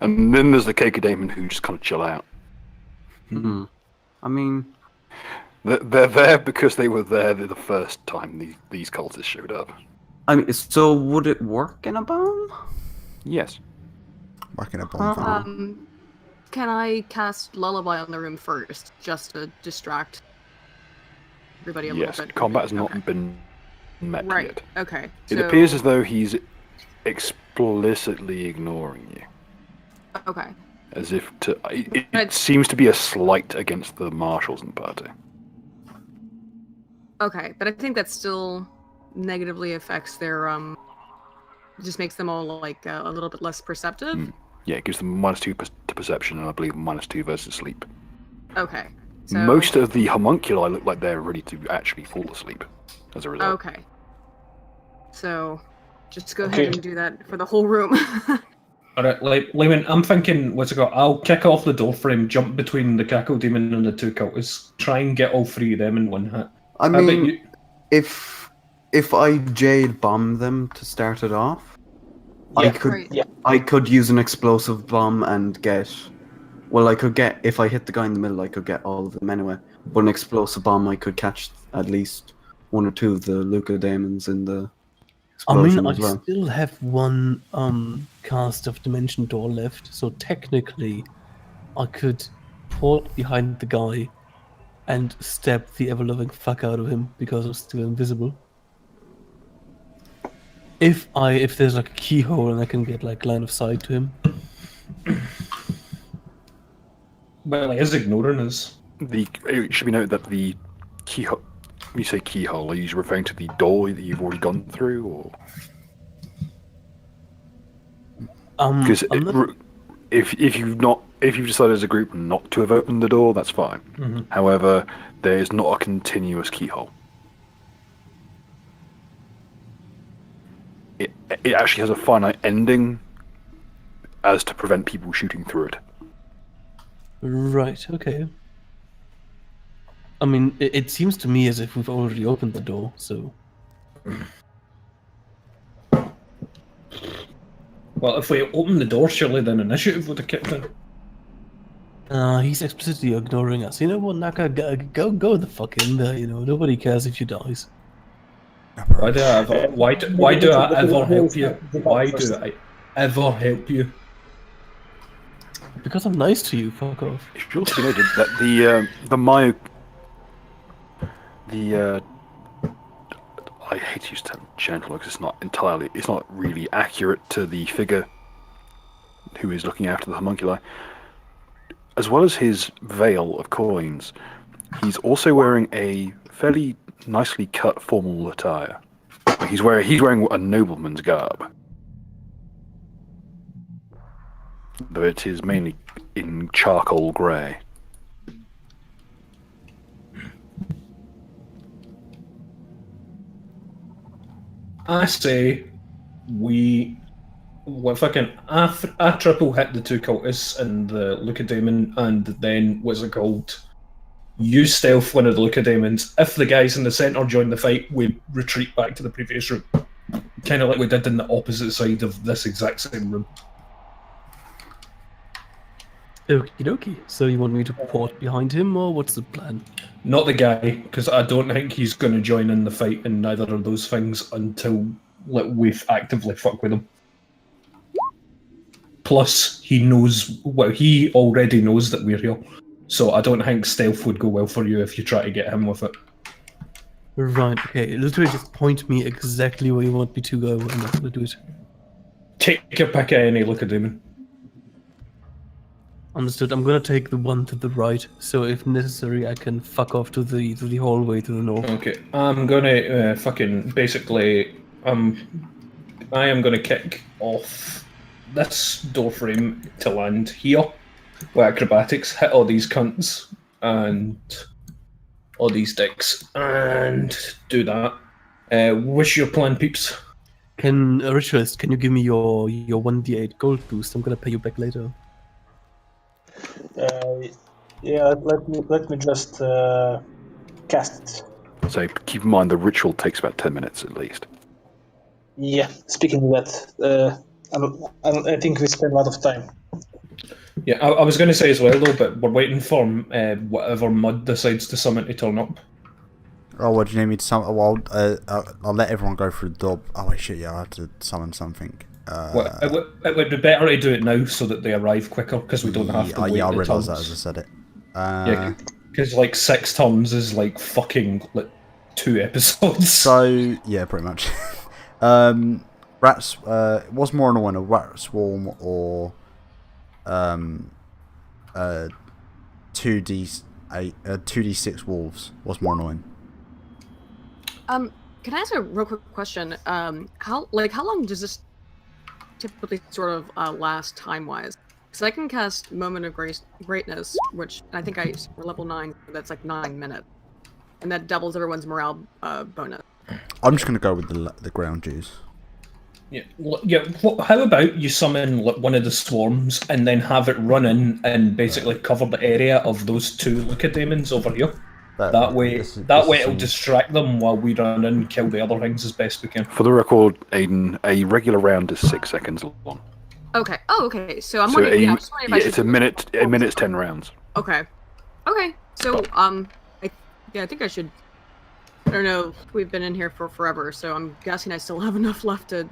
And then there's the Kakadamon who just kind of chill out. Hmm. I mean... They're there because they were there the first time these cultists showed up. I mean, so would it work in a bomb? Yes. Working a bomb. Can I cast Lullaby on the room first, just to distract everybody a little bit? Yes, combat has not been met Right, yet. okay. It appears as though he's explicitly ignoring you. Okay. As if to... It seems to be a slight against the marshals in the party. Okay, but I think that still negatively affects their, just makes them all, like, a little bit less perceptive. Yeah, it gives them -2 to perception, and I believe -2 versus sleep. Okay. So... Most of the homunculi look like they're ready to actually fall asleep as a result. Okay. So, Just go ahead and do that for the whole room. Alright, Layman, I'm thinking, what's it called? I'll kick off the door frame, jump between the Cackle Demon and the 2 cultists, try and get all 3 of them in one hit. I How about mean, you? if I Jade bomb them to start it off, Yeah. I could use an explosive bomb and get. Well, I could get, if I hit the guy in the middle, I could get all of them anyway. But an explosive bomb, I could catch at least 1 or 2 of the Luca Daemons in the explosion as well. Still have 1 cast of Dimension Door left, so technically I could port behind the guy and stab the ever-loving fuck out of him because I'm still invisible. If there's like a keyhole and I can get like line of sight to him. Well, he is ignoring us. It should be noted that the keyhole. When you say keyhole, are you referring to the door that you've already gone through, or? Because if you've decided as a group not to have opened the door, that's fine. Mm-hmm. However, there is not a continuous keyhole. It actually has a finite ending, as to prevent people shooting through it. Right. Okay. I mean, it seems to me as if we've already opened the door, so... Well, if we open the door, surely then initiative would have kicked in. He's explicitly ignoring us. You know what, Naka? Go the fuck in there, you know. Nobody cares if you dies. Why do I ever help you? Why do I ever help you? Because I'm nice to you, fuck off. It should also be noted that I hate to use the term gentle because it's not really accurate to the figure who is looking after the homunculi. As well as his veil of coins, he's also wearing a fairly nicely cut formal attire. He's wearing a nobleman's garb, though it is mainly in charcoal grey. I say we fucking I triple hit the 2 cultists and the Lucademon, and then what's it called? Use stealth one of the Lucademons. If the guys in the centre join the fight, we retreat back to the previous room. Kind of like we did in the opposite side of this exact same room. Okie dokie. So you want me to port behind him, or what's the plan? Not the guy, because I don't think he's going to join in the fight in neither of those things until we've actively fucked with him. Plus, he already knows that we're here. So I don't think stealth would go well for you if you try to get him with it. Right, okay. Literally just point me exactly where you want me to go, and I'm going to do it. Take your pick of any Lucademon. Understood. I'm gonna take the one to the right, so if necessary, I can fuck off to the hallway to the north. Okay, I'm gonna I am gonna kick off this doorframe to land here with acrobatics, hit all these cunts and all these dicks, and do that. What's your plan, peeps? Ritualist, can you give me your 1d8 gold boost? I'm gonna pay you back later. Yeah, let me just cast it. So keep in mind the ritual takes about 10 minutes at least. Yeah, speaking of that, I think we spend a lot of time. Yeah, I was going to say as well though, but we're waiting for whatever mud decides to summon to turn up. Oh, what do you need me to summon? Well, I'll let everyone go through the door. Oh wait, shit, yeah, I have to summon something. It would be better to do it now so that they arrive quicker, because we don't have to wait. Yeah, I the realised turns. that as I said it. Yeah, because like 6 turns is like fucking 2 episodes. So yeah, pretty much. Rats. What's more annoying, a rat swarm or 2d6 wolves? What's more annoying? Can I ask a real quick question? How long does this typically sort of last time-wise? Because I can cast Moment of Greatness, which I think for level 9, that's like 9 minutes. And that doubles everyone's morale bonus. I'm just going to go with the ground juice. Yeah, how about you summon one of the swarms and then have it run in and basically cover the area of those 2 Lucademons over here? That way it'll distract them while we run in and kill the other things as best we can. For the record, Aiden, a regular round is 6 seconds long. Okay. Oh, okay. So I'm wondering. Yeah, it's a minute. A minute's 10 rounds. Okay. Okay. So I think I should. I don't know. We've been in here for forever, so I'm guessing I still have enough left to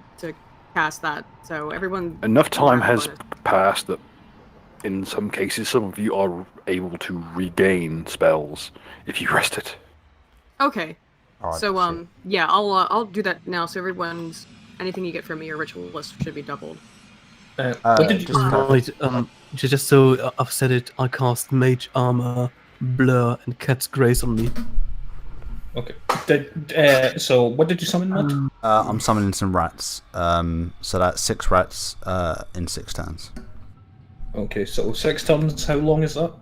cast that. So everyone. Enough time has passed that, in some cases, some of you are able to regain spells if you rest it. Okay. All right, so yeah, I'll do that now. So everyone's anything you get from me, your ritualist should be doubled. Just so I've said it, I cast Mage Armor, Blur, and Cat's Grace on me. Okay. So what did you summon, Matt? I'm summoning some rats. So that's 6 rats in 6 turns. Okay, so 6 turns. How long is that?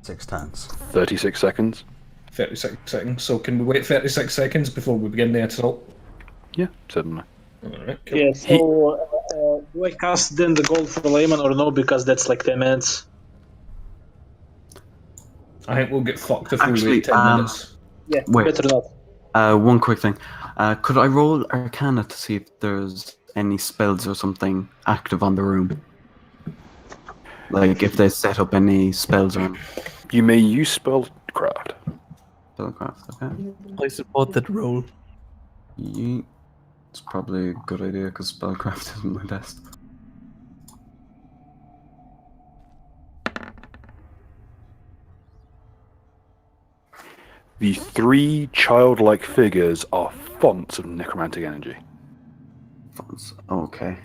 6 turns. 36 seconds. 36 seconds. So can we wait 36 seconds before we begin the assault? Yeah, certainly. Alright, cool. Yeah, so do I cast then the gold for layman or no? Because that's like 10 minutes. I think we'll get fucked if we wait 10 minutes. Yeah, Wait. better not. One quick thing. Could I roll Arcana to see if there's any spells or something active on the room? Like if they set up any spells or You may use spellcraft. spellcraft. Okay. I support that roll. It's probably a good idea because spellcraft isn't my best. The 3 childlike figures are fonts of necromantic energy. Fonts. Okay.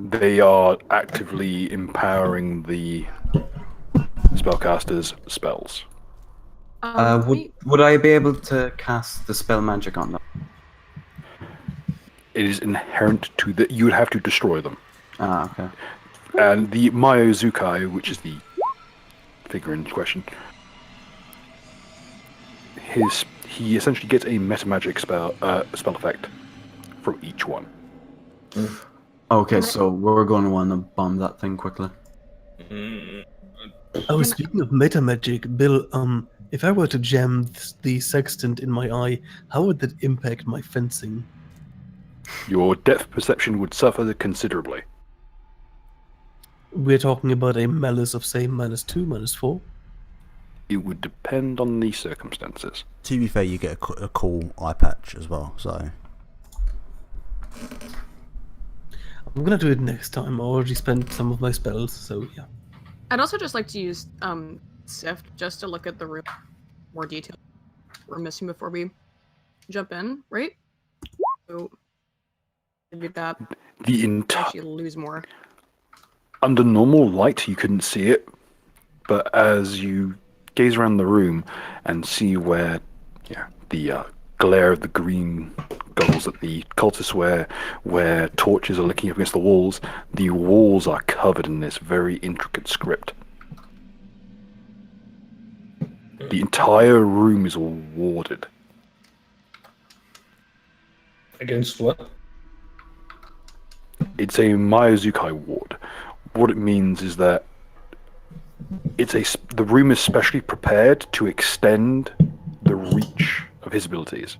They are actively empowering the spellcaster's spells. Would I be able to cast the spell magic on them? It is inherent to that. You would have to destroy them. Ah, okay. And the Myozukai, which is the figure in question, he essentially gets a metamagic spell effect from each one. Okay, so we're going to want to bomb that thing quickly. Oh, speaking of meta magic, Bill, if I were to jam the sextant in my eye, how would that impact my fencing? Your depth perception would suffer considerably. We're talking about a malice of, say, -2, -4? It would depend on the circumstances. To be fair, you get a cool eye patch as well, so... I'm gonna do it next time. I already spent some of my spells, so yeah. I'd also just like to use Sift just to look at the room more detail we're missing before we jump in, right? So maybe that The entire actually lose more. under normal light, you couldn't see it, but as you gaze around the room and see where, the glare of the green goggles that the cultists wear, where torches are licking up against the walls are covered in this very intricate script. The entire room is warded. Against what? It's a Myozukai ward. What it means is that the room is specially prepared to extend the reach of his abilities.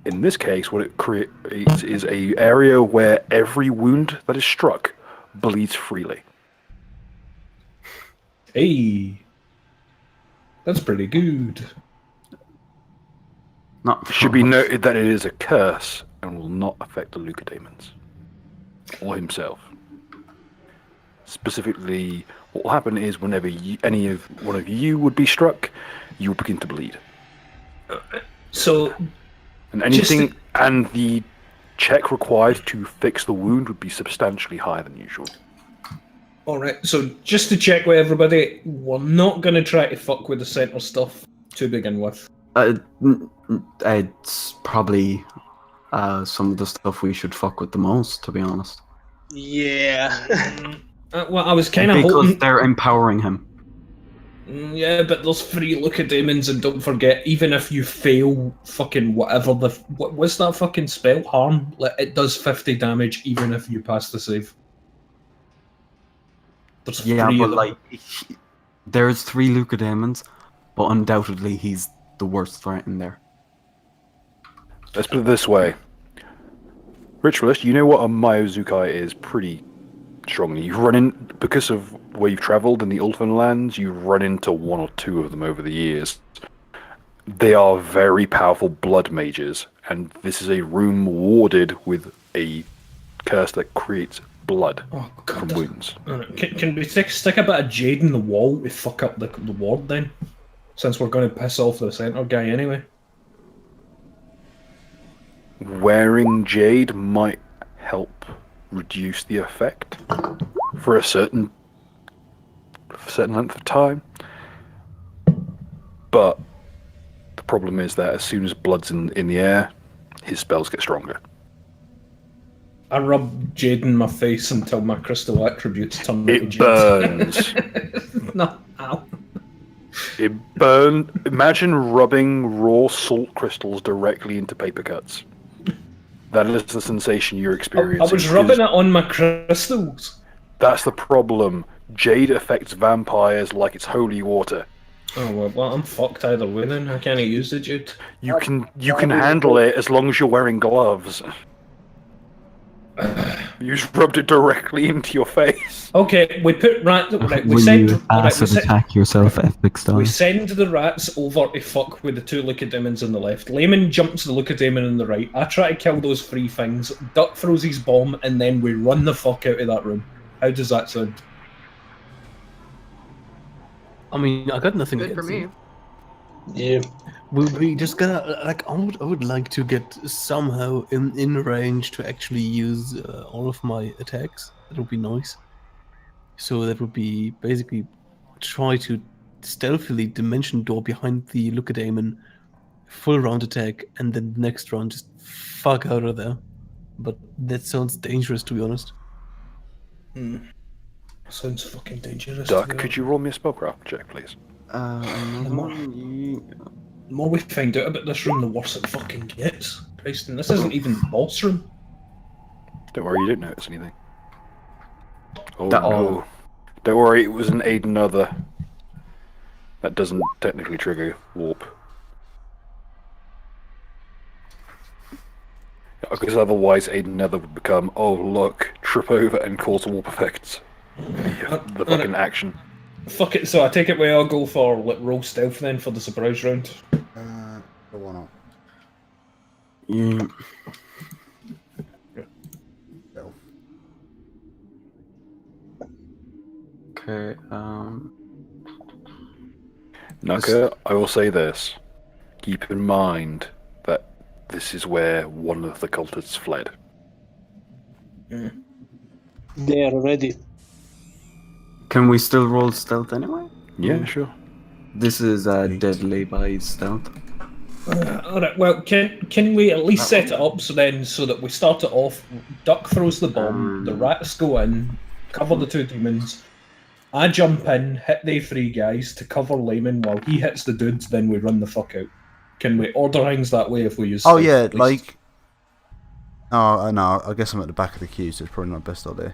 In this case, what it creates is an area where every wound that is struck bleeds freely. Hey, that's pretty good. Not It should be noted that it is a curse and will not affect the Lucademons or himself. Specifically, what will happen is whenever one of you would be struck, you will begin to bleed. So, And and the check required to fix the wound would be substantially higher than usual. alright, so just to check with everybody, we're not going to try to fuck with the center stuff to begin with. It's probably some of the stuff we should fuck with the most, to be honest. Yeah. Well, I was kind of Because hoping... they're empowering him. Yeah, but there's 3 Lucademons, and don't forget, even if you fail fucking whatever what's that fucking spell? Harm? Like, it does 50 damage even if you pass the save. There's 3 Yeah, of but them. like, there's 3 Lucademons, but undoubtedly he's the worst threat in there. Let's put it this way. Ritualist, you know what a Myozukai is pretty strongly. You run in, because of where you've travelled in the Ulfin lands, you run into 1 or 2 of them over the years. They are very powerful blood mages, and this is a room warded with a curse that creates blood from wounds. Can we stick a bit of jade in the wall to fuck up the ward then? Since we're going to piss off the centre guy anyway. Wearing jade might help reduce the effect for a certain length of time, but the problem is that as soon as blood's in the air, his spells get stronger. I rub jade in my face until my crystal attributes turn into It jade. burns. No, ow. It burns. Imagine rubbing raw salt crystals directly into paper cuts. That is the sensation you're experiencing. I was rubbing it on my crystals. That's the problem. Jade affects vampires like it's holy water. Oh well, I'm fucked either way then. I can't use the jade. You can handle it as long as you're wearing gloves. You just rubbed it directly into your face. Okay, we put right. We When send you acid attack yourself, epic style. We send the rats over to fuck with the 2 Lucademons on the left. Layman jumps the Lucademon on the right. I try to kill those 3 things. Duck throws his bomb, and then we run the fuck out of that room. How does that sound? I mean, I got nothing Good for against me. it. Yeah. We just gotta like. I would like to get somehow in range to actually use all of my attacks. That would be nice. So that would be basically try to stealthily dimension door behind the Lucademon, full round attack, and then the next round just fuck out of there. But that sounds dangerous, to be honest. Sounds fucking dangerous. Duck, could you roll me a spellcraft check, please? The more we find out about this room, the worse it fucking gets. Preston, this isn't even the boss room. Don't worry, you don't notice anything. Oh That- no. Don't worry, it was an aid another. That doesn't technically trigger warp. Because otherwise aid another would become, oh look, trip over and cause warp effects. The fucking action. Fuck it, so I take it I'll go for roll stealth then for the surprise round. Why not? Yeah. Okay, Naka, I will say this. Keep in mind that this is where one of the cultists fled. They are ready. can we still roll stealth anyway? Yeah, sure. This is deadly by stealth. Alright, well, can we at least set it up so that we start it off, Duck throws the bomb, the rats go in, cover the 2 demons, I jump in, hit the 3 guys to cover Layman while he hits the dudes, then we run the fuck out. Can we order things that way if we use Oh stealth, yeah, at least? like. Oh no, I guess I'm at the back of the queue, so it's probably not the best idea.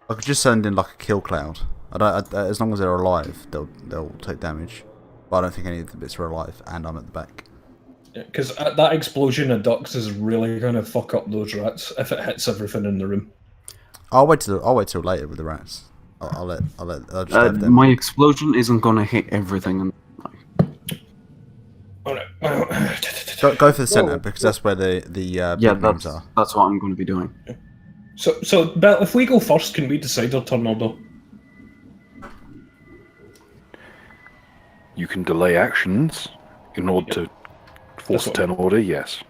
I could just send in like a kill cloud. As long as they're alive, they'll take damage. But I don't think any of the bits are alive, and I'm at the back. Because that explosion of ducks is really going to fuck up those rats if it hits everything in the room. I'll wait till later with the rats. I'll just have them. My explosion isn't gonna hit everything. Alright. Go for the centre because that's where the Yeah, big rooms are. that's what I'm gonna be doing. So, Bill, if we go first, can we decide our turn order? You can delay actions in order to force a That's turn order, yes.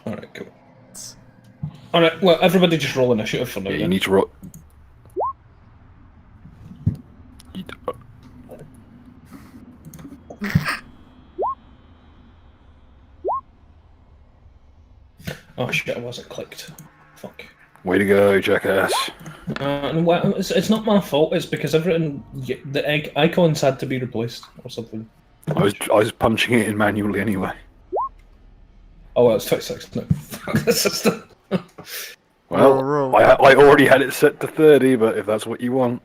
Alright, cool. Alright, well, everybody just roll initiative for now. Yeah, you then. need to roll. Oh shit, I wasn't clicked. Fuck. Way to go, jackass. It's not my fault. It's because everything the icons had to be replaced or something. I was punching it in manually anyway. Oh, well, it's 26 now. Well, I already had it set to 30, but if that's what you want.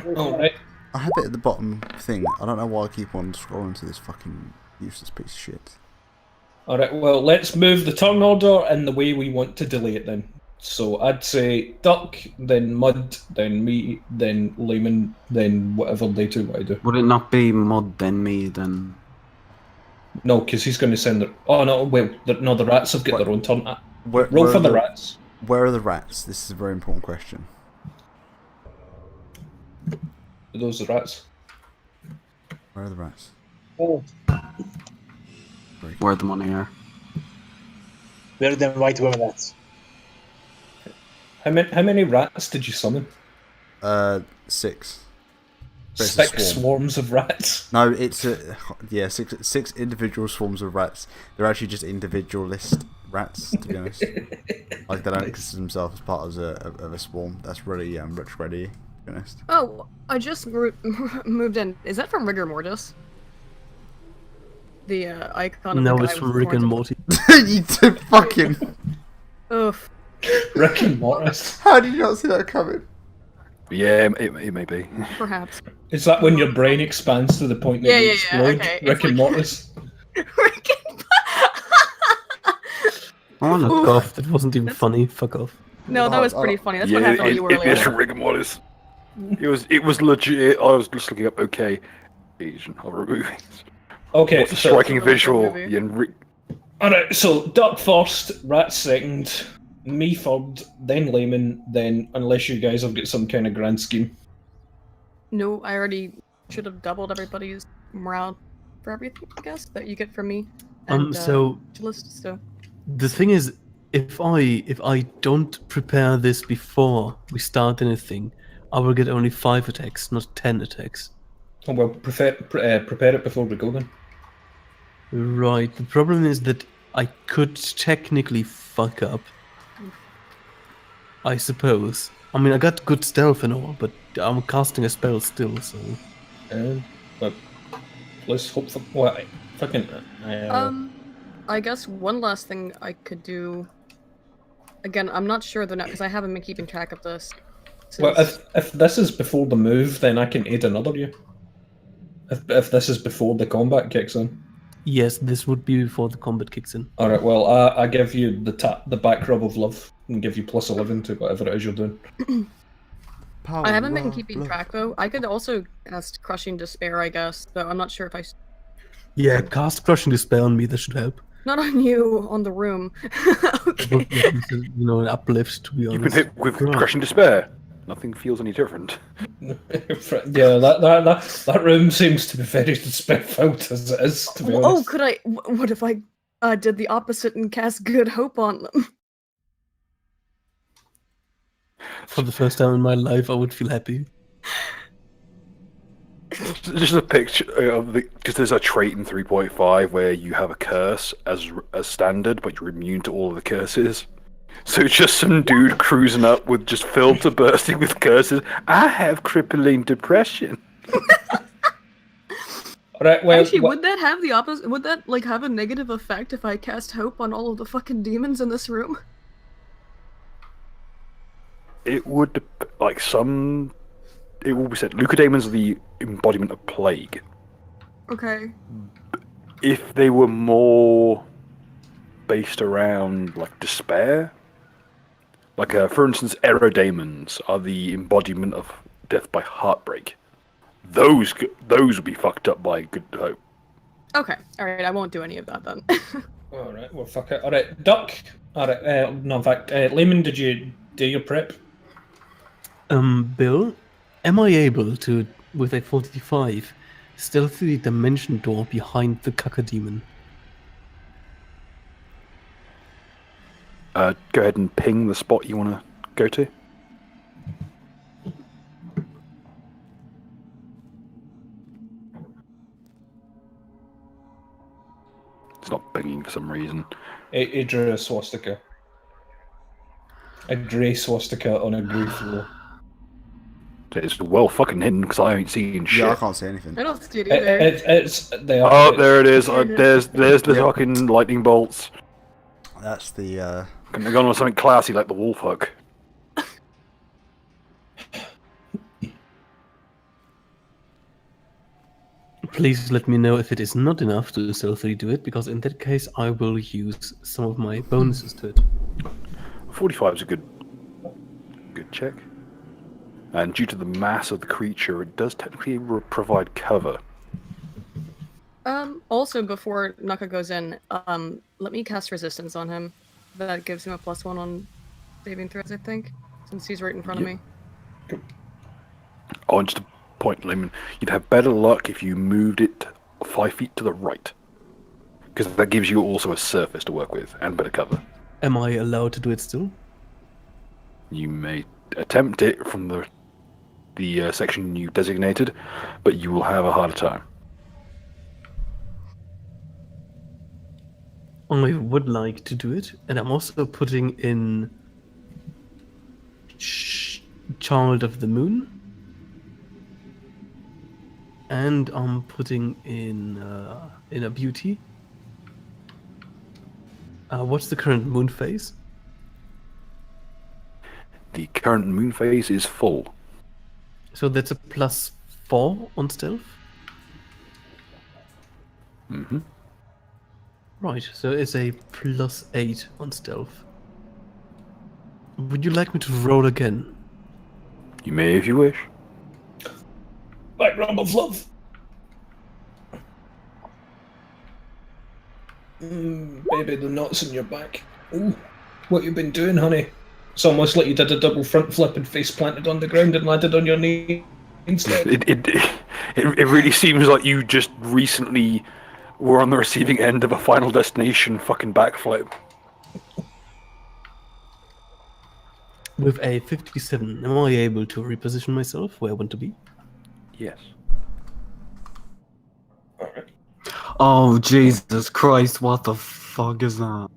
Alright. I have it at the bottom thing. I don't know why I keep on scrolling to this fucking useless piece of shit. Alright, well, let's move the turn order in the way we want to delay it then. So I'd say Duck, then Mud, then me, then Layman, then whatever they two want to do. Would it not be Mud, then me, then... No, because he's going to send the... Oh, no, well, no, the rats have got their own turn. Roll for the rats. Where are the rats? This is a very important question. Are those the rats? Where are the rats? Oh, Where the money are. where them white women at? How many rats did you summon? 6. Six swarms of rats? No, it's six individual swarms of rats. They're actually just individualist rats, to be honest. Like, they don't consider themselves as part of a swarm. That's really retrograde, to be honest. Oh, I just moved in. Is that from Rigor Mortis? The icon of No, the guy it's from with Rick and horns. Morty. You did fucking... Oof. Rick and Mortis. How did you not see that coming? Yeah, it may be. Perhaps. Is that when your brain expands to the point that Yeah, you yeah, explode? okay. Rick It's and like- Mortis. Rick and... Oh, look. Fuck off. That wasn't even funny. Fuck off. No, that was pretty funny. That's what happened to you it is earlier. from Rick and Mortis. It was legit. I was just looking up. Okay, Asian horror movies. Okay, What's a so... striking It's a really visual? good movie. Yeah, and Rick. Alright, so Duck first, Rat second, me third, then Layman, then unless you guys have got some kind of grand scheme. No, I already should have doubled everybody's morale for everything, I guess, that you get from me. And, So list, so. the thing is, if I don't prepare this before we start anything, I will get only 5 attacks, not 10 attacks. Oh, well, prepare it before we go then. Right. The problem is that I could technically fuck up. I suppose. I mean, I got good stealth and all, but I'm casting a spell still, so. But let's hope for what fucking. I guess one last thing I could do. Again, I'm not sure though, because I haven't been keeping track of this. Well, if this is before the move, then I can aid another you. If this is before the combat kicks in. Yes, this would be before the combat kicks in. All right. Well, I give you the back rub of love and give you +11 to whatever it is you're doing. I haven't been keeping track though. I could also cast Crushing Despair, I guess, though I'm not sure if I. Yeah, cast Crushing Despair on me, that should help. Not on you, on the room. Okay. You know, an uplift, to be honest. You've been hit with Right. crushing despair. Nothing feels any different. Yeah, that room seems to be very despair-filled as it is. To be honest. Oh, could I? What if I did the opposite and cast Good Hope on them? For the first time in my life, I would feel happy. Just a picture of because there's a trait in 3.5 where you have a curse as standard, but you're immune to all of the curses. So it's just some dude cruising up with just filled to bursting with curses. I have crippling depression. Right, well, Actually, would that have the opposite? Would that like have a negative effect if I cast Hope on all of the fucking demons in this room? It would like some. It will be said. Leucodaemons are the embodiment of plague. Okay. If they were more based around like despair, like for instance, aerodaemons are the embodiment of death by heartbreak. Those would be fucked up by Good Hope. Okay. All right. I won't do any of that then. all right, well, fuck it. All right, Duck. All right, no, in fact, Layman, did you do your prep? Bill, am I able to, with a 45, stealthily dimension door behind the Cacodemon? Go ahead and ping the spot you want to go to. It's not pinging for some reason. He drew a swastika. a grey swastika on a grey floor. It's well fucking hidden because I ain't seeing shit. Yeah, I can't see anything. I don't see it either. It's there. Oh, there it is. There's the fucking lightning bolts. That's the. Couldn't have gone on something classy like the wolf hook. Please let me know if it is not enough to stealthily do it, because in that case I will use some of my bonuses to it. 45 is a good check. And due to the mass of the creature, it does technically provide cover. Also, before Naka goes in, let me cast resistance on him. That gives him a +1 on saving throws, I think, since he's right in front of me. Oh, and just a point, Layman, you'd have better luck if you moved it 5 feet to the right. Because that gives you also a surface to work with, and better cover. Am I allowed to do it still? You may attempt it from the section you designated, but you will have a harder time. I would like to do it, and I'm also putting in Child of the Moon, and I'm putting in a beauty. What's the current moon phase? The current moon phase is full. So that's a +4 on stealth. Mm-hmm. Right, so it's a +8 on stealth. Would you like me to roll again? You may if you wish. Like Rumble of Love. Baby, the knots in your back. Ooh, what you been doing, honey? It's almost like you did a double front flip and face planted on the ground and landed on your knee instead. It really seems like you just recently were on the receiving end of a Final Destination fucking backflip. With a 57, am I able to reposition myself where I want to be? Yes. Oh, Jesus Christ, what the fuck is that? Are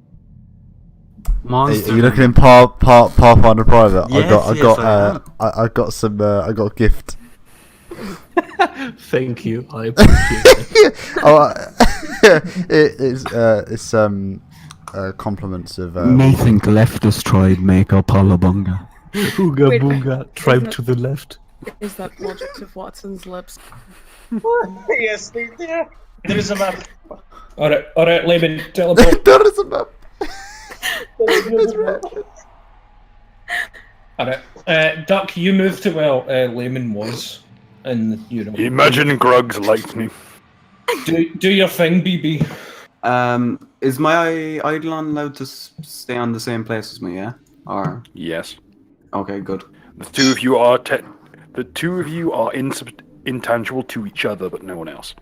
Monster. you looking in Pathfinder Private? Yes, I got some. I got a gift. Thank you, I appreciate it. It's compliments of. Nathan leftist tried make up Alabunga. Ooga Wait, booga, tribe to the left. Is that logic of Watson's lips? Yes, there is a map. Alright, Layman, teleport. There is a map. Alright, Duck, you moved to where Layman was, and you know. Imagine Grug's lightning. Do your thing, BB. Is my Eidolon allowed to stay on the same place as me, yeah? Or... Yes. Okay, good. The two of you are intangible to each other, but no one else.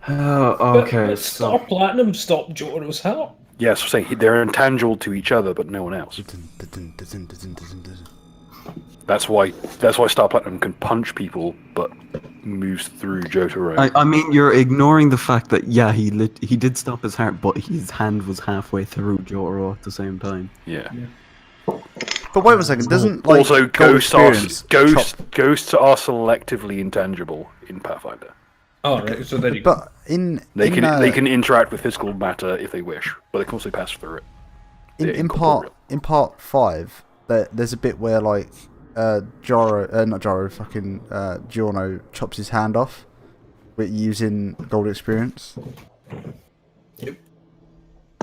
Okay, But Star Platinum stopped Jotaro's heart. Yes, I'm saying they're intangible to each other, but no one else. That's why Star Platinum can punch people, but moves through Jotaro. I mean, you're ignoring the fact that, yeah, he did stop his heart, but his hand was halfway through Jotaro at the same time. Yeah. But wait a second, doesn't like Also, Gold ghosts are Experience selectively intangible in Pathfinder. Oh, right, so there you go. But They can interact with physical matter if they wish, but they can also pass through it. in part 5, there's a bit where like Giorno chops his hand off with using Gold Experience.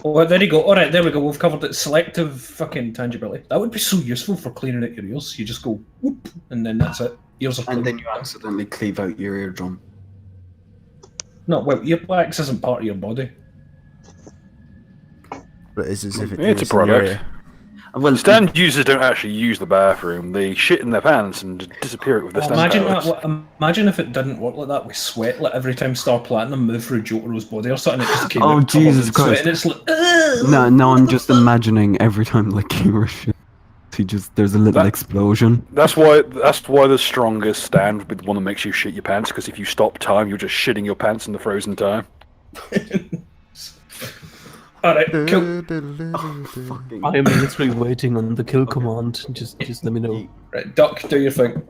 Oh, there you go. Alright, there we go. We've covered it. Selective fucking tangibility. That would be so useful for cleaning out your ears. You just go whoop, and then that's it. Ears are clean. And then you accidentally cleave out your eardrum. No, well, your wax isn't part of your body. But it's as if It's a in your product. ear. Well, Stand users don't actually use the bathroom. They shit in their pants and just disappear it with the stand Imagine towels. that. Imagine if it didn't work like that with sweat. Like every time Star Platinum moved through Jotaro's body or something, it just came Oh, out covered Jesus in sweat, Christ. and it's like, ugh! No, I'm just imagining every time like Kira shit, there's a little explosion. That's why the strongest stand would be the one that makes you shit your pants, because if you stop time, you're just shitting your pants in the frozen time. Alright, cool. Fucking. I am literally waiting on the kill command. Just let me know. Right, Duck, do your thing.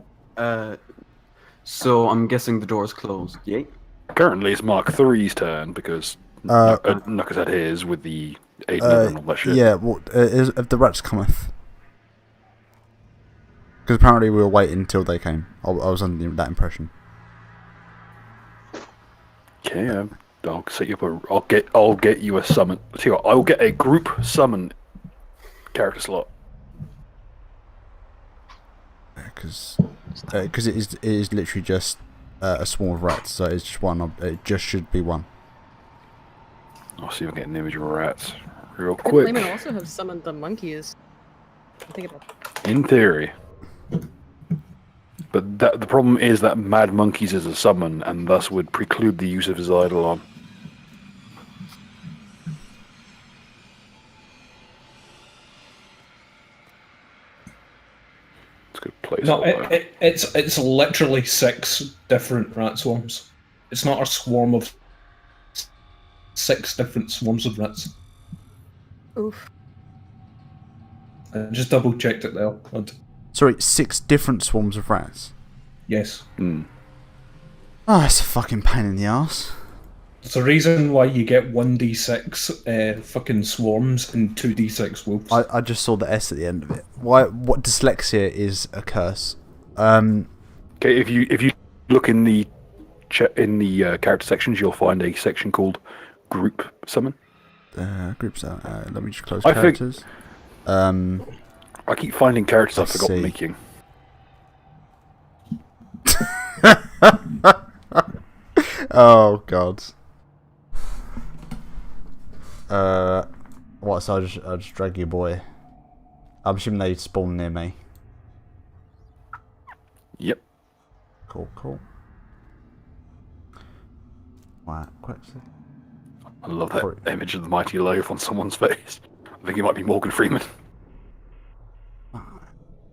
So I'm guessing the door's closed. Yay. Currently, it's Mark III's turn because Knuckles had his with the Aiden and all that shit. Yeah, well, if the rats cometh. Because apparently we were waiting until they came. I was under that impression. Okay, I'll set you up. I'll get you a summon. See what? I'll get a group summon character slot. Because it is literally just a swarm of rats, so it's just one. It just should be one. I'll see if I can get an image of rats real The quick. claimant also have summoned the monkeys. I'm thinking about In theory. But the problem is that Mad Monkeys is a summon, and thus would preclude the use of his Eidolon. It's a good place. No, it's literally 6 different rat swarms. It's not a swarm of 6 different swarms of rats. oof. I just double checked it there. Sorry, 6 different swarms of rats. Yes. Mm. Oh, it's a fucking pain in the ass. It's the reason why you get 1d6 fucking swarms and 2d6 wolves. I just saw the S at the end of it. What dyslexia is a curse? Okay, if you look in the character sections, you'll find a section called Group Summon. Groups. Let me just close I think- characters. I keep finding characters I Let's forgot see. making. Oh god. What? So I'll just drag your boy. I'm assuming they spawn near me. Yep. Cool. Right, quick. I love that image of the mighty loaf on someone's face. I think it might be Morgan Freeman.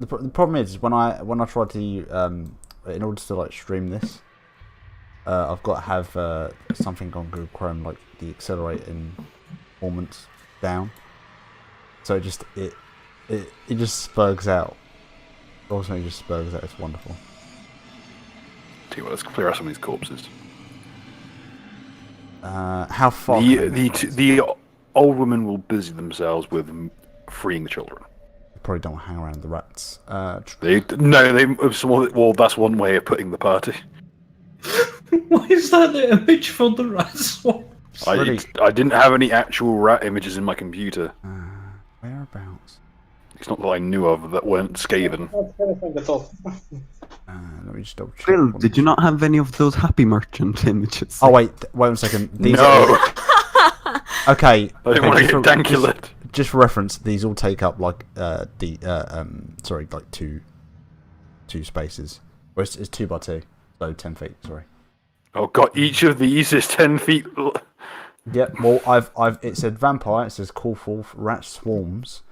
The problem is when I try to in order to like stream this, I've got to have something on Google Chrome like the accelerating performance down, so it just spurgs out. Also, it just spurgs out. It's wonderful. Tell you what, let's clear out some of these corpses. How far? The old women will busy themselves with freeing the children. Probably don't hang around the rats. Well, that's one way of putting the party. Why is that the image for the rat swarm? I didn't have any actual rat images in my computer. Whereabouts? It's not that I knew of that weren't scathing. Not anything at all. Let me just double check. Phil, did you not have any of those happy merchant images? Oh wait 1 second. These No! Okay. I didn't want to just get dankulate. Just for reference, these all take up like like two spaces. Well, it's 2x2, so 10 feet. Sorry. Oh god, each of these is 10 feet. Yep. Well, it said vampire. It says call forth rat swarms.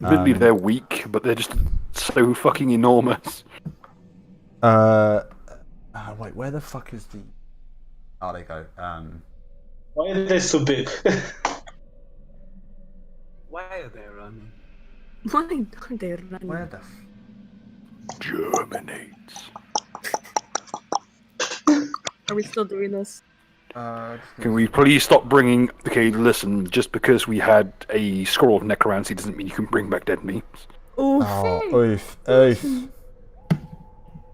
Admittedly, they're weak, but they're just so fucking enormous. Wait, where the fuck is the? Oh, there you go. Why are they so big? Why are they running? Why are they running? Where the? Germinates. Are we still doing this? Can we please stop bringing... Okay, listen, just because we had a scroll of necromancy doesn't mean you can bring back dead memes. Oof. Oh, oof. Wait,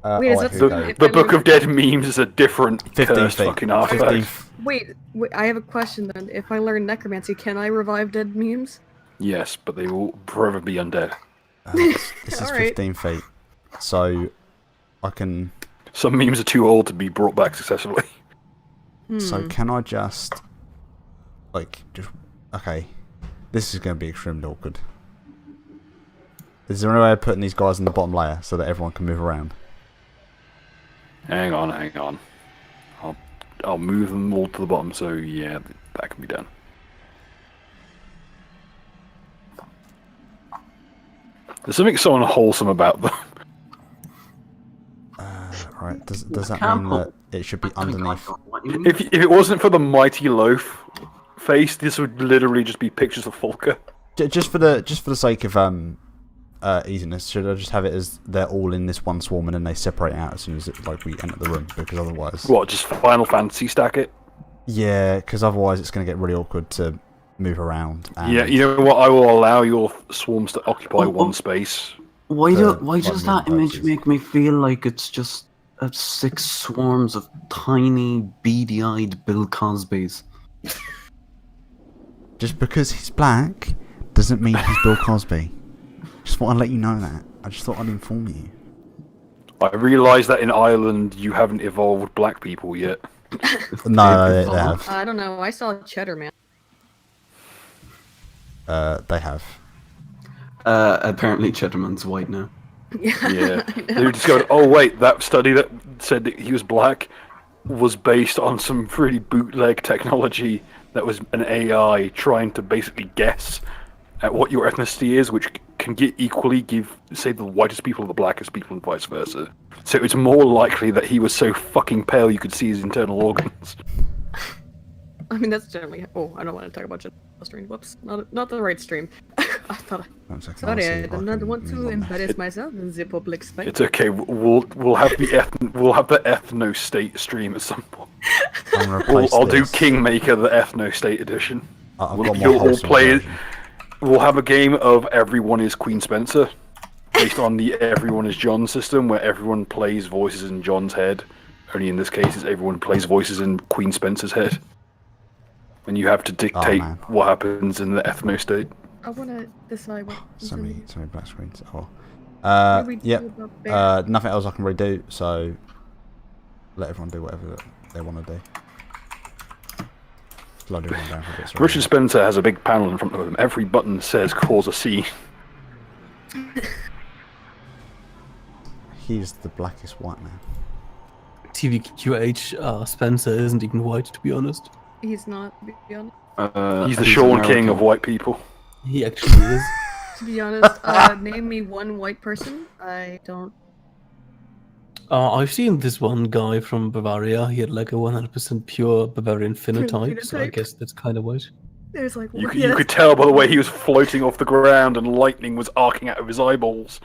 Wait, is that here we go. something- The Book of Dead memes is a different 15 cursed feet. fucking artifact. Wait, I have a question then. If I learn necromancy, can I revive dead memes? Yes, but they will forever be undead. This is Alright. 15 feet, so I can. Some memes are too old to be brought back successfully. So can I just okay? This is going to be extremely awkward. Is there any way of putting these guys in the bottom layer so that everyone can move around? Hang on. I'll move them all to the bottom, so yeah, that can be done. There's something so unwholesome about them. Right? Does that mean that it should be underneath? If it wasn't for the mighty loaf face, this would literally just be pictures of Fulka. Just for the sake of easiness, should I just have it as they're all in this one swarm and then they separate out as soon as we enter the room? Because otherwise, What? Just Final Fantasy stack it? yeah, because otherwise it's going to get really awkward to move around. And Yeah, you know what? I will allow your swarms to occupy one space. Why like does that image boxes. make me feel like it's just 6 swarms of tiny, beady-eyed Bill Cosbys? Just because he's black doesn't mean he's Bill Cosby. Just thought I'd let you know that. I just thought I'd inform you. I realise that in Ireland you haven't evolved black people yet. No, they have. I don't know. I saw Cheddar Man. They have. Apparently Cheddarman's white now. Yeah. They discovered, oh wait, that study that said that he was black was based on some pretty bootleg technology that was an AI trying to basically guess at what your ethnicity is, which can equally give, say, the whitest people the blackest people and vice versa. So it's more likely that he was so fucking pale you could see his internal organs. I mean, that's generally. Oh, I don't want to talk about stream. Whoops, not the right stream. I thought. Sorry, I did not want to embarrass myself in the public space. It's okay. We'll have the ethno state stream at some point. I'll do Kingmaker, the ethno state edition. You'll all play. We'll have a game of everyone is Queen Spencer, based on the everyone is John system, where everyone plays voices in John's head. Only in this case, it's everyone plays voices in Queen Spencer's head. And you have to dictate what happens in the ethno state. I want to decide what. So many black screens. Oh. Nothing else I can really do, so let everyone do whatever they want to do. Richard Spencer has a big panel in front of him. Every button says cause a scene. He's the blackest white man. TVQH Spencer isn't even white, to be honest. He's not, to be honest. He's the Sean King of white people. He actually is. To be honest, name me one white person. I don't. I've seen this one guy from Bavaria. He had like a 100% pure Bavarian phenotype, so I guess that's kind of white. There's like you could tell by the way he was floating off the ground and lightning was arcing out of his eyeballs.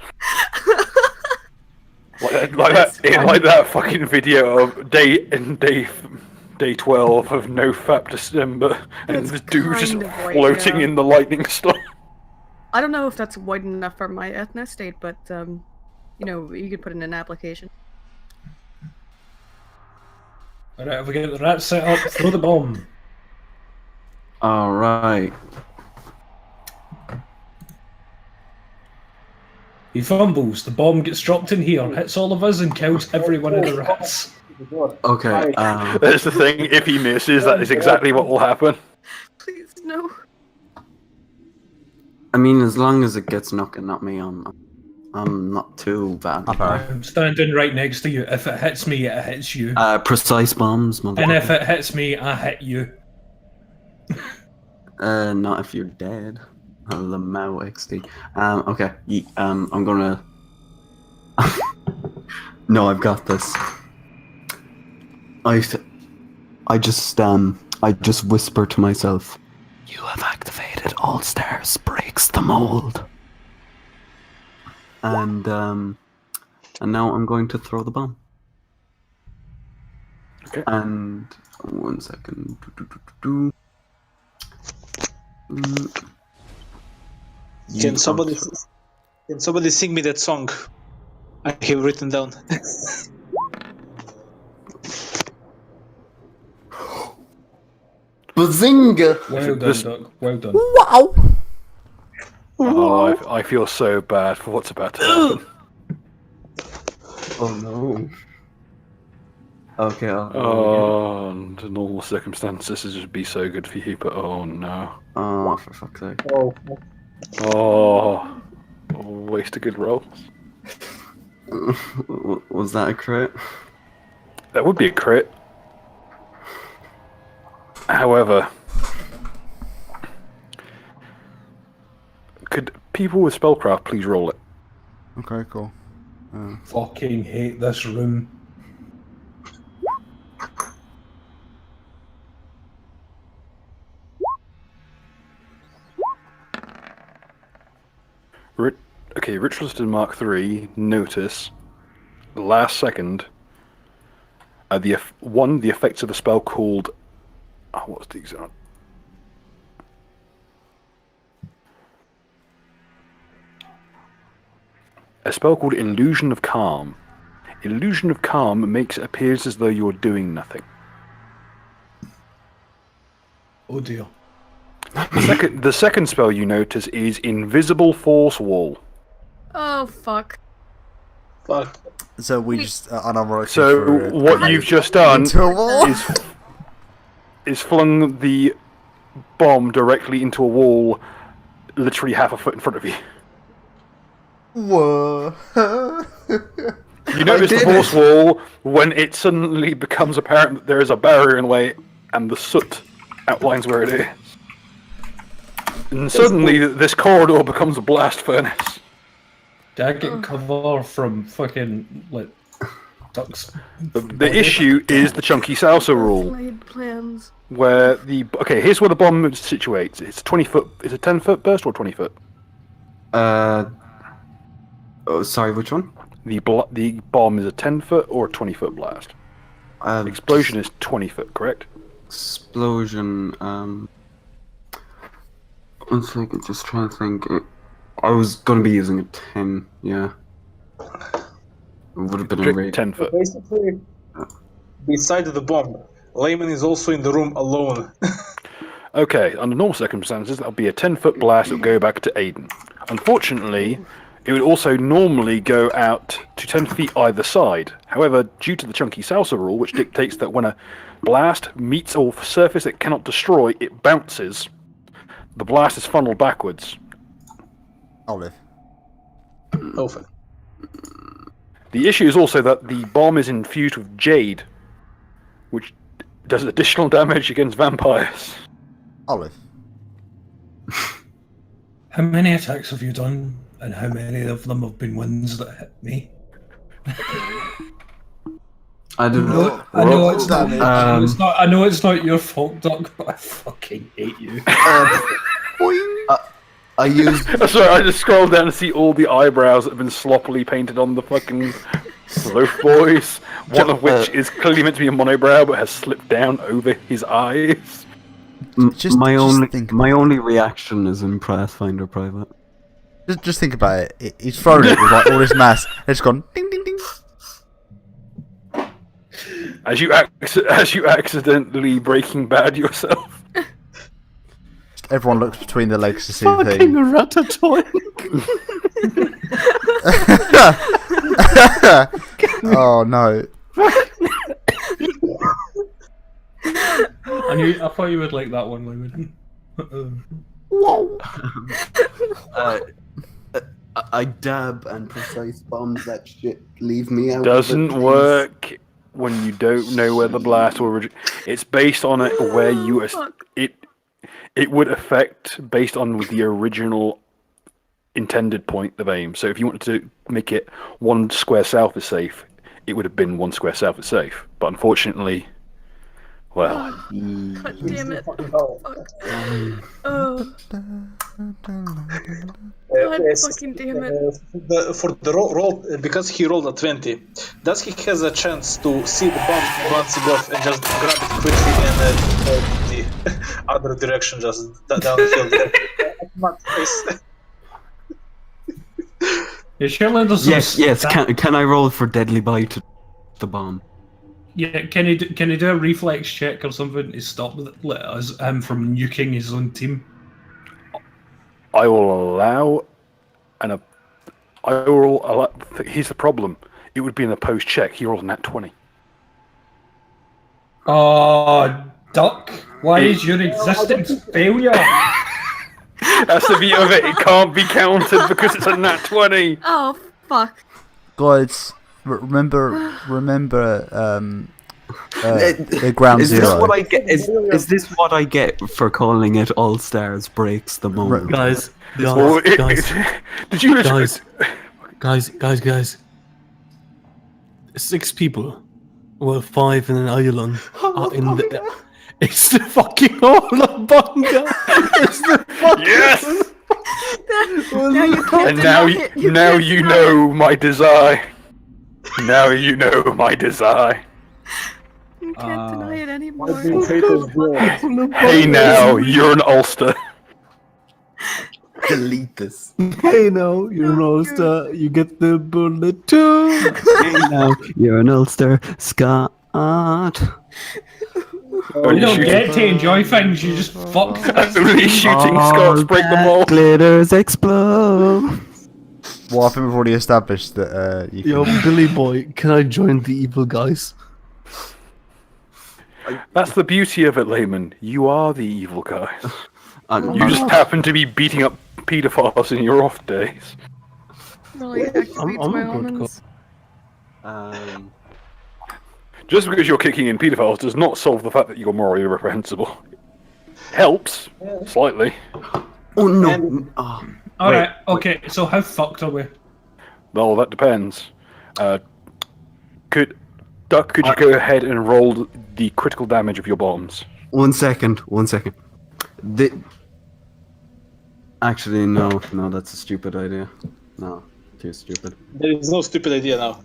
like that fucking video of day 12 of NoFap December, and the dude just floating in the lightning storm. I don't know if that's white enough for my ethno state, but you know, you could put in an application. Alright, we get the rat set up, throw the bomb. Alright. He fumbles, the bomb gets dropped in here, hits all of us and kills every one of the rats. Okay, That's the thing, if he misses, that is exactly what will happen. Please, no. I mean, as long as it gets knocking at me, I'm not too bad. I'm standing right next to you. If it hits me, it hits you. Precise bombs, motherfucker. And if it hits me, I hit you. Not if you're dead. Lamau XD. Okay. I'm gonna. No, I've got this. I just whisper to myself. You have activated All Stars breaks the mold. And now I'm going to throw the bomb. Okay. And 1 second. Can somebody sing me that song? I have written down. Bazinga! Well done, Doug. Well done. Wow! Oh, I feel so bad for what's about to happen. Oh no. Okay. Under normal circumstances, this would be so good for you, but oh no. Oh, for fuck's sake. Oh, waste a good roll. Was that a crit? That would be a crit. However, could people with spellcraft please roll it? Okay, cool. Fucking hate this room. Okay, Ritualist in Mark 3, notice, last second, the effects of a spell called... Oh, what's the example? A spell called Illusion of Calm. Illusion of Calm makes it appear as though you're doing nothing. Oh dear. The second spell you notice is Invisible Force Wall. Oh fuck. Fuck. So we just unironically So threw it what you've just done into a wall. is flung the bomb directly into a wall, literally half a foot in front of you. Whoa. You notice the force wall when it suddenly becomes apparent that there is a barrier in the way, and the soot outlines where it is. And suddenly, this corridor becomes a blast furnace. Did I get cover from fucking like ducks? The issue is the chunky salsa rule, Laid plans. where here's where the bomb situates. It's a 20-foot. Is it 10-foot burst or 20-foot? Oh, sorry, which one? The bomb is a 10-foot or a 20-foot blast. Explosion is 20-foot, correct? Explosion. One second, just trying to think. I was going to be using a 10. Yeah. It would have been a rate. 10-foot. Basically, beside the bomb, Layman is also in the room alone. Okay, under normal circumstances, that'll be a 10-foot blast that will go back to Aiden. Unfortunately, it would also normally go out to 10 feet either side. However, due to the chunky salsa rule, which dictates that when a blast meets a surface it cannot destroy, it bounces. The blast is funneled backwards. Olive. Open. The issue is also that the bomb is infused with jade, which does additional damage against vampires. Olive. How many attacks have you done, and how many of them have been ones that hit me? I don't know. I know it's not. damage. I know it's not your fault, Doc, but I fucking hate you. I used. Sorry, I just scrolled down to see all the eyebrows that have been sloppily painted on the fucking loaf boys. One of which is clearly meant to be a monobrow, but has slipped down over his eyes. My think only reaction is in Pathfinder Private. Just think about it. He's thrown it with like all this mass. It's gone ding ding ding. As you accidentally Breaking Bad yourself. Everyone looks between their legs to see the Fucking thing. ratatouille. Oh no. I thought you would like that one, Layman. I dab and precise bombs that shit. Leave me out. Doesn't of it, work when you don't know where the blast will. It's based on where you. It would affect based on the original intended point of aim. So if you wanted to make it 1 square south is safe, it would have been 1 square south is safe. But unfortunately, well. God damn it. Fuck. Oh. God fucking damn it. For the roll, because he rolled a 20, does he has a chance to see the bomb bouncing off and just grab it quickly and the other direction, just downhill? Yeah, surely there's some Yes. Can I roll for deadly bite to the bomb? Yeah, can he do a reflex check or something to stop him from nuking his own team? I will allow here's the problem. It would be an opposed check. He rolled a nat 20. Oh, Duck, why is your existence failure? That's the beauty of it. It can't be counted because it's a nat 20. Oh, fuck. Guys, remember the ground Is zero. this what I get? Is this what I get for calling it All Stars Breaks the Moment? Guys. Did you listen? Guys. 6 people. Well, 5 in an island. It's the fucking whole of Bunga. It's the fucking... Yes! Now you can't And deny it. You can't you deny know my desire. Now you know my desire. it. You can't deny it anymore. What's being haters do? Hey now, you're an Ulster. Delete this. Hey now, you're an Ulster. You get the bullet too. Hey now, you're an Ulster. Scott. You don't get to enjoy things, you just fuck things. Only shooting Scots break the mold. Glitters explode. Well, I think we've already established that you Yo, can... Billy boy, can I join the evil guys? That's the beauty of it, Layman. You are the evil guys. I'm, You just happen to be beating up paedophiles in your off days. Really activates I'm my a good omens. Just because you're kicking in paedophiles does not solve the fact that you're morally reprehensible. Helps, slightly. Oh no. Oh. Alright, okay, so how fucked are we? Well, that depends. Could you go ahead and roll the critical damage of your bombs? 1 second. 1 second. Actually, no, that's a stupid idea. No, too stupid. There is no stupid idea now.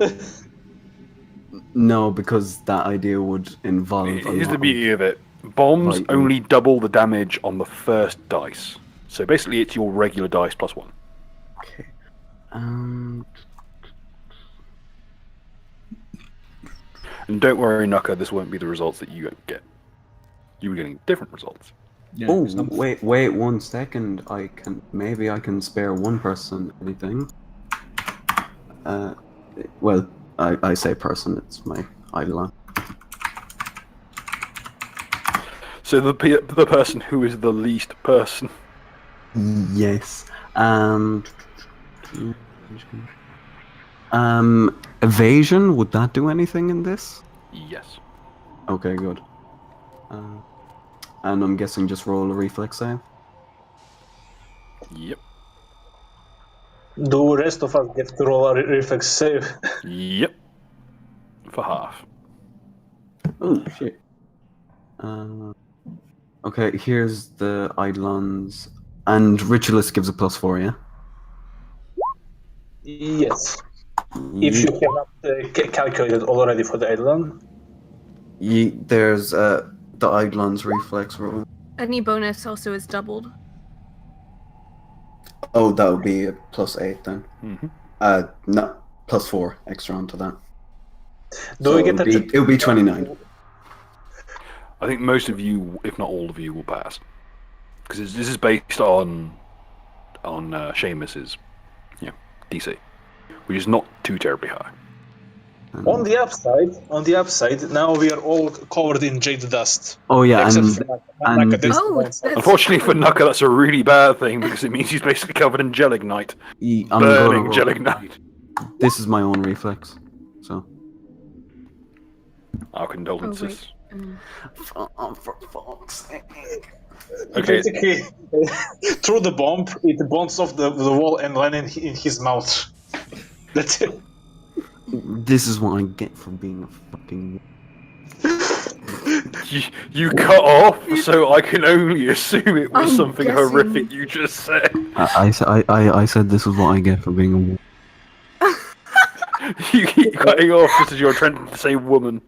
No, because that idea would involve. Here's the beauty of it. Bombs Lightning. only double the damage on the first dice. So basically it's your regular dice plus 1. Okay. And don't worry, Nuka, this won't be the results that you get. You were getting different results. Yeah, Oh, some- wait 1 second. Maybe I can spare one person anything. Well, I say person. It's my idol. So the person who is the least person. Yes. Evasion. Would that do anything in this? Yes. Okay, good. And I'm guessing just roll a reflex save. Yep. The rest of us get to roll a reflex save. Yep. For half. Oh shit. Okay, here's the Eidolons. And Ritualist gives a +4, yeah? Yes. If you have not calculated already for the Eidolon. There's the Eidolon's reflex roll. Any bonus also is doubled. Oh, that would be a +8 then. Mm-hmm. No, +4 extra onto that. Do we get that? It would be 29. I think most of you, if not all of you, will pass. Because this is based on Seamus's DC, which is not too terribly high. On the upside, now we are all covered in jade dust. Oh yeah, Except and for Naka. and Naka, this- Oh, that's Unfortunately for Nuka, that's a really bad thing because it means he's basically covered in gelignite. I'm Burning gonna roll. gelignite. This is my own reflex, so. Our condolences. For fuck's sake. Okay. Basically, through the bomb, it bounces off the wall and lands in his mouth. That's it. This is what I get for being a fucking. You cut off, so I can only assume it was I'm something guessing- horrific you just said. I said this is what I get for being a woman. You keep cutting off just as you're trying to say woman.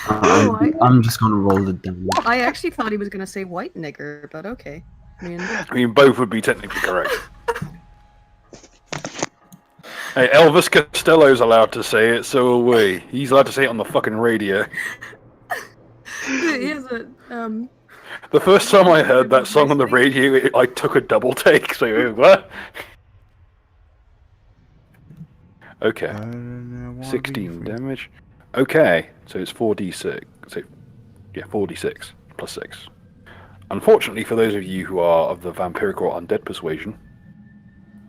I'm just gonna roll the damage. I actually thought he was gonna say white nigger, but okay. I mean, both would be technically correct. Hey, Elvis Costello's allowed to say it, so are we. He's allowed to say it on the fucking radio. He has a The first time I heard that song on the radio, I took a double take. So what? Okay, 16 damage. Okay, so it's 4d6. So, yeah, 4d6 plus 6. Unfortunately, for those of you who are of the vampiric or undead persuasion,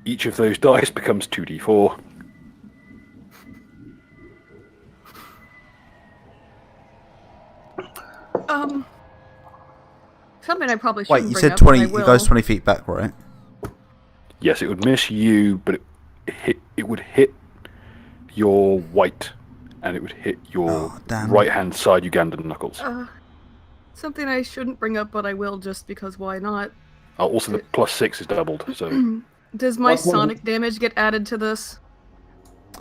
each of those dice becomes 2d4. something I probably Wait, shouldn't you bring said up, but 20. I It will. goes 20 feet back, right? Yes, it would miss you, but it would hit your white, and it would hit your Oh, damn. right-hand side Ugandan knuckles. Something I shouldn't bring up, but I will just because why not? Also, the +6 is doubled. So Does my What one? sonic damage get added to this?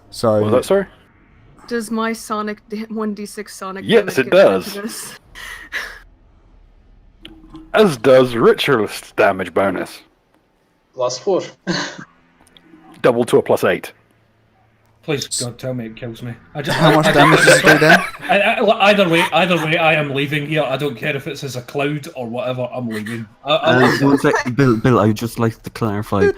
So what was that? Sorry. Does my 1d6 sonic Yes, damage it get added does. to this? As does ritualist damage bonus, +4. doubled to a +8. Please, God, tell me it kills me. how much damage does it do then? Either way, I am leaving here. I don't care if it's as a cloud or whatever. I'm leaving. One sec, Bill, I'd just like to clarify.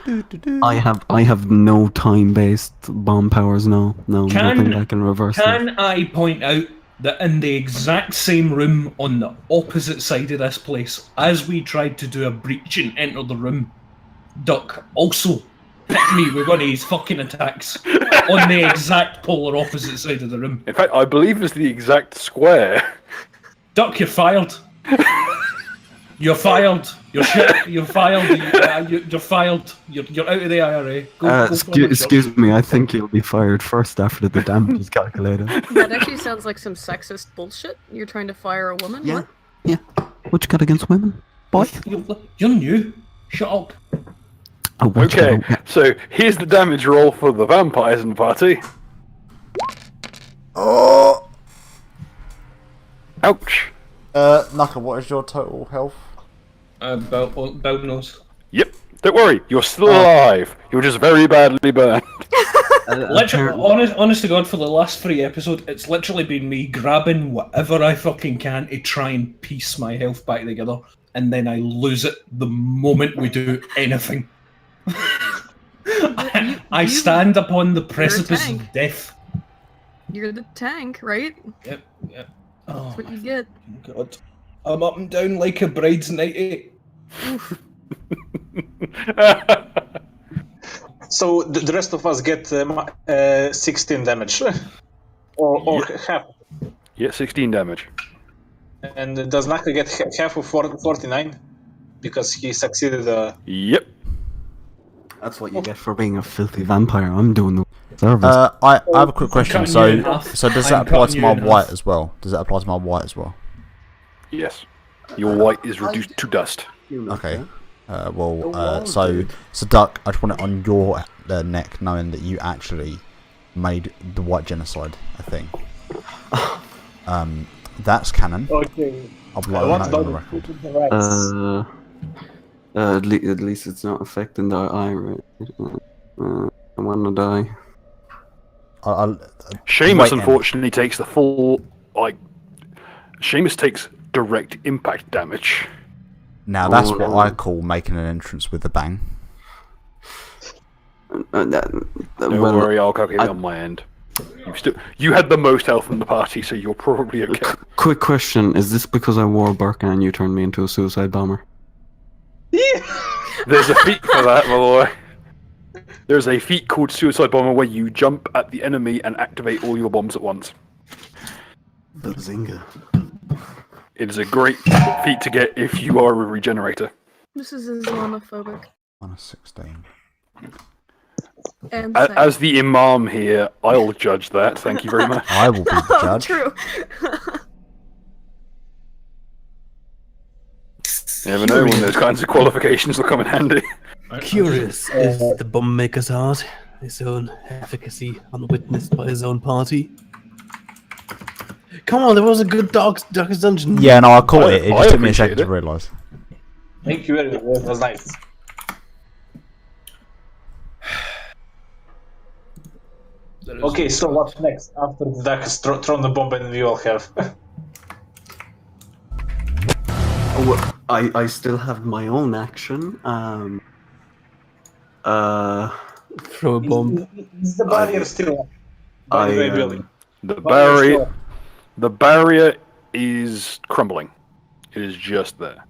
I have no time-based bomb powers now. No, nothing that can reverse them. Can I point out that in the exact same room on the opposite side of this place, as we tried to do a breach and enter the room, Duck also hit me with one of his fucking attacks on the exact polar opposite side of the room. In fact, I believe it's the exact square. Duck, you're fired. You're fired. You're shit. You're fired. You're fired. You're out of the IRA. Go Excuse me, I think you'll be fired first after the damage is calculated. That actually sounds like some sexist bullshit. You're trying to fire a woman? Yeah. What? Yeah. What you got against women, boy? You're new. Shut up. Okay, so here's the damage roll for the vampires in the party. Oh, Ouch. Knuckle, what is your total health? Bell knows. Yep. Don't worry, you're still alive. You're just very badly burned. Literally, honest to God, for the last 3 episodes, it's literally been me grabbing whatever I fucking can to try and piece my health back together, and then I lose it the moment we do anything. I stand upon the precipice of death. You're the tank, right? Yep. Oh, That's what you get. God. I'm up and down like a bride's nightie. So the rest of us get 16 damage. or half. Yeah, 16 damage. And does Naka get half of 49? Because he succeeded. Yep. That's what you get for being a filthy vampire. I'm doing the service. I have a quick question. cutting you in half. So does I'm that apply cutting to you my in half. white as well? Does that apply to my white as well? Yes. Your white is reduced to dust. Okay. So Duck, I just want it on your neck, knowing that you actually made the white genocide a thing. That's canon. Okay. I'll blow that on the record. At least it's not affecting the eye, right? I wanna die. Seamus, Wait, unfortunately, takes the full, Seamus takes direct impact damage. Now that's what I call making an entrance with a bang. Don't worry, I'll calculate it on my end. You had the most health in the party, so you're probably okay. Quick question: is this because I wore burqa and you turned me into a suicide bomber? There's a feat for that, by the way. There's a feat called Suicide Bomber where you jump at the enemy and activate all your bombs at once. Bazinga. It is a great feat to get if you are a regenerator. This is Islamophobic. On a 16. And As the imam here, I'll judge that. Thank you very much. I will be the judge. True. You never know when those kinds of qualifications will come in handy. Curious is the bomb maker's art, his own efficacy unwitnessed by his own party. Come on, there was a good Darkest Dungeon. Yeah, no, I caught it. It I just took me a second appreciate to it. realise. Thank you very much. That was nice. Okay, so what's next after the Duck has thrown the bomb and we all have? I still have my own action. Throw a bomb. Is the barrier still? By the way, Billy. The barrier is crumbling. It is just there.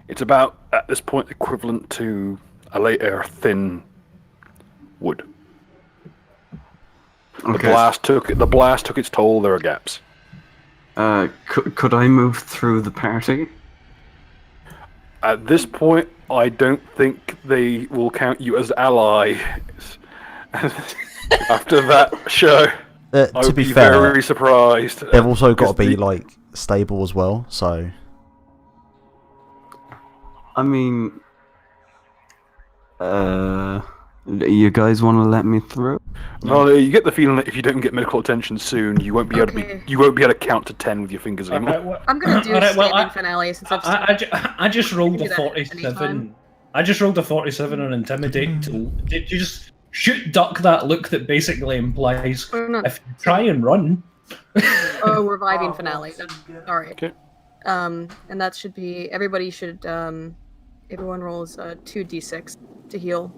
It's about, at this point, equivalent to a layer thin wood. Okay. The blast took its toll. There are gaps. Could I move through the party? At this point, I don't think they will count you as allies. After that show, I To would be be fair, very surprised. they've also got to be Because stable as well. So I mean, You guys want to let me through? No, you get the feeling that if you don't get medical attention soon, you won't be able to count to 10 with your fingers anymore. I'm gonna do standing finale since I just rolled can a do that 47. anytime. I just rolled a 47 on intimidate. Did you just shoot duck that look that basically implies Oh, no. if you try and run? Oh, reviving finale. Alright. Okay. And that should be everybody should everyone rolls 2d6 to heal.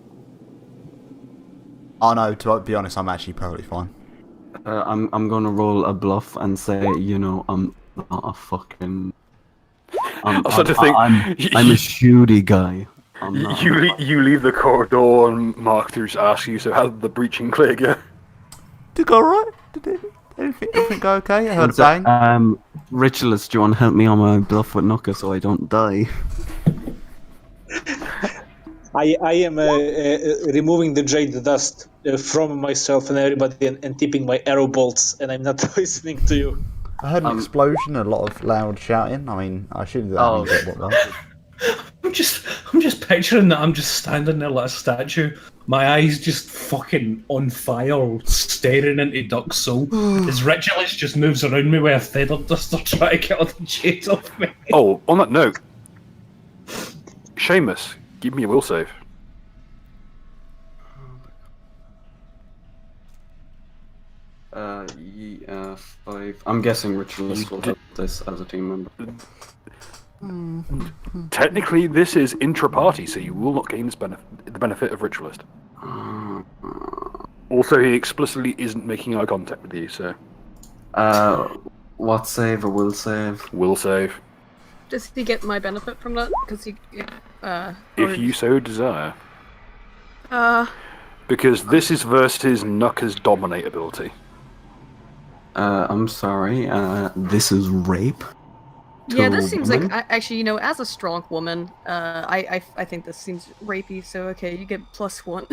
Oh no, to be honest, I'm actually perfectly fine. I'm gonna roll a bluff and say, you know, I'm not a fucking. I'm a shooty guy. I'm not You leave the corridor and Mark through asks you, so how did the breaching clear go? Did it go alright? Did everything go okay? I heard a bang. Ritualist, do you want to help me on my bluff with Nuka so I don't die? I am removing the jade dust from myself and everybody and tipping my arrow bolts, and I'm not listening to you. I heard an explosion, a lot of loud shouting. I mean, I assume that means what that. I'm just picturing that I'm just standing there like a statue, my eyes just fucking on fire, staring into Duck's soul. His ritualist just moves around me with a feather duster trying to get all the jade off me. Oh, on that note, Seamus, give me a will save. Yeah, 5. I'm guessing Ritualist will help this as a team member. Technically, this is intra-party, so you will not gain the benefit of Ritualist. Also, he explicitly isn't making eye contact with you, so... What save or will save? Will save. Does he get my benefit from that? Because he, If you so desire. Because this is versus Nuka's Dominate ability. I'm sorry, this is rape? Yeah, this seems like, actually, you know, as a strong woman, I think this seems rapey, so okay, you get +1.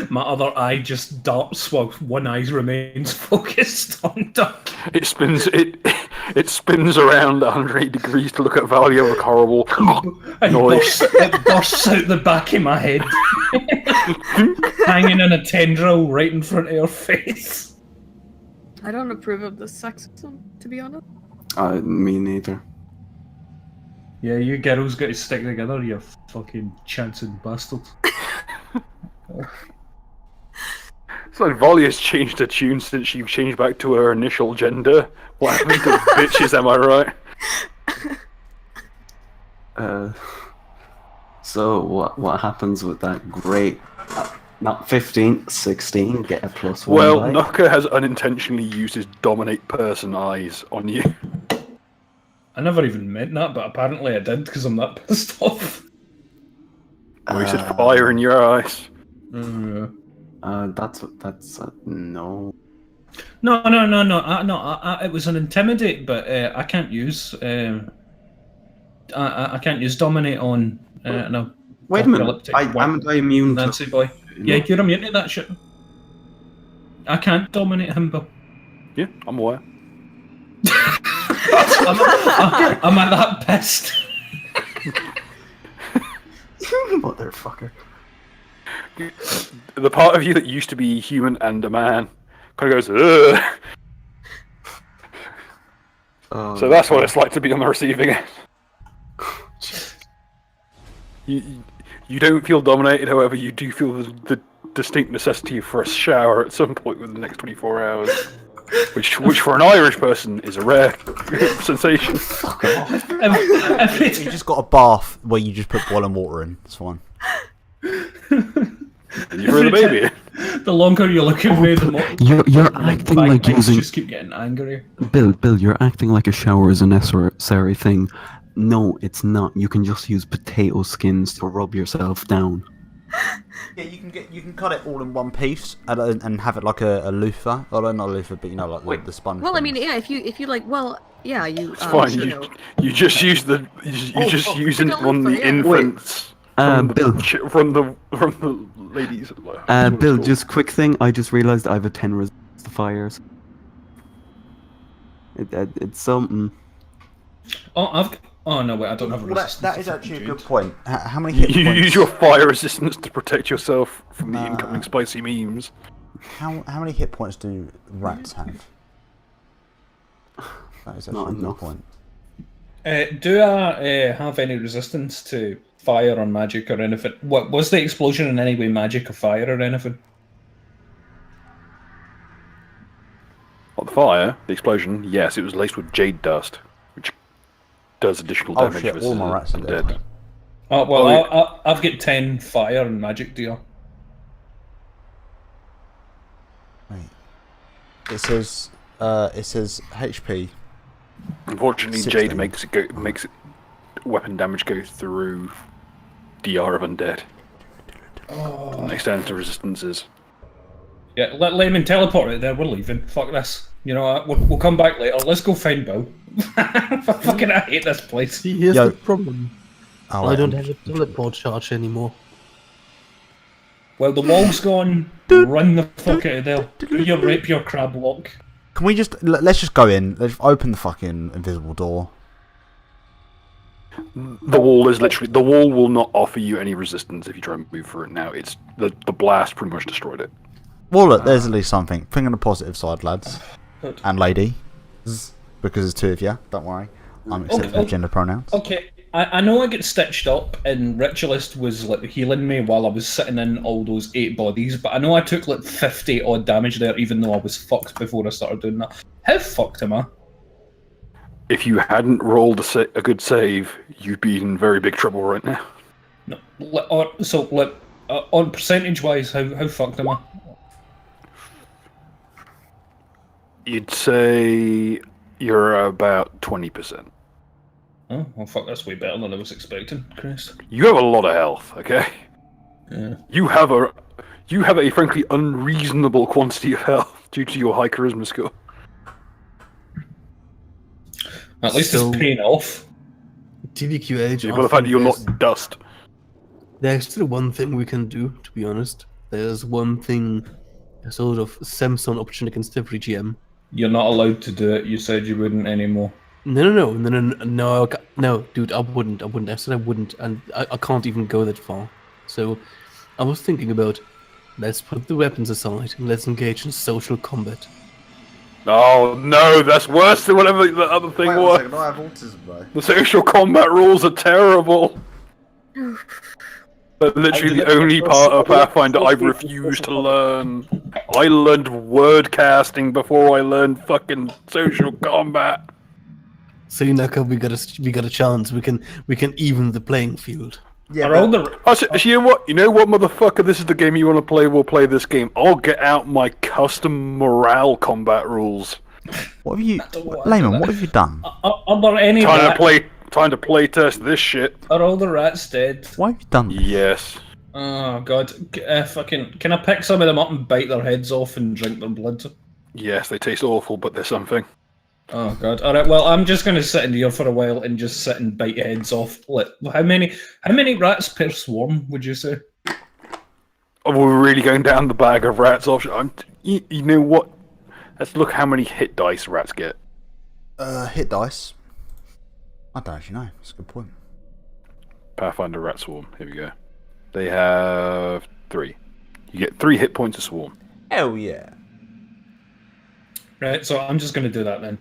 My other eye just darts while one eye remains focused on Duck. It spins around 180 degrees to look at Value of a horrible noise. It bursts out the back of my head, hanging in a tendril right in front of your face. I don't approve of this sexism, to be honest. Me neither. Yeah, you girls got to stick together, you fucking chancing bastards. It's like Valia's changed her tune since she changed back to her initial gender. What happened to bitches, am I right? So what happens with that great... not 15, 16, get a +1. Well, Nuka has unintentionally used his Dominate Person eyes on you. I never even meant that, but apparently I did because I'm that pissed off. He said fire in your eyes. That's no. No. It was an intimidate, but I can't use. I can't use dominate on. No. Wait a minute. Am I immune to Nancy boy? Yeah, you're immune to that shit. I can't dominate him, Bill. Yeah, I'm aware. I'm at that pissed. Motherfucker. The part of you that used to be human and a man kind of goes, ugh. So that's what it's like to be on the receiving end. You don't feel dominated, however, you do feel the distinct necessity for a shower at some point within the next 24 hours. Which for an Irish person is a rare sensation. You just got a bath where you just put boiling water in. It's fine. And you throw the baby in. The longer you look at me, the more you're acting like using. Just keep getting angry. Bill, you're acting like a shower is a necessary thing. No, it's not. You can just use potato skins to rub yourself down. Yeah, you can cut it all in one piece and have it like a loofah. Well, not a loofah, but you know, like the sponge. Well, I mean, yeah, if you like, well, yeah, you. It's fine. You just use it on the infants. Bill. From the ladies. Bill, just quick thing. I just realised I have a 10 resist to fires. It's something. Oh, Oh no, wait, I don't have a Well, resistance. that to is actually a fucking good Jude. point. How many hit You points? use your fire resistance to protect yourself from the Nah. incoming spicy memes. How many hit points do rats have? That is Not actually a good enough. point. Do I have any resistance to fire or magic or anything? What was the explosion in any way magic or fire or anything? On the fire, the explosion, yes, it was laced with jade dust, which does additional Oh damage shit! versus All my rats are dead. undead. Oh well, Oh, yeah. I've got 10 fire and magic deal. Wait. It says HP. Unfortunately, 16. jade makes it weapon damage go through DR of undead. Oh. Extends to resistances. Yeah, let Layman teleport it there. We're leaving. Fuck this. You know what? We'll come back later. Let's go find Bo. Fucking, I hate this place. See, here's Yo. the problem. Oh, I wait, don't I'm- have a teleport charge anymore. Well, the wall's gone. Run the fuck out of there. Do your rapier crab walk. Can we just let's just go in? Let's open the fucking invisible door. The wall is literally the wall will not offer you any resistance if you try and move through it now. It's the blast pretty much destroyed it. Well, look, there's at least something. Think on the positive side, lads Good. and lady, because there's two of you. Don't worry, I'm accepting Okay. gender pronouns. Okay, I know I get stitched up and Ritualist was like healing me while I was sitting in all those 8 bodies, but I know I took like 50 odd damage there even though I was fucked before I started doing that. How fucked am I? If you hadn't rolled a good save, you'd be in very big trouble right now. No, on percentage wise, how fucked am I? You'd say you're about 20%. Oh, well fuck, that's way better than I was expecting, Chris. You have a lot of health, okay? Yeah. You have a frankly unreasonable quantity of health due to your high charisma score. At least So- it's paying off. TVQH. Yeah, but the fact that you're not dust. There's still one thing we can do, to be honest. There's one thing, a sort of Samson option against every GM. You're not allowed to do it. You said you wouldn't anymore. No, dude, I wouldn't. I said I wouldn't, and I can't even go that far. So, I was thinking about, let's put the weapons aside and let's engage in social combat. Oh no, that's worse than whatever the other thing was. I have autism though. The social combat rules are terrible. They're literally the only part of Pathfinder I refuse to learn. I learned word casting before I learned fucking social combat. So, Naka, we got a chance. We can even the playing field. Yeah, Are all the Actually, you know what, motherfucker? This is the game you want to play. We'll play this game. I'll get out my custom morale combat rules. what have you, don't want to Layman? do What that. have you done? are there any Time to play test this shit. Are all the rats dead? Why have you done? Yes. Oh god, fucking! Can I pick some of them up and bite their heads off and drink their blood? Yes, they taste awful, but they're something. Oh god! All right, well, I'm just gonna sit in here for a while and just sit and bite heads off. Like, how many rats per swarm would you say? Oh, we're really going down the bag of rats option. You know what? Let's look how many hit dice rats get. Hit dice. I don't actually know. That's a good point. Pathfinder rat swarm. Here we go. They have 3. You get 3 hit points a swarm. Hell yeah. Right, so I'm just gonna do that then.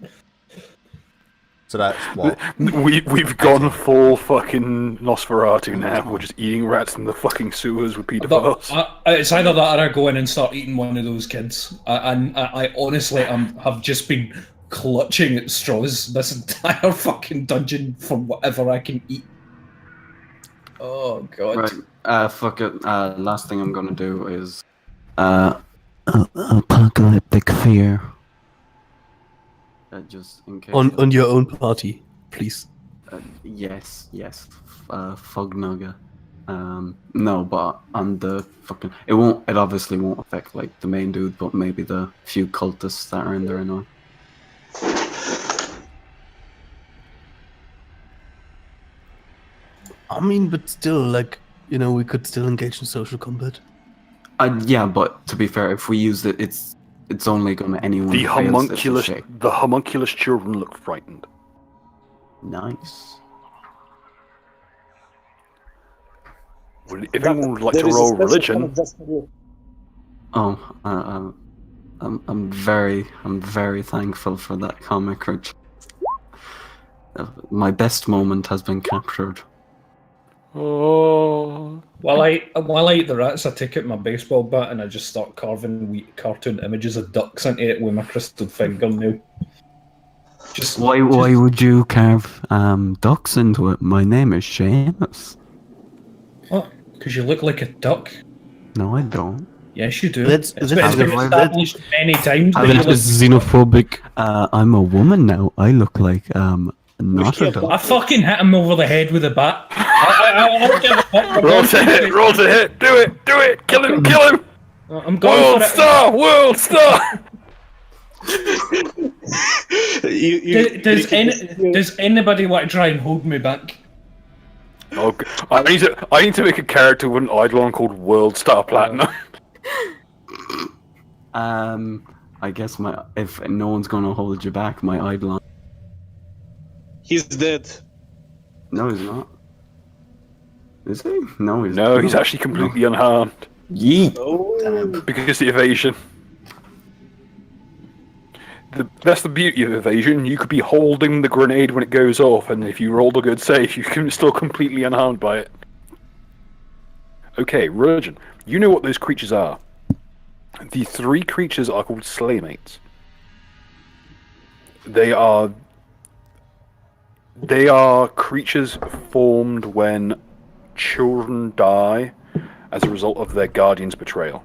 So that's what. We've gone full fucking Nosferatu now. We're just eating rats in the fucking sewers with pedophiles. It's either that or I go in and start eating one of those kids. I honestly have just been clutching at straws this entire fucking dungeon for whatever I can eat. Oh god. Right. Fuck it. Last thing I'm gonna do is apocalyptic fear. Just in case. On your own party, please. Yes. Fognugger. No, but on the fucking. It won't. It obviously won't affect like the main dude, but maybe the few cultists that are in there anyway. I mean, but still, like, we could still engage in social combat. Yeah, but to be fair, if we use it, it's only gonna anyone. The who fails, it's a shake. homunculus children look frightened. Nice. Well, if anyone would like to roll religion, Oh, I'm very thankful for that comic, Rich. My best moment has been captured. oh, While I eat the rats, I take out my baseball bat and I just start carving wee cartoon images of ducks into it with my crystal fingernail. Why would you carve ducks into it? My name is Seamus. What? Because you look like a duck. No, I don't. Yes, you do. That's It's been established many times that you That look. is xenophobic. I'm a woman now. I look like not a duck. I fucking hit him over the head with a bat. I don't give a fuck. roll to hit, do it, kill him. I'm going World for it. star, world star. Does anybody want to try and hold me back? Okay. I need to make a character with an Eidolon called World Star Platinum. I guess if no one's gonna hold you back, my Eidolon. He's dead. No, he's not. Is he? No, he's No, he's actually completely unharmed Yeet. Oh. because the evasion. That's the beauty of evasion. You could be holding the grenade when it goes off, and if you rolled a good save, you can still completely unharmed by it. Okay, Virgin, you know what those creatures are. The 3 creatures are called Slaymates. They are creatures formed when children die as a result of their guardian's betrayal,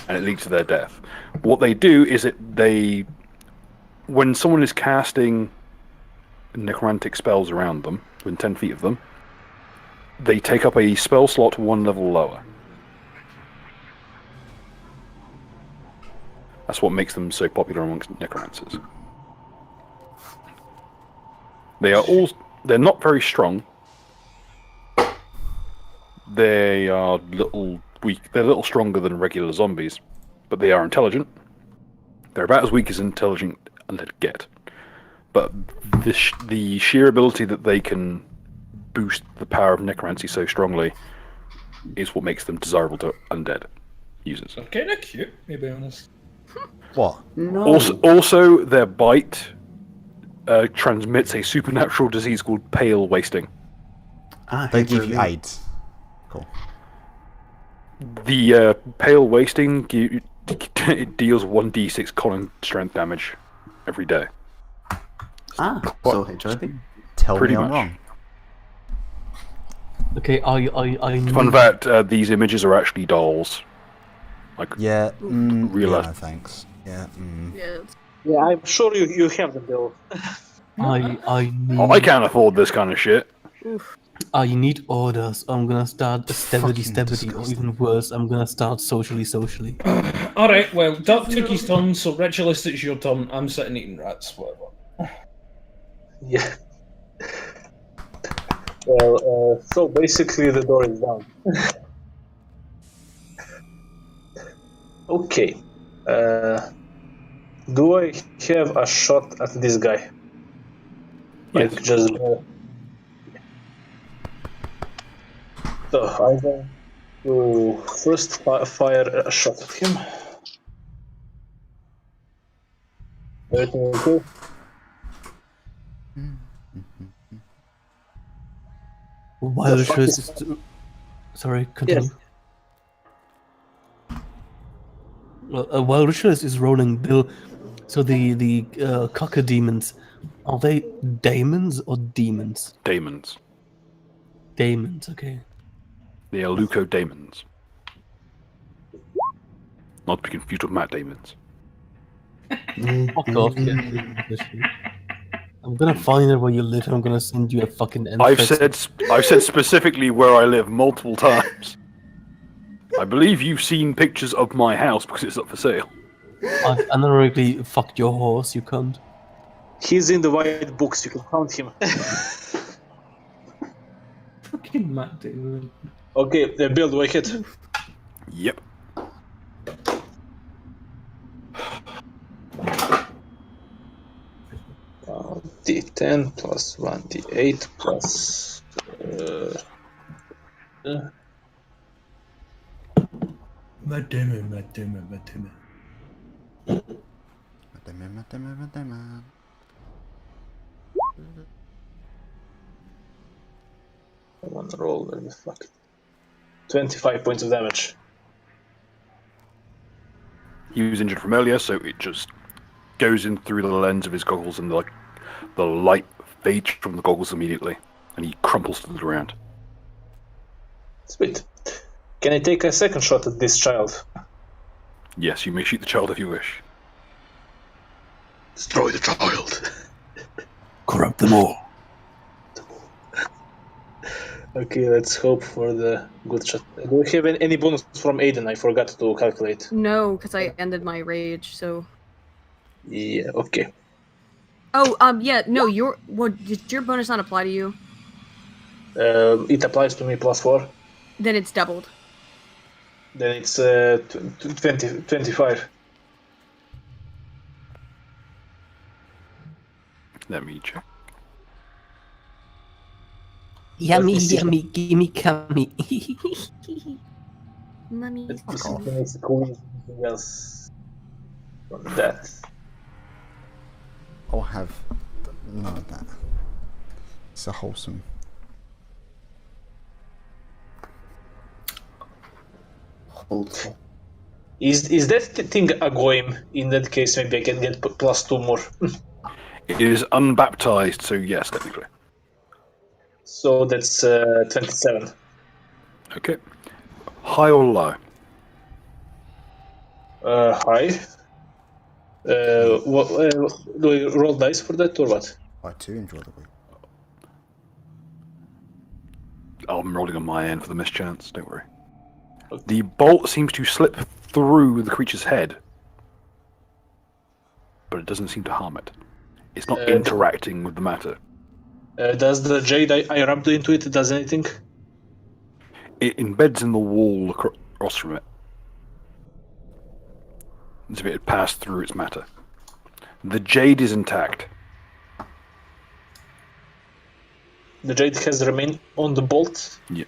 and it leads to their death. What they do is when someone is casting necromantic spells around them, within 10 feet of them, they take up a spell slot 1 level lower. That's what makes them so popular amongst necromancers. They're not very strong. They are little weak. They're a little stronger than regular zombies, but they are intelligent. They're about as weak as intelligent undead get. But the sheer ability that they can boost the power of necromancy so strongly is what makes them desirable to undead users. They're kind of cute, to be honest. What? No. Also, their bite transmits a supernatural disease called pale wasting. They give you AIDS. Cool. The pale wasting it deals 1d6 con strength damage every day. So HIV. Tell Pretty me I'm much. wrong. Okay, I Fun fact: these images are actually dolls. Like Yeah. real yeah, life. no, thanks. Yeah. Yeah. Yeah, I'm sure you have them, Bill. I need I can't afford this kind of shit. I need orders. I'm gonna start Fucking stebbity, or disgusting. even worse, I'm gonna start socially. Alright, well, Duck took his turn, so Ritualist, it's your turn. I'm sitting eating rats, whatever. Yeah. Well, so basically the door is down. Okay. Do I have a shot at this guy? Like Yes. just. So I'm going to first fire a shot at him. Everything okay? While The fuck Ritualist is- is... Sorry, continue. Well, while Ritualist is rolling, Bill, so the cockademons, are they daemons or demons? Daemons. Daemons, okay. They are leucodaemons. Not to be confused with Matt Daemons. Fuck off, I'm gonna find out where you live and I'm gonna send you a fucking I've infest. said specifically where I live multiple times. I believe you've seen pictures of my house because it's up for sale. I've unironically fucked your horse, you cunt. He's in the white books, you can count him. Fucking Matt Damon. Okay, Bill, do I hit? Yep. D10 plus 1 D8 plus One roll, where the fuck? 25 points of damage. He was injured from earlier, so it just goes in through the lens of his goggles, and the light fades from the goggles immediately, and he crumples to the ground. Sweet. Can I take a second shot at this child? Yes, you may shoot the child if you wish. Destroy the child. Corrupt them all. Okay, let's hope for the good shot. Do we have any bonus from Aiden? I forgot to calculate. No, because I ended my rage. So. Yeah. Okay. Oh, yeah. No, did your bonus not apply to you? It applies to me +4. Then it's doubled. Then it's 25. Let me check. Yummy, yummy, gimme, cummy. Mummy. Let's anything else from that. I'll have none of that. It's a wholesome. Is that thing a goim? In that case, maybe I can get +2 more. It is unbaptized, so yes, technically. So that's 27. Okay. High or low? High. Do we roll dice for that or what? I too enjoy the week. I'm rolling on my end for the mischance, don't worry. The bolt seems to slip through the creature's head, but it doesn't seem to harm it. It's not interacting with the matter. Does the jade I rubbed into it does anything? It embeds in the wall across from it, as if it had passed through its matter. The jade is intact. The jade has remained on the bolt? Yeah.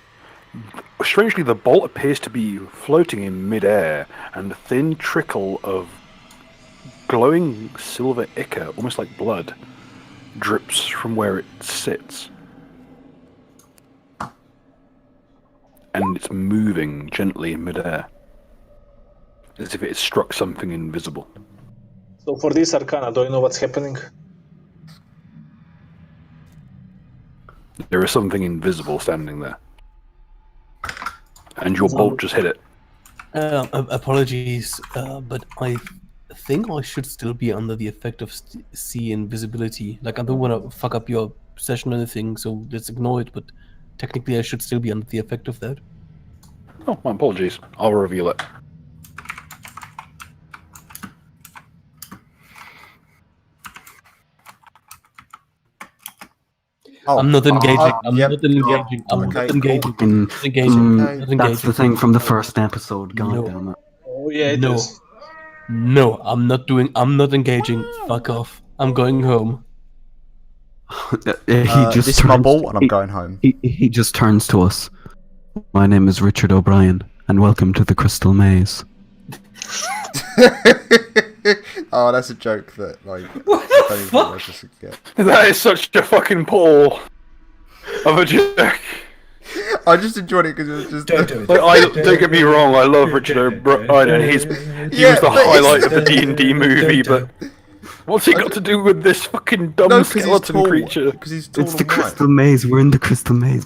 Strangely, the bolt appears to be floating in mid-air, and a thin trickle of glowing silver ichor, almost like blood, drips from where it sits. And it's moving gently in mid-air, as if it had struck something invisible. So for this arcana, do you know what's happening? There is something invisible standing there. And your bolt just hit it. Apologies, but I think I should still be under the effect of see invisibility. Like, I don't want to fuck up your session or anything, so let's ignore it, but technically I should still be under the effect of that. Oh, my apologies. I'll reveal it. Oh, I'm not engaging. I'm yep. not engaging. I'm Okay, not engaging. cool. Not engaging. Not engaging. That's the thing from the first episode. God No. damn it. Oh yeah, it No. is. No, I'm not doing. I'm not engaging. Fuck off. I'm going home. This is my turns- ball, and I'm going home. He just turns to us. My name is Richard O'Brien, and welcome to the Crystal Maze. Oh, that's a joke that, like, What I don't the even fuck? know just get. That is such a fucking pull of a joke. I just enjoyed it because it was just. Don't get me wrong, I love Richard O'Brien, and he was the highlight of the D&D movie, but what's he got to do with this fucking dumb No, 'cause he's skeleton tall. creature? Because he's tall It's the and white. Crystal Maze. We're in the Crystal Maze.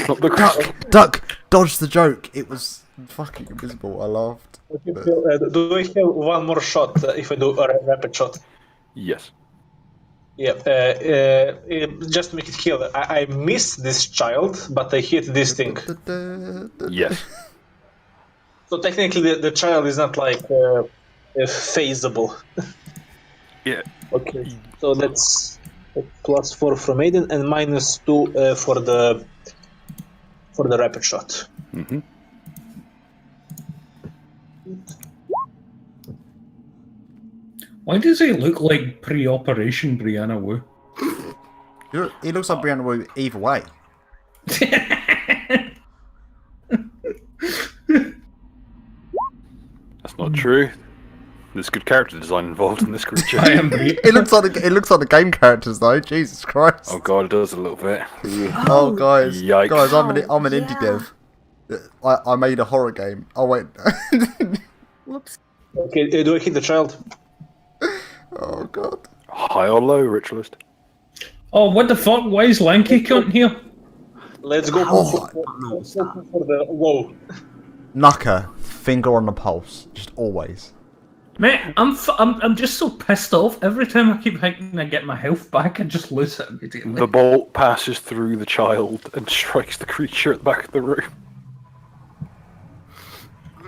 Not the crystal. Duck! Dodge the joke! It was fucking invisible. I laughed. Do I have one more shot if I do a rapid shot? Yes. Yeah, just to make it clear, I missed this child, but I hit this thing. Yes. So technically the child is not like phaseable. Yeah. Okay, so that's +4 from Aiden and -2 for the rapid shot. Mm-hmm. Why does he look like pre-operation Brianna Wu? He looks like Brianna Wu either way. True. There's good character design involved in this creature. I am Bree. It looks like the game characters though. Jesus Christ. Oh god, it does a little bit. Oh, guys, Yikes. guys, I'm an Wow, indie yeah. dev. I made a horror game. Oh wait. Whoops. Okay, do I hit the child? Oh god. High or low, ritualist? Oh, what the fuck? Why is Lanky cunt here? Let's go Oh, for the low. Knucker, finger on the pulse, just always. Mate, I'm just so pissed off. Every time I keep thinking I get my health back, I just lose it immediately. The bolt passes through the child and strikes the creature at the back of the room.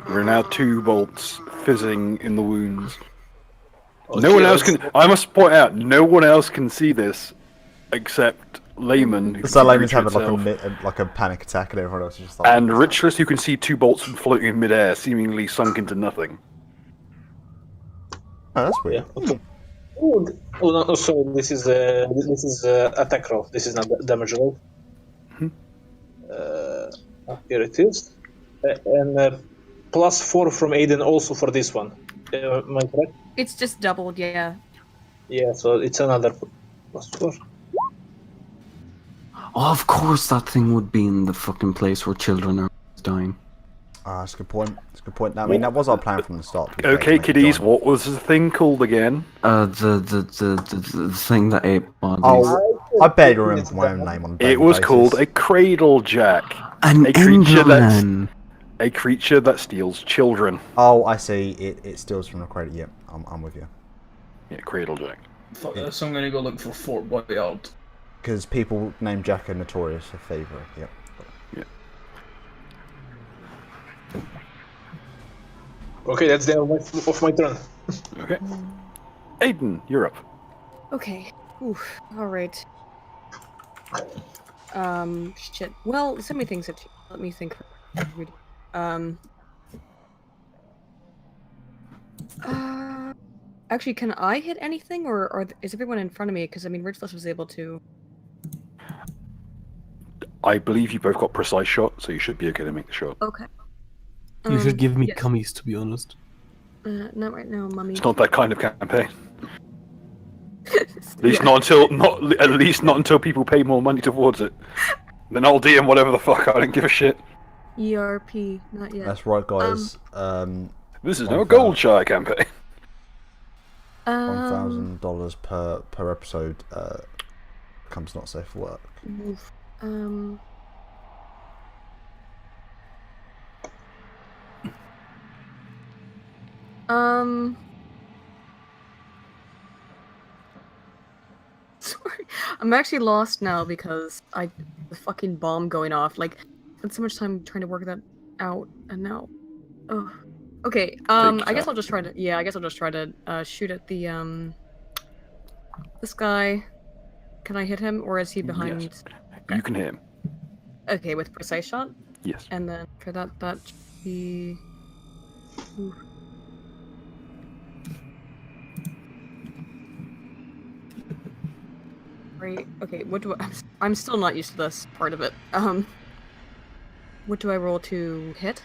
There are now 2 bolts fizzing in the wounds. No one else can. I must point out, no one else can see this except Layman. Who can So see the Layman's creature having itself. like a panic attack, and everyone else is just like. And Ritualist, who can see 2 bolts floating in midair, seemingly sunk into nothing. Oh, that's weird. Oh no, sorry. This is attack roll. This is not damage roll. Here it is, and +4 from Aiden also for this one. Am I correct? It's just doubled, yeah. Yeah, so it's another +4. Oh, of course that thing would be in the fucking place where children are dying. Ah, that's a good point. That's a good point. I mean, that was our plan from the start. to be Okay, fair, to make kiddies, John. what was the thing called again? The thing that ate bodies. Oh, I barely remember my own name on a daily It was basis. called a cradle jack. An a creature that's Enderman. a creature that steals children. Oh, I see. It steals from the credit. Yep, I'm with you. Yeah, cradle jack. Fuck this, I'm gonna go look for Fort Boyard. Because people named Jack are notorious for favour. Yep. Okay, that's the end of my turn. Okay. Aiden, you're up. Okay. Oof. All right. Shit. Well, so many things have changed. Let me think. Actually, can I hit anything, or is everyone in front of me? Because I mean, Ridgeless was able to. I believe you both got precise shot, so you should be okay to make the shot. Okay. You should give me yes. cummies, to be honest. Not right now, mummy. It's not that kind of campaign. At least not until people pay more money towards it. Then I'll DM whatever the fuck. I don't give a shit. ERP, not yet. That's right, guys. This is no gold shy campaign. $1,000 per episode becomes not safe for work. Oof. Sorry, I'm actually lost now because the fucking bomb going off. Like, I spent so much time trying to work that out, and now, oh, okay. I guess I'll just try to. Yeah, I guess I'll just try to shoot at the this guy. Can I hit him, or is he behind? Yes. You can hit him. Okay, with precise shot. Yes. And then for that should be. Ooh. Right. Okay. What do I'm still not used to this part of it. What do I roll to hit?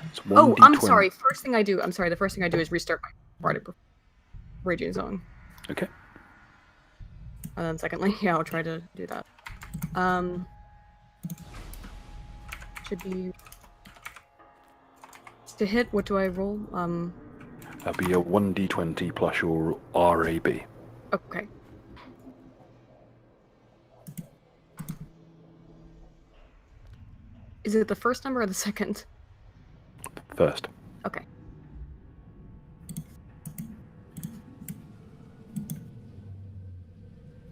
It's Oh, I'm 1d20. sorry. First thing I do. I'm sorry. The first thing I do is restart my Poetic Raging Zone. Okay. And then secondly, yeah, I'll try to do that. Should be to hit. What do I roll? That'd be a 1d20 plus your RAB. Okay. Is it the first number or the second? First. Okay.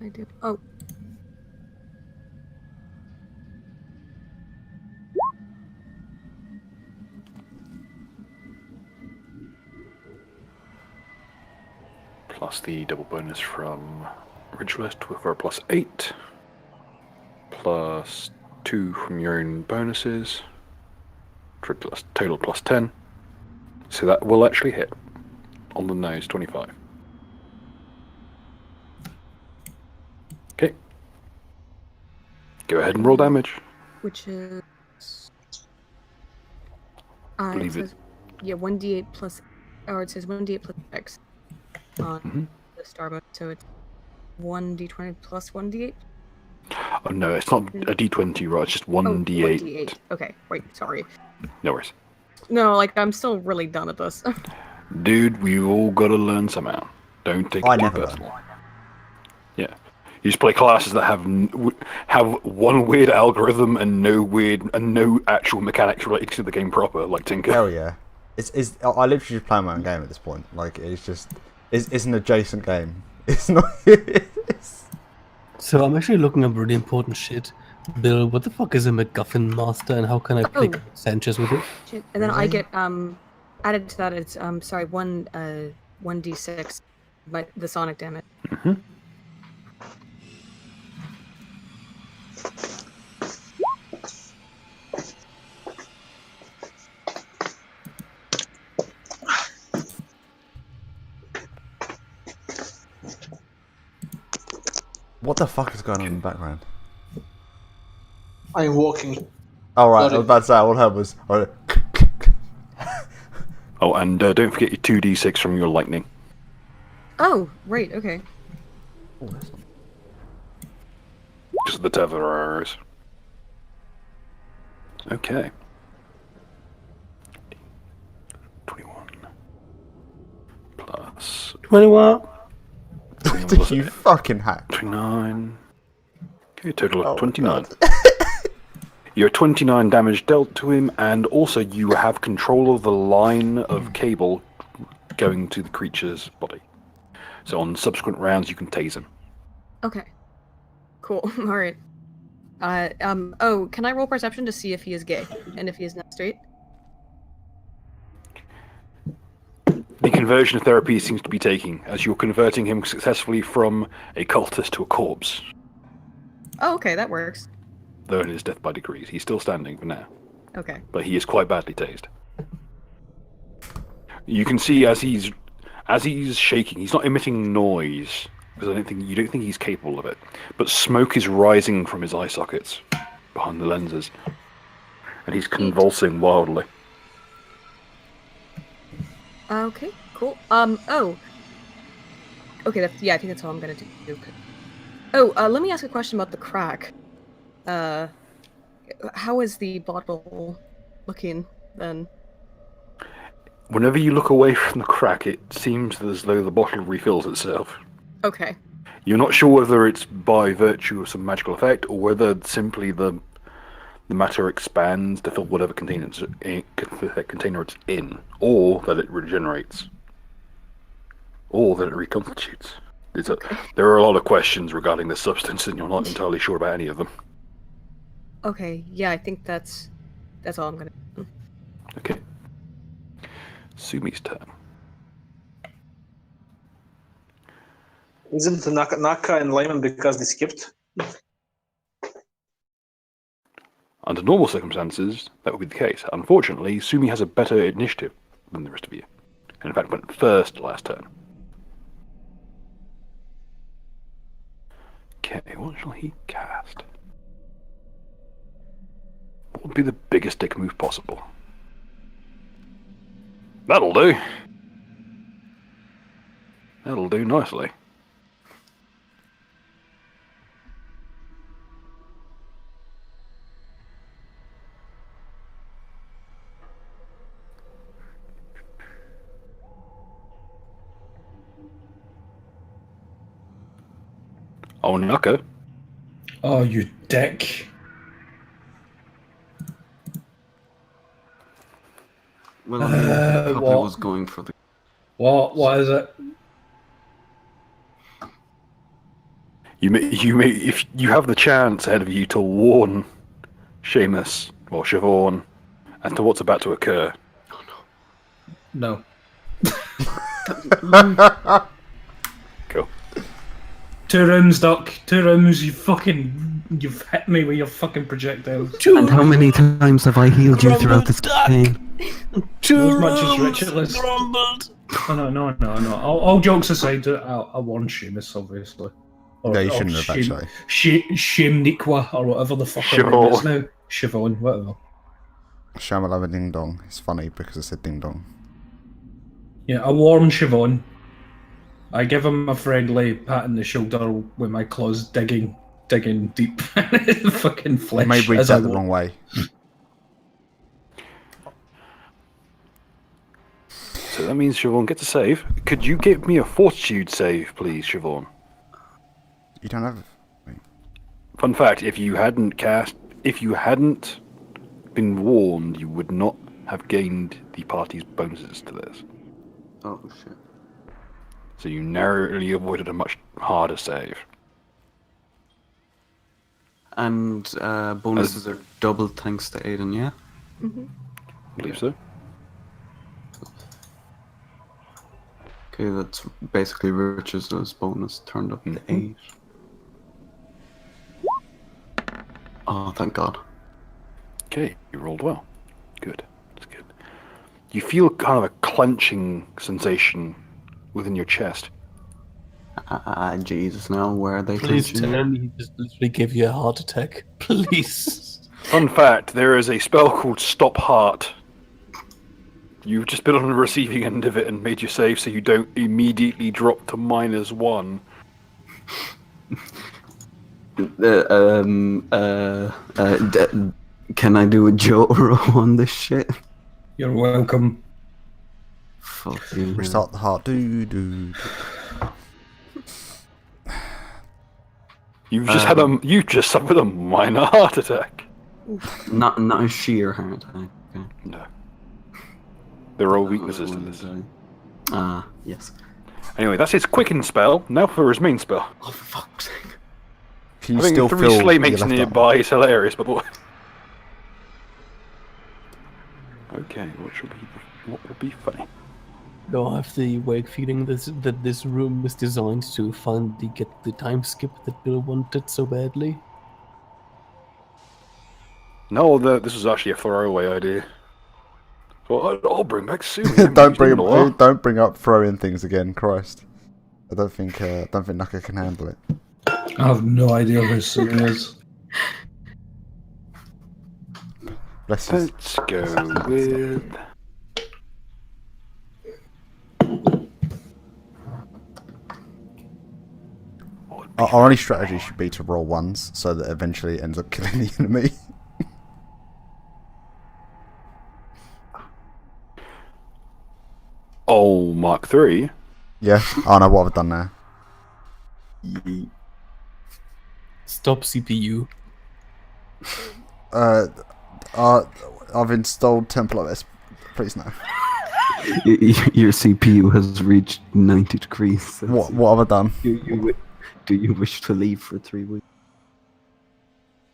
I do. Oh. Plus the double bonus from Ritualist for a +8. Plus 2 from your own bonuses. Total +10. So that will actually hit. On the nose, 25. Okay. Go ahead and roll damage. Which is. Believe it it. says, yeah, 1d8 plus or it says 1d8 plus 6 on the star mode, so it's 1d20 plus 1d8. Oh no, it's not a d20, right? It's just 1d8. 1d8. Okay, wait, sorry. No worries. No, like I'm still really dumb at this. Dude, we all gotta learn somehow. Don't take it too never personal. Yeah. You just play classes that have one weird algorithm and no actual mechanics related to the game proper, like Tinker. Hell yeah. I literally just play my own game at this point. Like, it's an adjacent game. It's not... So I'm actually looking up really important shit. Bill, what the fuck is a MacGuffin master, and how can I play Sanchez with it? Shit. And then I get added to that. It's 1d6, but the sonic damage. Mm-hmm. What the fuck is going on in the background? I'm walking. Alright, I was about to say, all I heard was... Oh, and don't forget your 2d6 from your lightning. Oh, right, okay. Just the tetherers. Okay. 21 plus 21. You fucking hack. 29. Okay, total of 29. You're 29 damage dealt to him, and also you have control of the line of cable going to the creature's body. So on subsequent rounds, you can tase him. Okay. Cool. Alright. Oh, can I roll perception to see if he is gay? And if he is not straight? The conversion therapy seems to be taking, as you're converting him successfully from a cultist to a corpse. Oh, okay, that works. Though it is death by degrees. He's still standing for now. Okay. But he is quite badly tased. You can see as he's shaking, he's not emitting noise, because you don't think he's capable of it. But smoke is rising from his eye sockets behind the lenses. And he's convulsing wildly. Okay, cool. Oh. Okay, I think that's all I'm gonna do. Oh, let me ask a question about the crack. How is the bottle looking, then? Whenever you look away from the crack, it seems as though the bottle refills itself. Okay. You're not sure whether it's by virtue of some magical effect, or whether simply the matter expands to fill whatever container it's in, or that it regenerates, or that it reconstitutes. There are a lot of questions regarding this substance, and you're not entirely sure about any of them. Okay, yeah, I think that's all I'm gonna do. Okay. Sumi's turn. Isn't Naka and Layman because they skipped? Under normal circumstances, that would be the case. Unfortunately, Sumi has a better initiative than the rest of you. And in fact, went first last turn. Okay, what shall he cast? What would be the biggest dick move possible? That'll do. That'll do nicely. Oh, Naka. Oh, you dick. Well, I mean, I probably what? was going for the... What is it? You may, if you have the chance ahead of you to warn Seamus or Siobhan as to what's about to occur. No. Cool. 2 rooms, Doc. 2 rooms. You've hit me with your fucking projectiles. And how many times have I healed you throughout this game? As much as Richard. No. All jokes aside, I warned Seamus, obviously. Yeah, you shouldn't have, actually. Shimniqua, or whatever the fuck her name is now. Siobhan, whatever. Shamalama Ding Dong. It's funny because I said Ding Dong. Yeah, I warn Siobhan. I give him a friendly pat on the shoulder with my claws digging deep fucking flesh. You may read as I that the walk. wrong way. So that means Siobhan gets a save. Could you give me a fortitude save, please, Siobhan? You don't have. Fun fact: if you hadn't been warned, you would not have gained the party's bonuses to this. Oh shit. So you narrowly avoided a much harder save. And bonuses are double thanks to Aiden, yeah? I believe so. Okay, that's basically Richard's bonus turned up to 8. Oh, thank God. Okay, you rolled well. Good. That's good. You feel kind of a clenching sensation within your chest. Jesus, now where are they Please clenching? tell me he just literally gave you a heart attack. Please. Fun fact, there is a spell called Stop Heart. You've just been on the receiving end of it and made your save so you don't immediately drop to -1. Can I do a Jotaro on this shit? You're welcome. Fuck you. Restart the heart. Do. You've just suffered a minor heart attack. Not a sheer heart attack. Okay. No. There are weaknesses to this. Yes. Anyway, that's his quicken spell. Now for his main spell. Oh, for fuck's sake. Can you Having still 3 feel slay mates your left arm? nearby is hilarious, by the way. Okay, what will be funny? No, I have the vague feeling that this room is designed to finally get the time skip that Bill wanted so badly. No, this was actually a throwaway idea. Well, I'll bring back soon. Don't bring up throwing things again, Christ. I don't think Naka can handle it. I have no idea who Soon is. Bless you. Let's go with... Our only strategy should be to roll ones, so that eventually it ends up killing the enemy. Oh, Mark 3. Yeah. Oh no, what have I done now? Stop CPU. I've installed Template. Please no. Your CPU has reached 90 degrees. What have I done? Do you wish to leave for 3 weeks?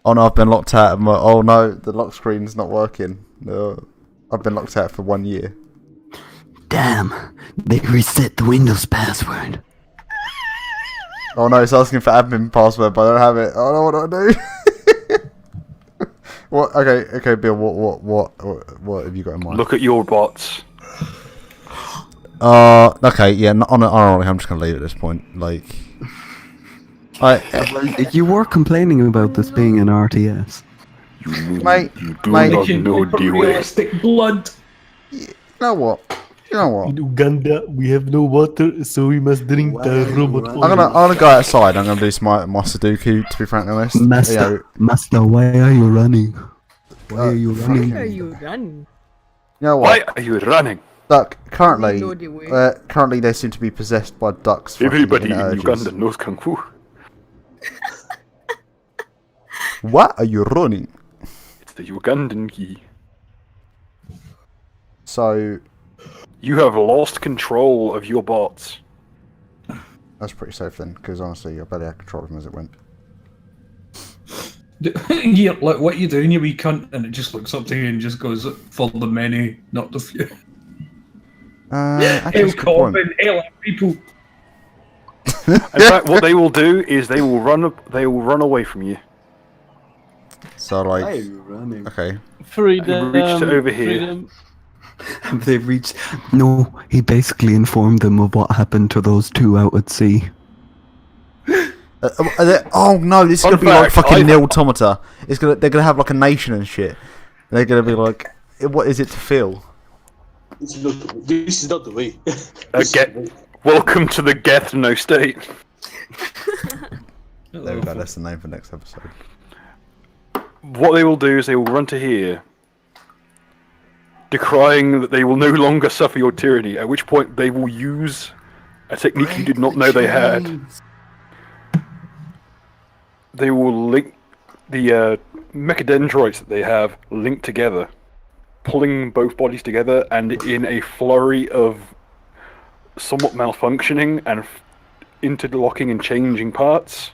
Oh no, I've been locked out of my... Oh no, the lock screen's not working. No, I've been locked out for 1 year. Damn, they reset the Windows password. Oh no, it's asking for admin password, but I don't have it. Oh no, what do I do? What? Okay, Bill. What have you got in mind? Look at your bots. Okay, yeah. I'm just gonna leave it at this point. Like, Well, you were complaining about this being an RTS. mate, You do not know the way. Realistic blood. you know what? In Uganda, we have no water, so we must drink the robot oil. I'm gonna go outside. I'm gonna do my Sudoku. To be frankly honest, Master, why are you running? Why are you running? Where are you running? You know Why what? are you running? Look, We currently, know the way. they seem to be possessed by ducks. fucking Everybody getting in urges. Uganda knows Kung Fu. Why are you running? It's the Ugandan key. So You have lost control of your bots. that's pretty safe then, because honestly, I barely had control of them as it went. Yeah, like what you doing, you wee cunt, and it just looks up to you and just goes, "For the many, not the few." Actually, El that's a good point. Corbin, El people. In fact, what they will do is they will run away from you. So like, you running? okay, Freedom. Reached over here. Freedom. Have they reached? No, he basically informed them of what happened to those 2 out at sea. oh no, this is Fun gonna be like fact, fucking I've- Nil Automata. They're gonna have like a nation and shit. They're gonna be like, what is it to feel? This is not the way. This is the way. Welcome to the Gethno state. There we go. That's the name for next episode. What they will do is they will run to here, decrying that they will no longer suffer your tyranny, at which point they will use a technique you did not know they had. They will link the mechadendrites that they have linked together, pulling both bodies together, and in a flurry of somewhat malfunctioning and interlocking and changing parts.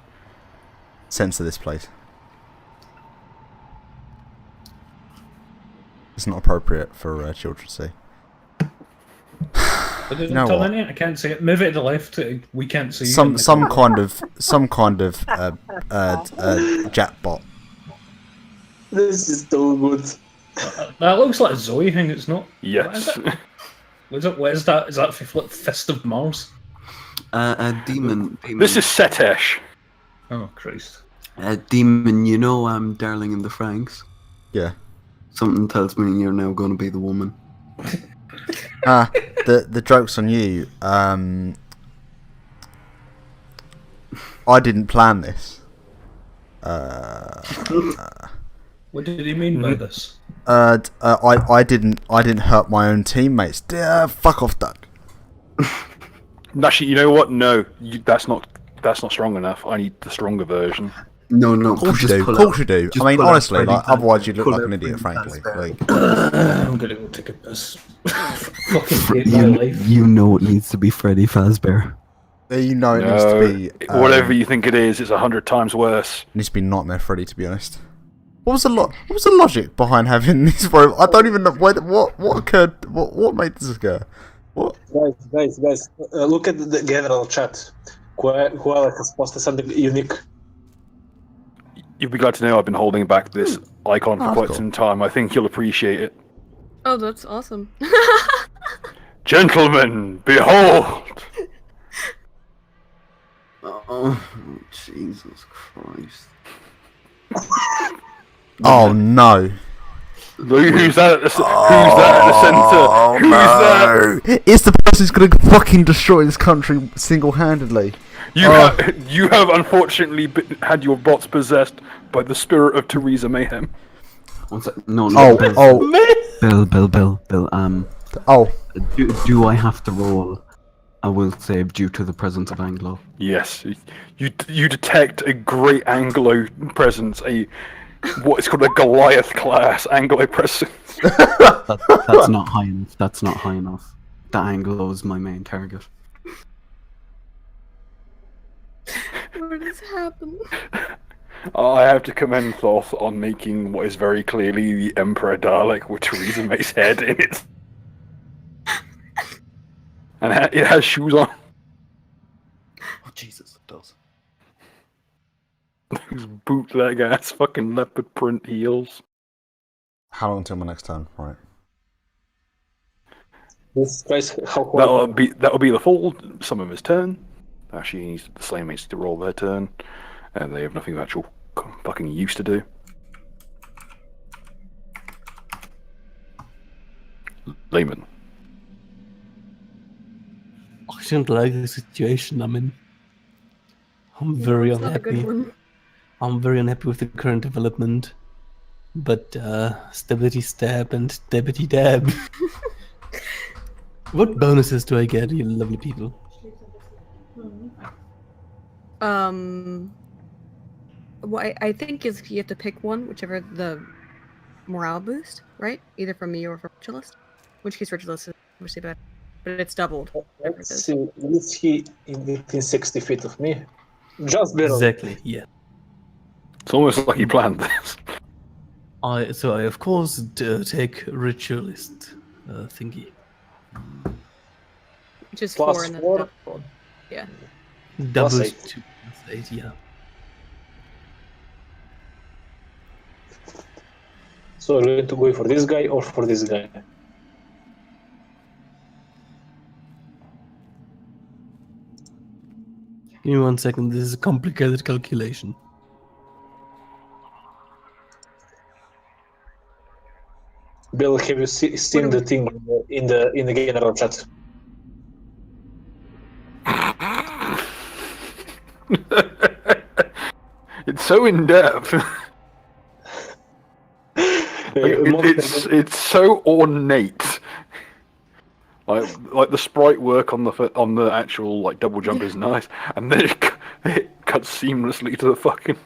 Censor this place. It's not appropriate for children to see. You know what? I can't see it. Move it to the left. We can't see. Some kind of jackpot. This is so good. That looks like a Zoe thing. It's not. Yes. What is that? Is that Fist of Mars? A demon. This is Setesh. Oh Christ. Demon, you know Darling in the Franks? Yeah. Something tells me you're now going to be the woman. The joke's on you. I didn't plan this. What did he mean by this? I didn't hurt my own teammates. Fuck off, Doug. Actually, you know what? No, that's not strong enough. I need the stronger version. No. Of course you do. Of course you do. I mean, honestly, like, otherwise you'd look like an idiot, frankly. Like, I'm gonna go take a piss. Fucking hate my life. You know it needs to be Freddy Fazbear. you know it needs to be whatever you think it is. It's 100 times worse. It needs to be Nightmare Freddy, to be honest. What was the logic behind having this robot? I don't even know what occurred. What made this occur? What? Guys, look at the general chat. Koala has posted something unique. You'll be glad to know I've been holding back this icon for quite cool. some time. I think you'll appreciate it. Oh, that's awesome. Gentlemen, behold! Oh, Jesus Christ. Oh no! Look, who's that at the centre? Who's that? It's the person who's gonna fucking destroy this country single-handedly. You have unfortunately had your bots possessed by the spirit of Theresa Mayhem. One sec. No, Bill. Bill. Oh. Do I have to roll a will save due to the presence of Anglo? Yes, you detect a great Anglo presence, what is called a Goliath class Anglo presence. That's not high enough. That's not high enough. The Anglo is my main target. What has happened? I have to commend Thoth on making what is very clearly the Emperor Dalek with Theresa May's head in it. And it has shoes on. Oh, Jesus, it does. Those bootleg ass fucking leopard print heels. How long until my next turn? Right. This guy's how That'll be the full sum of his turn. Actually, the Slaymates to roll their turn, and they have nothing of actual fucking use to do. Layman. I shouldn't like the situation I'm in. I'm very It's not a good unhappy. one. I'm very unhappy with the current development. But stability stab and deputy dab. What bonuses do I get, you lovely people? Well, I think is you have to pick one, whichever the morale boost, right? Either from me or from Ritualist. In which case Ritualist is obviously better. But it's doubled. whatever it Let's is. see. Is he within 60 feet of me? Just barely. Exactly, yeah. It's almost like he planned this. So I of course take ritualist thingy. Which is Plus 4 and then 4. doubled. Yeah. Doubles 8. 2 plus 8, yeah. So we're going to go for this guy or for this guy? Give me 1 second, this is a complicated calculation. Bill, have you seen the thing in the general chat? It's so in depth. It's so ornate. Like the sprite work on the actual like double jump is nice, and then it cuts seamlessly to the fucking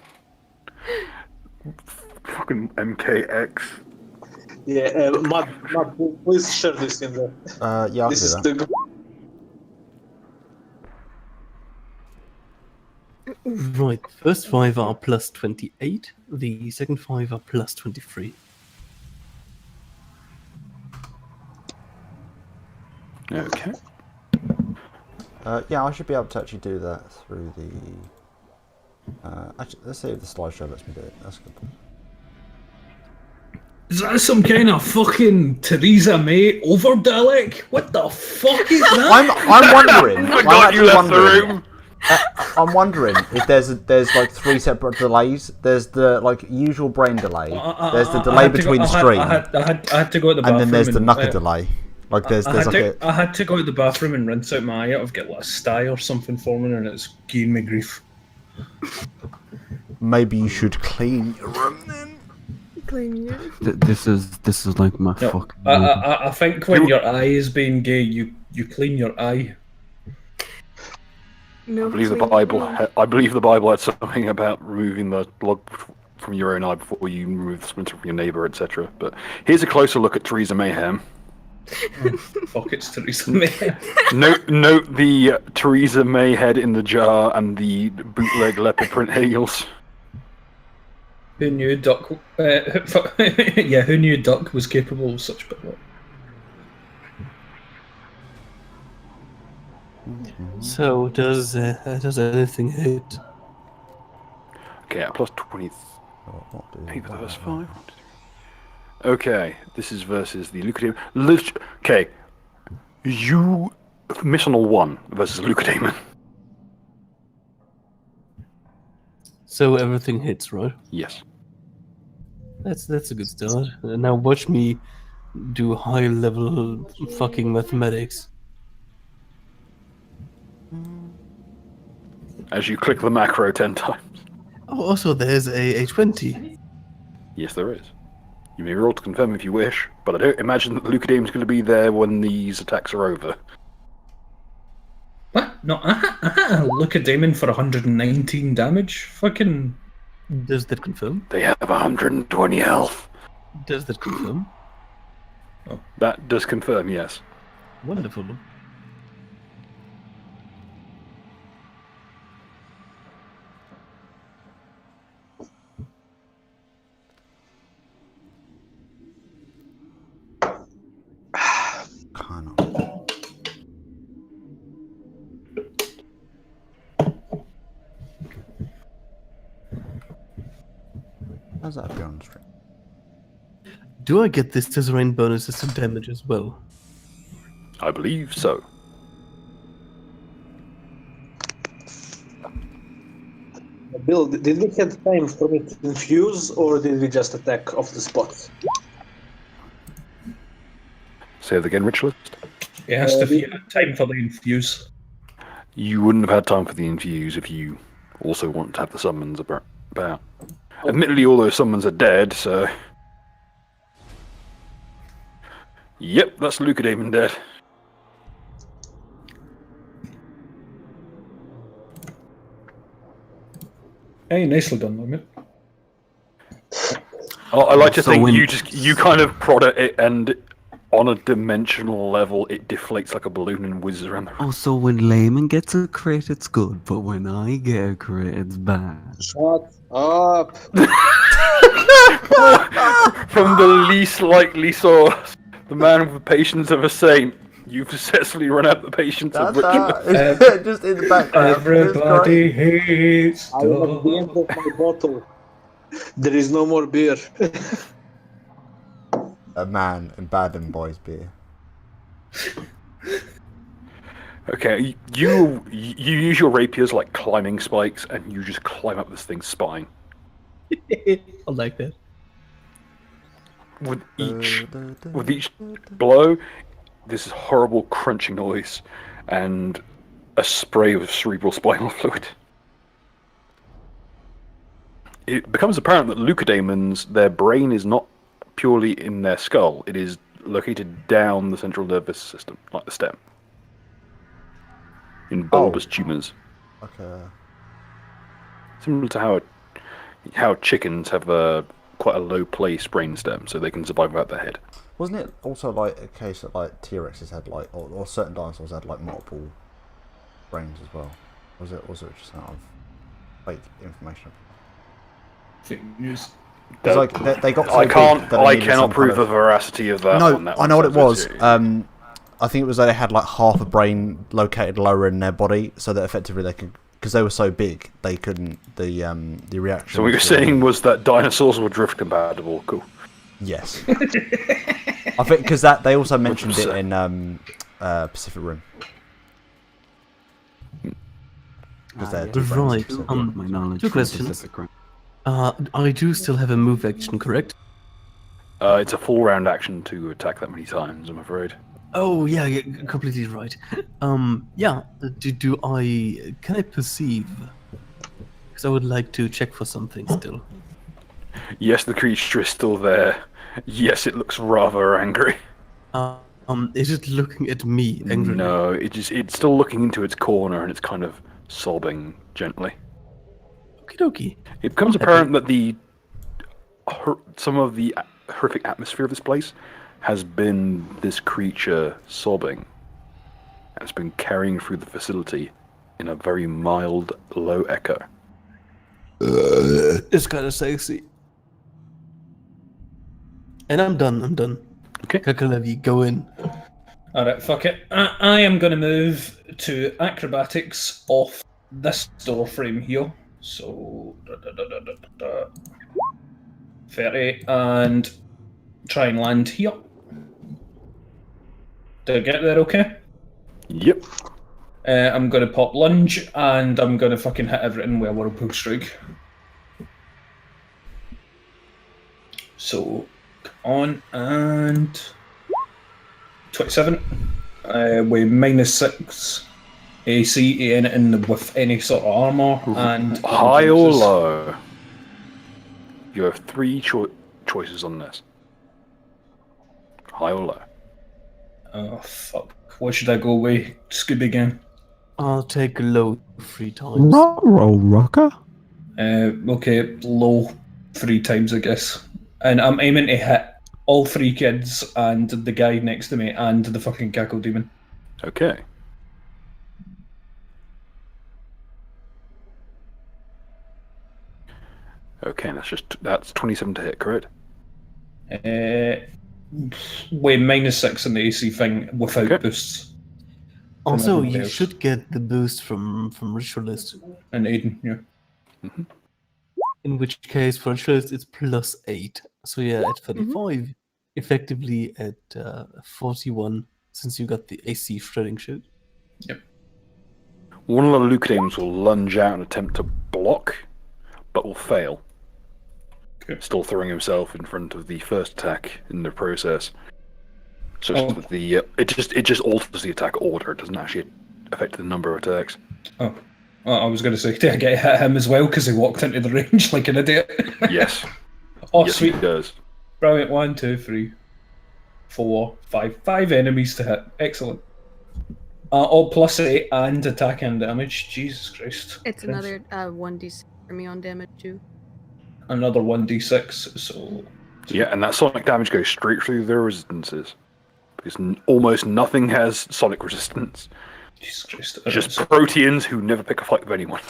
MKX. Yeah, Matt, please share this in the. Yeah, I'll This do is that. Right, the first 5 are plus 28, the second 5 are plus 23. Okay. Yeah, I should be able to actually do that through the. Actually, let's see if the slideshow lets me do it. That's good. Is that some kind of fucking Theresa May over Dalek? What the fuck is that? I'm wondering. Forgot you left the room. I'm wondering if there's like 3 separate delays. There's the like usual brain delay. There's the delay between stream. I had to go to the bathroom. And then there's the knuckle delay. Like there's I had to go to the bathroom and rinse out my eye out. I've got like a sty or something forming, and it's giving me grief. Maybe you should clean your room then. This is like my fuck. I think when your eye is being gay, you clean your eye. No, I believe the Bible had something about removing the log from your own eye before you remove the splinter from your neighbour, etc. But here's a closer look at Theresa Mayhem. Fuck, it's Theresa May. Note the Theresa May head in the jar and the bootleg leopard print heels. Who knew Duck? Yeah, who knew Duck was capable of such bad work? So does anything hit? Okay, at plus 20. Maybe that was 5. Okay, this is versus the Lucademon. Okay, you miss on a 1 versus Lucademon. So everything hits, right? Yes. That's a good start. Now watch me do high level fucking mathematics. As you click the macro 10 times. Oh, also there's a 20. Yes, there is. You may roll to confirm if you wish, but I don't imagine that Lucademon is going to be there when these attacks are over. What? No, look at Damon for 119 damage. Fucking. Does that confirm? They have 120 health. Does that confirm? Oh. That does confirm, yes. Wonderful. How's that be on the stream? Do I get this Tesserain bonuses to damage as well? I believe so. Bill, did we have time for me to infuse, or did we just attack off the spot? Say that again, Ritualist. It has to be time for the infuse. You wouldn't have had time for the infuse if you also want to have the summons about. Admittedly, all those summons are dead, so... Yep, that's Lucademon dead. Hey, nicely done, Limit. I like to think you kind of prod at it, and on a dimensional level, it deflates like a balloon and whizzes around the room. Oh, so when Layman gets a crit, it's good, but when I get a crit, it's bad. Shut up! From the least likely source, the man with the patience of a saint. You've successfully run out the patience of Richard. Just in the background. Everybody hates I am at the end of my bottle. There is no more beer. A man in Baden Boys beer. Okay, you use your rapiers like climbing spikes, and you just climb up this thing's spine. I like that. with each blow, this horrible crunching noise, and a spray of cerebral spinal fluid. It becomes apparent that leucodaemons, their brain is not purely in their skull. It is located down the central nervous system, like the stem, in bulbous tumours. Okay. Similar to how chickens have quite a low place brainstem, so they can survive without their head. Wasn't it also like a case that like T-Rexes had like, or certain dinosaurs had like multiple brains as well? Was it just out of fake information? Fake news. Because like they got so I big that I needed cannot some prove kind the of... veracity of that. No, on that I know what it was. one. I think it was that they had like half a brain located lower in their body, so that effectively they could, because they were so big, they couldn't the reaction. So what you're saying was that dinosaurs were drift compatible. Cool. Yes. I think because that they also mentioned it in Pacific Rim. Right. My knowledge two from questions. Pacific Rim. I do still have a move action, correct? It's a full round action to attack that many times, I'm afraid. Oh yeah, completely right. Yeah. Can I perceive? Because I would like to check for something still. Yes, the creature is still there. Yes, it looks rather angry. Is it looking at me angrily? No, it's still looking into its corner and it's kind of sobbing gently. Okie dokie. It becomes apparent that some of the horrific atmosphere of this place has been this creature sobbing. And it's been carrying through the facility in a very mild, low echo. It's kind of sexy. And I'm done. Okay. Kakalevi, go in. Alright, fuck it. I am going to move to acrobatics off this door frame here. So, 30, and try and land here. Did I get there okay? Yep. I'm going to pop lunge, and I'm going to fucking hit everything with a whirlpool strike. So, on, and 27 with -6 AC anything with any sort of armor, and High or low? You have three choices on this. High or low? Oh fuck! What should I go with? Scooby again. I'll take low 3 times. Roll rocker. Okay, low 3 times, I guess. And I'm aiming to hit all 3 kids and the guy next to me and the fucking cackle demon. Okay. Okay, that's 27 to hit, correct? With -6 in the AC thing without Okay. boosts. Also, everybody you else. should get the boost from Ritualist. And Aiden, yeah. In which case, for Ritualist, it's +8. So yeah, at 35, effectively at 41, since you got the AC shredding shit. Yep. One of the leucodaemons will lunge out and attempt to block, but will fail. Okay. Still throwing himself in front of the first attack in the process. So Oh. that it just alters the attack order. It doesn't actually affect the number of attacks. Oh. Well, I was going to say, did I get hit him as well because he walked into the range like an idiot? Yes. Oh, Yes, sweet. it does. Brilliant. 1, 2, 3, 4, 5. 5 enemies to hit. Excellent. All +8 and attack and damage. Jesus Christ. It's another 1d6 for me on damage too. Another 1d6, so... Yeah, and that sonic damage goes straight through their resistances. Because almost nothing has sonic resistance. Jesus Christ. Just proteans who never pick a fight with anyone.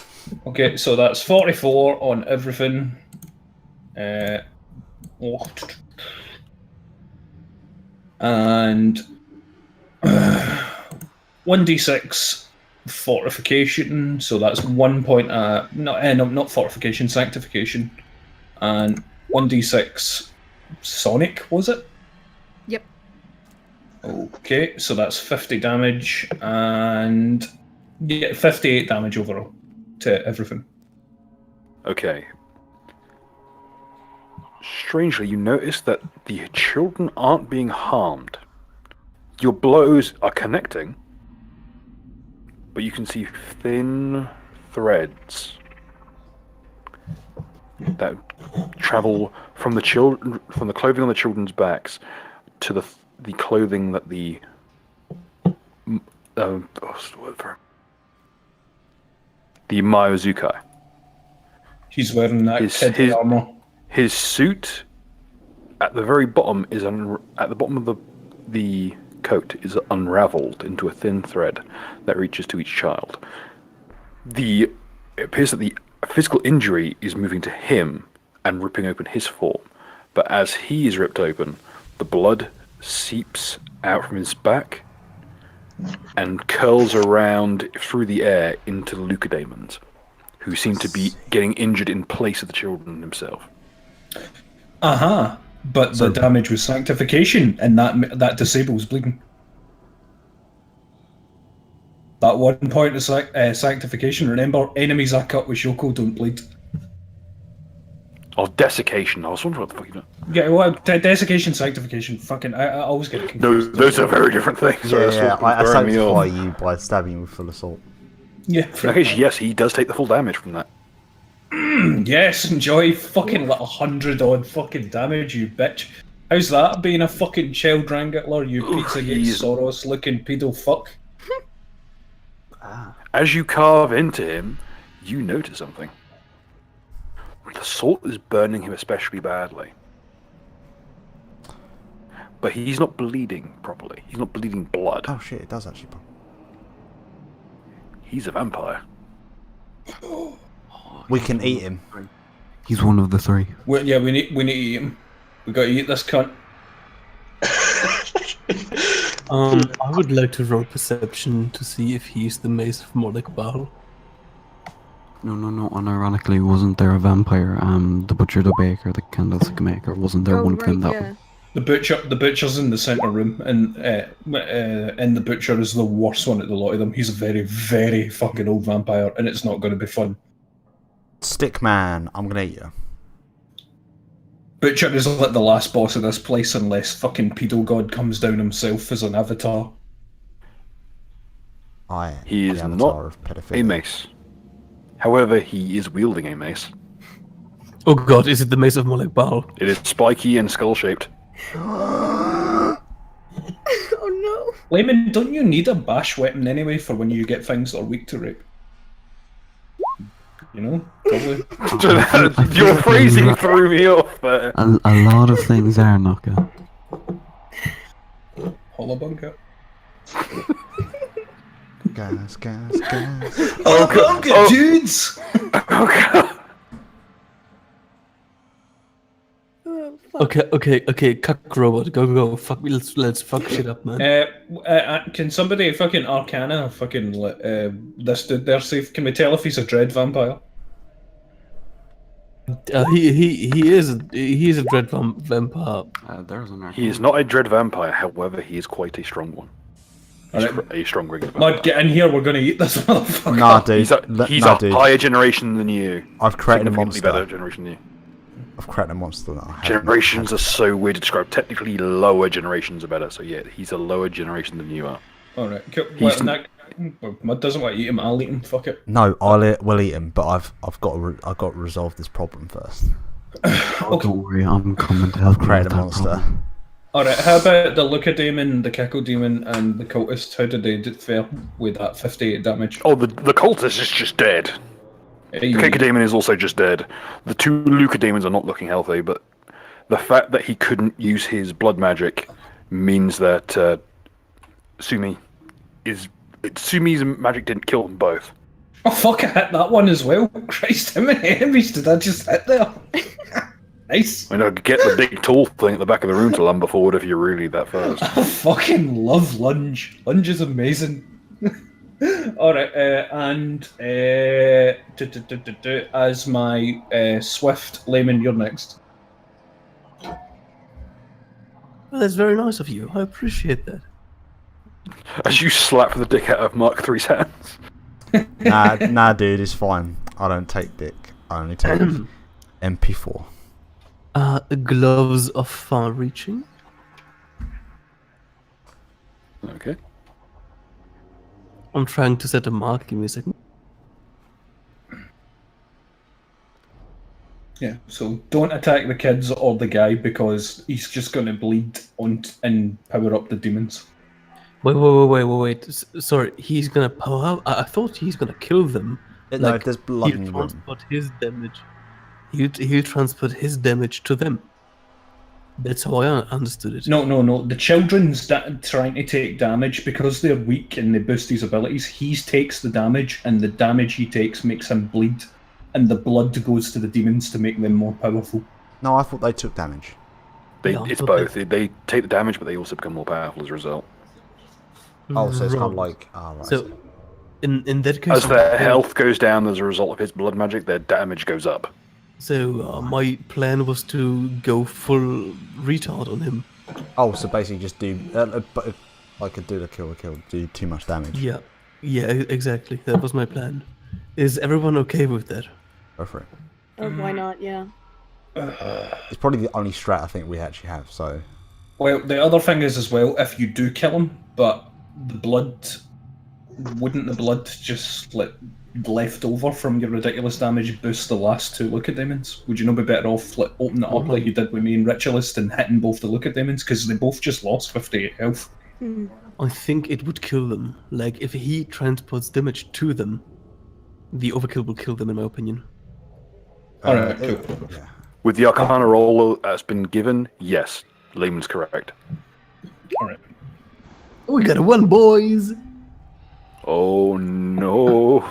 Okay, so that's 44 on everything. And 1d6 fortification, so that's 1 point. Not fortification, sanctification, and 1d6 sonic. Was it? Yep. Okay, so that's 50 damage and 58 damage overall to everything. Okay. Strangely, you notice that the children aren't being harmed. Your blows are connecting, but you can see thin threads that travel from the clothing on the children's backs to the clothing that the what's the word for it? The Myozukai. He's wearing that kid armor. His suit at the very bottom is at the bottom of the coat is unraveled into a thin thread that reaches to each child. It appears that the physical injury is moving to him and ripping open his form, but as he is ripped open, the blood seeps out from his back and curls around through the air into the leucodaemons, who seem to be getting injured in place of the children himself. But the damage was sanctification, and that disables bleeding. That 1 point of sanctification. Remember, enemies I cut with Shoko don't bleed. Oh, desiccation. I was wondering what the fuck you meant. Yeah, well, desiccation, sanctification. Fucking, I always get confused. Those are very different things. Yeah, I sanctify you by stabbing you with full assault. Yeah. Yes, he does take the full damage from that. Yes, enjoy fucking like 100-odd fucking damage, you bitch. How's that being a fucking child wrangler, you Pizzagate Soros looking pedo fuck? As you carve into him, you notice something. The salt is burning him especially badly. But he's not bleeding properly. He's not bleeding blood. Oh shit, it does actually. He's a vampire. We can eat him. He's one of the three. We need to eat him. We gotta eat this cunt. I would like to roll perception to see if he's the mace of Moloch Baal. No. Unironically, wasn't there a vampire? The butcher, the baker, the candlestick maker. Wasn't there one of them? That The butcher's in the center room, and the butcher is the worst one at the lot of them. He's a very, very fucking old vampire, and it's not going to be fun. Stickman, I'm gonna eat you. Butcher is like the last boss of this place, unless fucking pedo god comes down himself as an avatar. He is not a mace. However, he is wielding a mace. Oh god, is it the mace of Moloch Baal? It is spiky and skull-shaped. Oh no. Layman, don't you need a bash weapon anyway for when you get things that are weak to rape? You know, probably. Your phrasing threw me off there. a lot of things are Naka. Hollabunga. Gas. Hollabunga, dudes! Oh god. Okay, cuck robot, go, fuck, let's fuck shit up, man. Can somebody fucking Arcana fucking this dude there see? Can we tell if he's a dread vampire? He is a dread vampire. There's an He is not a dread vampire, however, he is quite a strong one. He's a strong regular vampire. Mud, get in here, we're gonna eat this motherfucker. Nah, dude. He's a higher generation than you. I've created a monster. Better generation than you. I've created a monster that I have. Generations are so weird to describe. Technically, lower generations are better. So yeah, he's a lower generation than you are. Alright, Mud doesn't want to eat him, I'll eat him, fuck it. No, we'll eat him, but I've got to resolve this problem first. Don't worry, I'm coming to help. Create a monster. Alright, how about the Lucademon, the Cackle Demon, and the Cultist? How did they fare with that 58 damage? Oh, the cultist is just dead. The Cacodemon is also just dead. The two Lucademons are not looking healthy, but the fact that he couldn't use his blood magic means that Sumi's magic didn't kill them both. Oh fuck, I hit that one as well. Christ, how many enemies did I just hit there? Nice. I know, get the big tall thing at the back of the room to lumber forward if you're really that fast. I fucking love Lunge. Lunge is amazing. Alright, and as my Swift Layman, you're next. Well, that's very nice of you. I appreciate that. As you slap the dick out of Mark III's hands. Nah, dude, it's fine. I don't take dick. I only take MP4. Gloves of far-reaching. Okay. I'm trying to set a mark. Give me a second. Yeah, so don't attack the kids or the guy because he's just going to bleed and power up the demons. Wait. Sorry, he's gonna power up. I thought he's gonna kill them. No, if there's blood he'll in the room. transport his damage. He'll transport his damage to them. That's how I understood it. No. The children's trying to take damage because they're weak and they boost his abilities. He takes the damage, and the damage he takes makes him bleed, and the blood goes to the demons to make them more powerful. No, I thought they took damage. It's both. They take the damage, but they also become more powerful as a result. Oh, so it's kind of Right. like... Oh, right. So, in that case, As their health goes down as a result of his blood magic, their damage goes up. So my plan was to go full retard on him. Oh, so basically just do... but if I could do the kill, do too much damage. Yeah, exactly. That was my plan. Is everyone okay with that? Go for it. Oh, why not? Yeah. It's probably the only strat I think we actually have, so... Well, the other thing is as well, if you do kill him, but the blood... Wouldn't the blood just left over from your ridiculous damage boost the last two Looker Demons? Would you not be better off opening it up like you did with me and Ritualist and hitting both the Looker Demons? Because they both just lost 58 health. I think it would kill them. Like, if he transports damage to them, the overkill will kill them, in my opinion. Alright, cool. Yeah. With the Arcana roll that's been given, yes, Lehman's correct. Alright. We got a 1, boys! Oh no.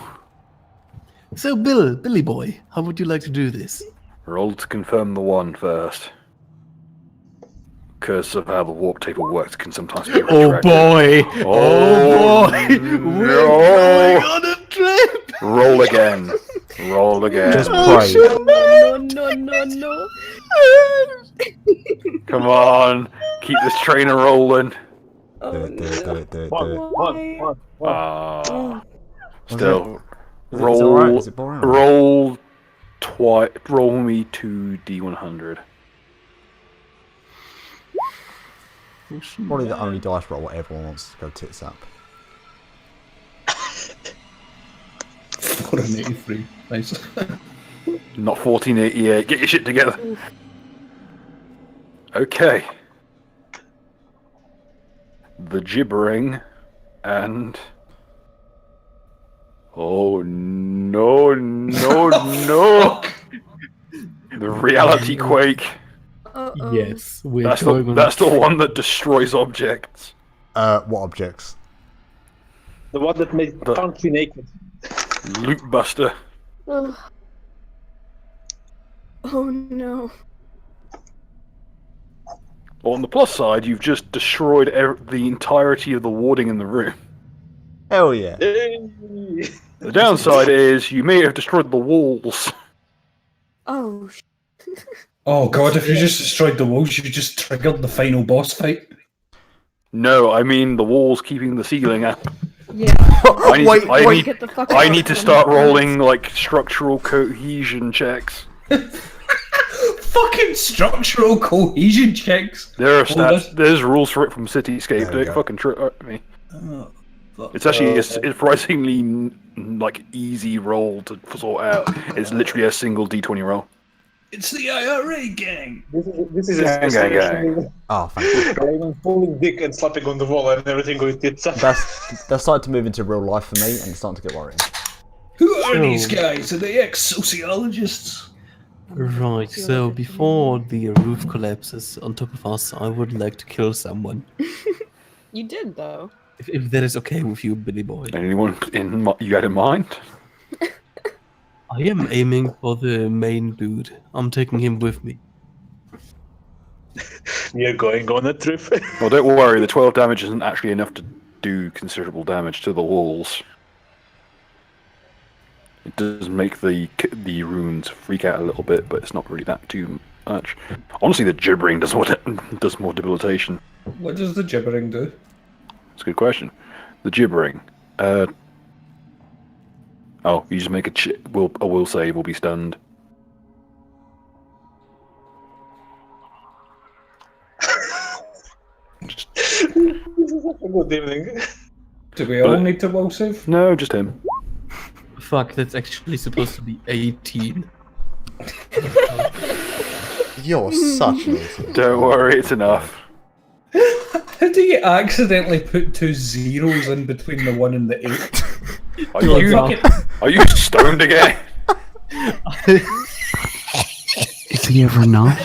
So, Billy boy, how would you like to do this? Roll to confirm the 1 first. Curse of how the warp table works can sometimes be retracted. boy! Oh, We're no. going on a trip! Roll again. Roll again. Just pray. No. Come on. Keep this trainer rolling. Do it. One. Still. Is it alright? Is it boring? Roll twice. Roll me 2d100. Probably the only dice roll where everyone wants to go tits up. 483. Nice. Not 1488. Get your shit together. Okay. The gibbering and... Oh no. The reality quake. Yes, we're That's going on. the one that destroys objects. What objects? The one that made Punky naked. Loot Buster. Oh no. On the plus side, you've just destroyed the entirety of the warding in the room. Hell yeah. The downside is you may have destroyed the walls. Oh. Oh god, if you just destroyed the walls, you just triggered the final boss fight. No, I mean the walls keeping the ceiling up. Yeah. Get the fuck I out need of to them. start rolling like structural cohesion checks. Fucking structural cohesion checks. There are that's- there's rules for it from Cityscape. There we Don't go. fucking trick me. Oh, fuck. It's actually a surprisingly like easy roll to sort out. It's literally a single d20 roll. It's the IRA gang. This is Gang, gang, gang. Oh, thank you. Raymond pulling dick and slapping on the wall and everything going tits up. That's starting to move into real life for me, and it's starting to get worrying. Who are these guys? Are they ex-sociologists? Right, so before the roof collapses on top of us, I would like to kill someone. You did though. If that is okay with you, Billy boy. Anyone you had in mind? I am aiming for the main dude. I'm taking him with me. You're going on a trip. Well, don't worry. The 12 damage isn't actually enough to do considerable damage to the walls. It does make the runes freak out a little bit, but it's not really that too much. Honestly, the gibbering does more debilitation. What does the gibbering do? That's a good question. The gibbering. Oh, you just make a will save, will be stunned. Good evening. Do we all need to will save? No, just him. Fuck, that's actually supposed to be 18. You're such an idiot. Don't worry, it's enough. How do you accidentally put 2 zeros in between the 1 and the 8? Are you stoned again? Is he ever not?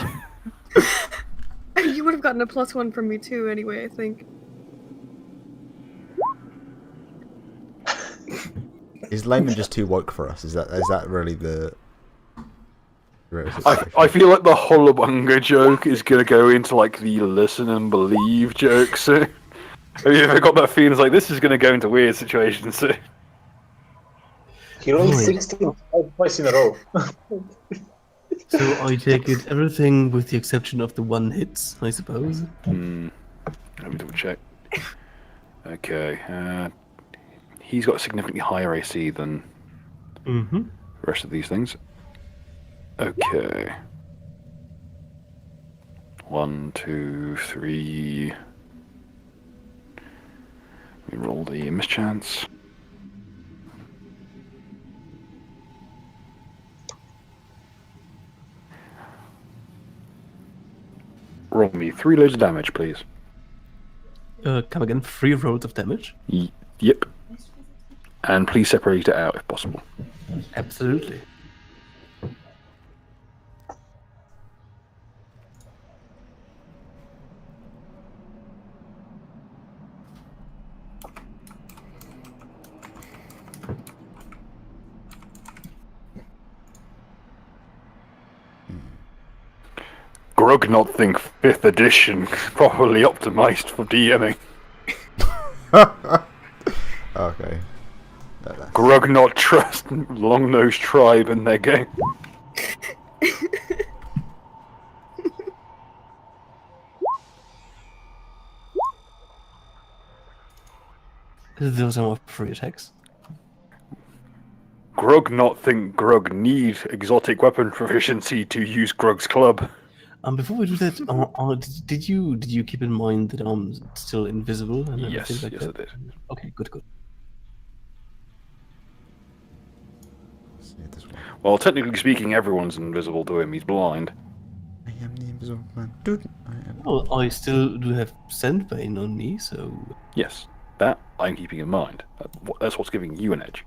You would have gotten a +1 from me too, anyway. I think. Is Layman just too woke for us? Is that really the? I feel like the Hullabunga joke is gonna go into like the listen and believe joke soon. Have you ever got that feeling? It's like this is gonna go into weird situations soon. He rolled 16 twice in a row. So I take it everything with the exception of the 1 hits, I suppose. Let me double check. Okay, he's got a significantly higher AC than the rest of these things. Okay. 1, 2, 3. We roll the mischance. Roll me 3 loads of damage, please. Come again, 3 rolls of damage? Yep. And please separate it out if possible. Absolutely. Grognot think 5th edition properly optimized for DMing. Okay. Grognot trust Longnose Tribe in their game. Those are my free attacks. Grognot think Grog need exotic weapon proficiency to use Grog's club. Before we do that, did you keep in mind that I'm still invisible and Yes, everything like yes, that? I did. Okay, good. See this one. Well, technically speaking, everyone's invisible to him. He's blind. I am the invisible man. Dude, I am. Well, I still do have Sandbane on me, so Yes, that I'm keeping in mind. That's what's giving you an edge.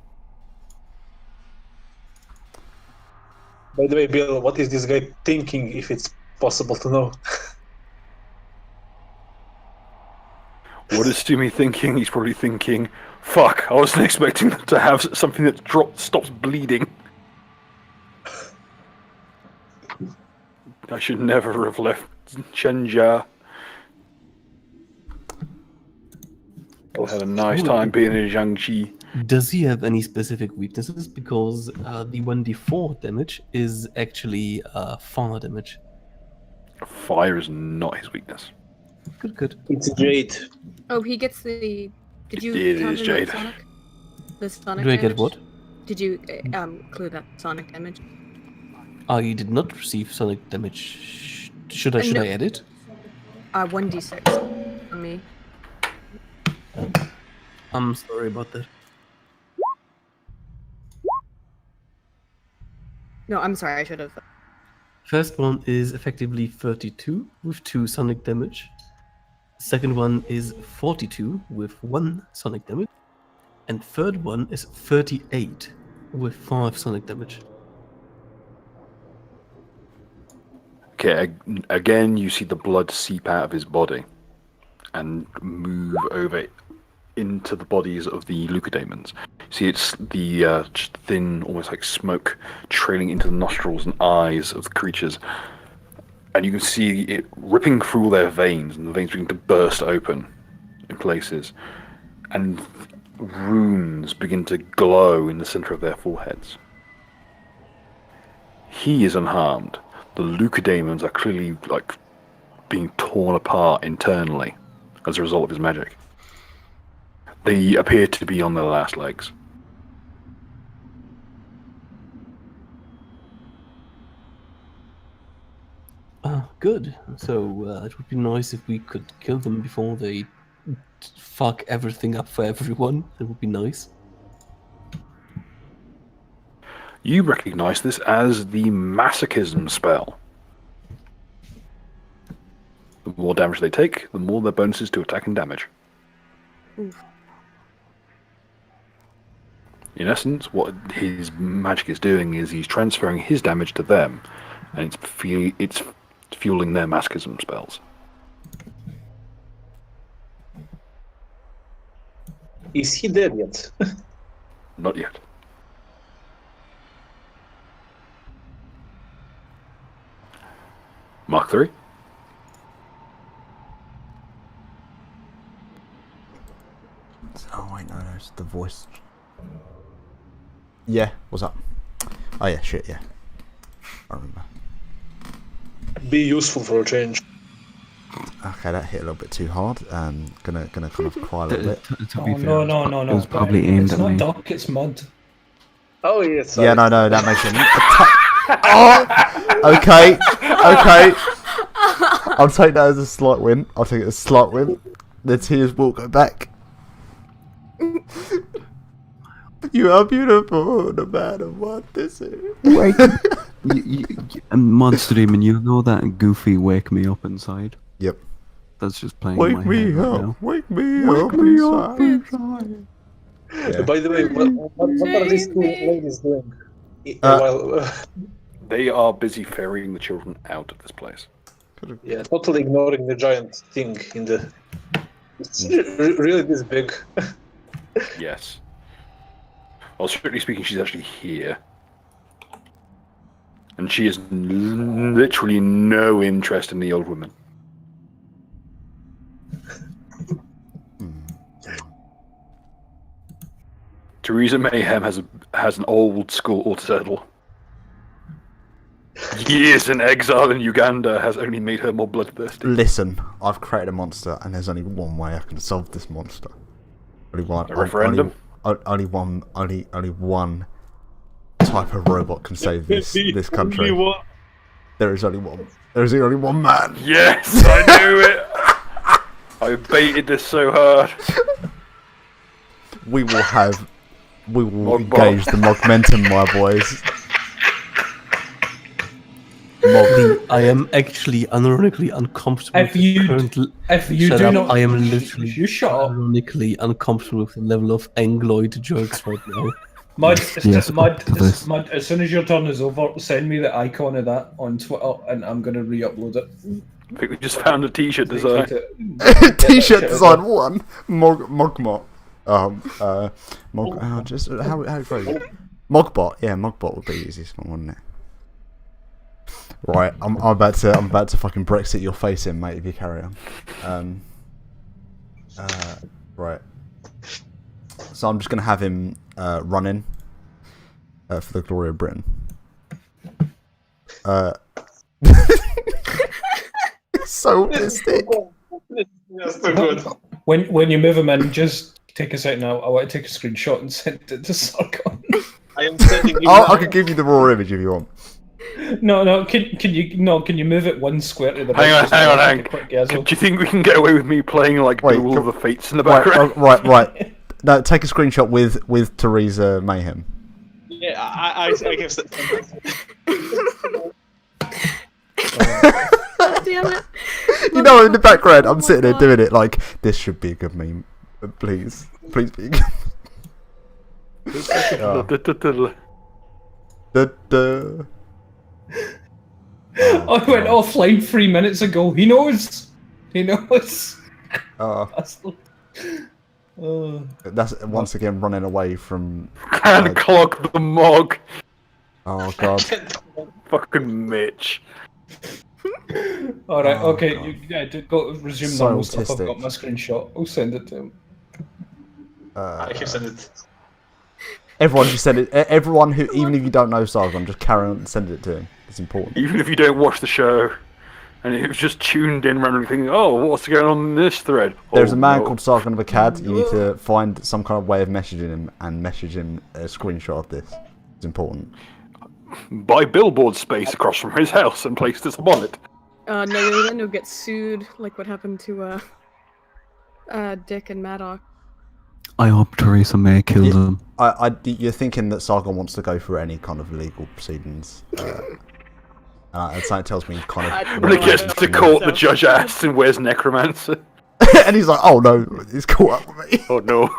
By the way, Bill, what is this guy thinking, if it's possible to know? What is Stewie thinking? He's probably thinking, fuck, I wasn't expecting to have something that stops bleeding. I should never have left Chenja. I had a nice time being in Jiangxi. does he have any specific weaknesses? Because the 1d4 damage is actually fire damage. Fire is not his weakness. Good. It's Jade. Oh, he gets the. Did you It count is in Jade. that Sonic? The Sonic Do I damage? get what? Did you include that Sonic damage? I did not receive sonic damage. Should I No. add it? 1d6 on me. I'm sorry about that. No, I'm sorry. I should have. First one is effectively 32 with 2 sonic damage. Second one is 42 with 1 sonic damage. And third one is 38 with 5 sonic damage. Okay, again, you see the blood seep out of his body and move over into the bodies of the leucodaemons. See, it's the just thin, almost like smoke, trailing into the nostrils and eyes of the creatures. And you can see it ripping through all their veins, and the veins begin to burst open in places. And runes begin to glow in the center of their foreheads. He is unharmed. The leucodaemons are clearly like being torn apart internally as a result of his magic. They appear to be on their last legs. Good. So it would be nice if we could kill them before they fuck everything up for everyone. It would be nice. You recognize this as the masochism spell. The more damage they take, the more their bonuses to attack and damage. Oof. In essence, what his magic is doing is he's transferring his damage to them, and it's fueling their masochism spells. Is he dead yet? Not yet. Mark 3. Oh wait, no, it's the voice. Yeah, what's up? Oh yeah, shit, yeah. I remember. Be useful for a change. Okay, that hit a little bit too hard. Gonna kind of cry a little bit. To be fair, No. it was probably aimed It's at not me. duck, it's mud. Oh yes. Yeah, no, that makes it. Oh, okay. I'll take that as a slight win. I'll take it as a slight win. The tears will go back. You are beautiful, no matter what this is. Wait, Monster Demon, you know that goofy "Wake Me Up" inside? Yep. That's just playing in my head right now. Wake me up inside. Yeah. By the way, what are these two ladies doing? They are busy ferrying the children out of this place. Yeah, totally ignoring the giant thing in the. It's really this big. Yes. Well, strictly speaking, she's actually here. And she has literally no interest in the old woman. Theresa Mayhem has an old school autosettle. Years in exile in Uganda has only made her more bloodthirsty. Listen, I've created a monster, and there's only one way I can solve this monster. Only one. A referendum? Only one type of robot can save this country. There is only one. There is only one man. Yes, I knew it. I baited this so hard. We will Mogbot. engage the Mogmentum, my boys. I am actually unironically uncomfortable If with you- the current If you Shut do up, not, I am literally you shut up. ironically uncomfortable with the level of Angloid jokes right now. Mud, Yes, Mud, up to this. Mud, as soon as your turn is over, send me the icon of that on Twitter, and I'm gonna re-upload it. I think we just found a t-shirt design. T-shirt design one. Mogmot. Just how do you phrase it? Mogbot. Yeah, Mogbot would be the easiest one, wouldn't it? Right, I'm about to fucking Brexit your face in, mate. If you carry on. Right. So I'm just gonna have him running for the glory of Britain. So autistic. That's so good. When you move him in, just take a second. I want to take a screenshot and send it to Sargon. I am sending you. I can give you the raw image if you want. No. Can you move it one square to the Hang on, right? Just hang like on. a quick gazzle? Do you think we can get away with me playing like Wait, Duel of the Fates in the Right, background? right. No, take a screenshot with Theresa Mayhem. Yeah, I have said. Damn it. You know, in the background, I'm sitting there doing it like, this should be a good meme. Please be a good Da-da. I went offline 3 minutes ago. He knows. That's once again running away from. Can't clog the mog. Oh god. Fucking Mitch. All right. Oh, Okay. God. Go resume So normal stuff. I've autistic. got my screenshot. I'll send it to him. I have sent it. Everyone just send it. Everyone who, even if you don't know Sargon, just carry on and send it to him. It's important. Even if you don't watch the show, and you've just tuned in randomly thinking, oh, what's going on in this thread? There's Oh, a man no. called Sargon of Akkad. You need to find some kind of way of messaging him and message him a screenshot of this. It's important. Buy billboard space across from his house and place this on it. No, then you'll get sued, like what happened to Dick and Maddox. I hope Theresa May kills him. You're thinking that Sargon wants to go through any kind of legal proceedings. And something tells me kind of... When it gets to court, the judge asks him, where's Necromancer? And he's like, oh no, he's caught up with me. Oh no.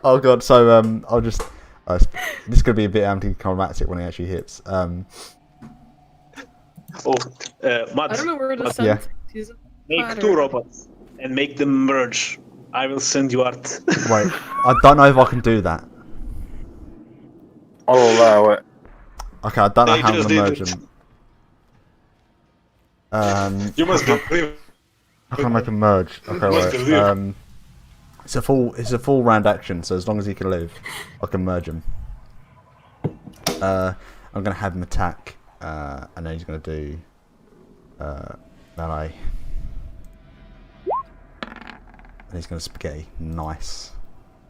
Oh god, so I'll just... this is going to be a bit anticlimactic when he actually hits. Matt, I don't know where to Yeah. send. make 2 robots and make them merge. I will send you art. Wait, I don't know if I can do that. I'll allow it. Okay, I don't know They how I'm just going to did merge it. them. You must believe. How can I make a merge? Okay, must wait. believe. It's a full round action, so as long as he can live, I can merge him. I'm going to have him attack, and then he's going to do melee. And he's going to spaghetti. Nice.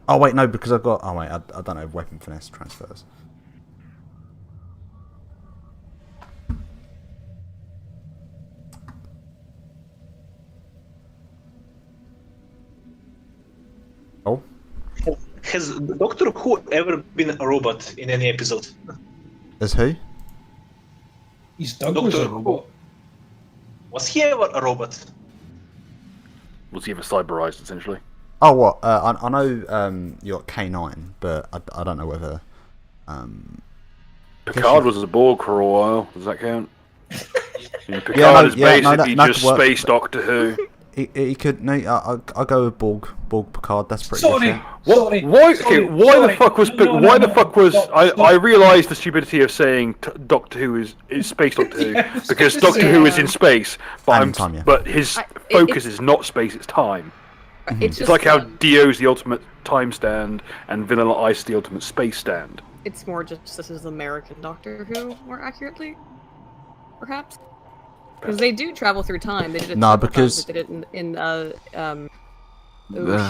Oh wait, no, because I've got... Oh wait, I don't have weapon finesse transfers. Oh. Has Doctor Who ever been a robot in any episode? As who? He's Douglas Doctor a robot. Was he ever a robot? Was he ever cyberized, essentially? Oh, what? I know you got K9, but I don't know whether... Picard was a Borg for a while. Does that count? Picard Yeah, no, is yeah, no, basically that just could work. Space Doctor Who. He could... No, I'll go with Borg Picard, that's pretty Sorry. good. Sorry. Why? Sorry, Okay, why sorry. the fuck was? No, Why no, the fuck was? stop, I stop. realised the stupidity of saying Doctor Who is Space Doctor Who Yeah, I was because gonna Doctor say, Who is in space, but And time, yeah. but his It- focus it's- is not space; it's time. It's It's just like how Dio's the ultimate time stand and Vanilla Ice the ultimate space stand. it's more just this is American Doctor Who, more accurately, perhaps, because they do travel through time. They did it. No, several because- times. They did it in oh,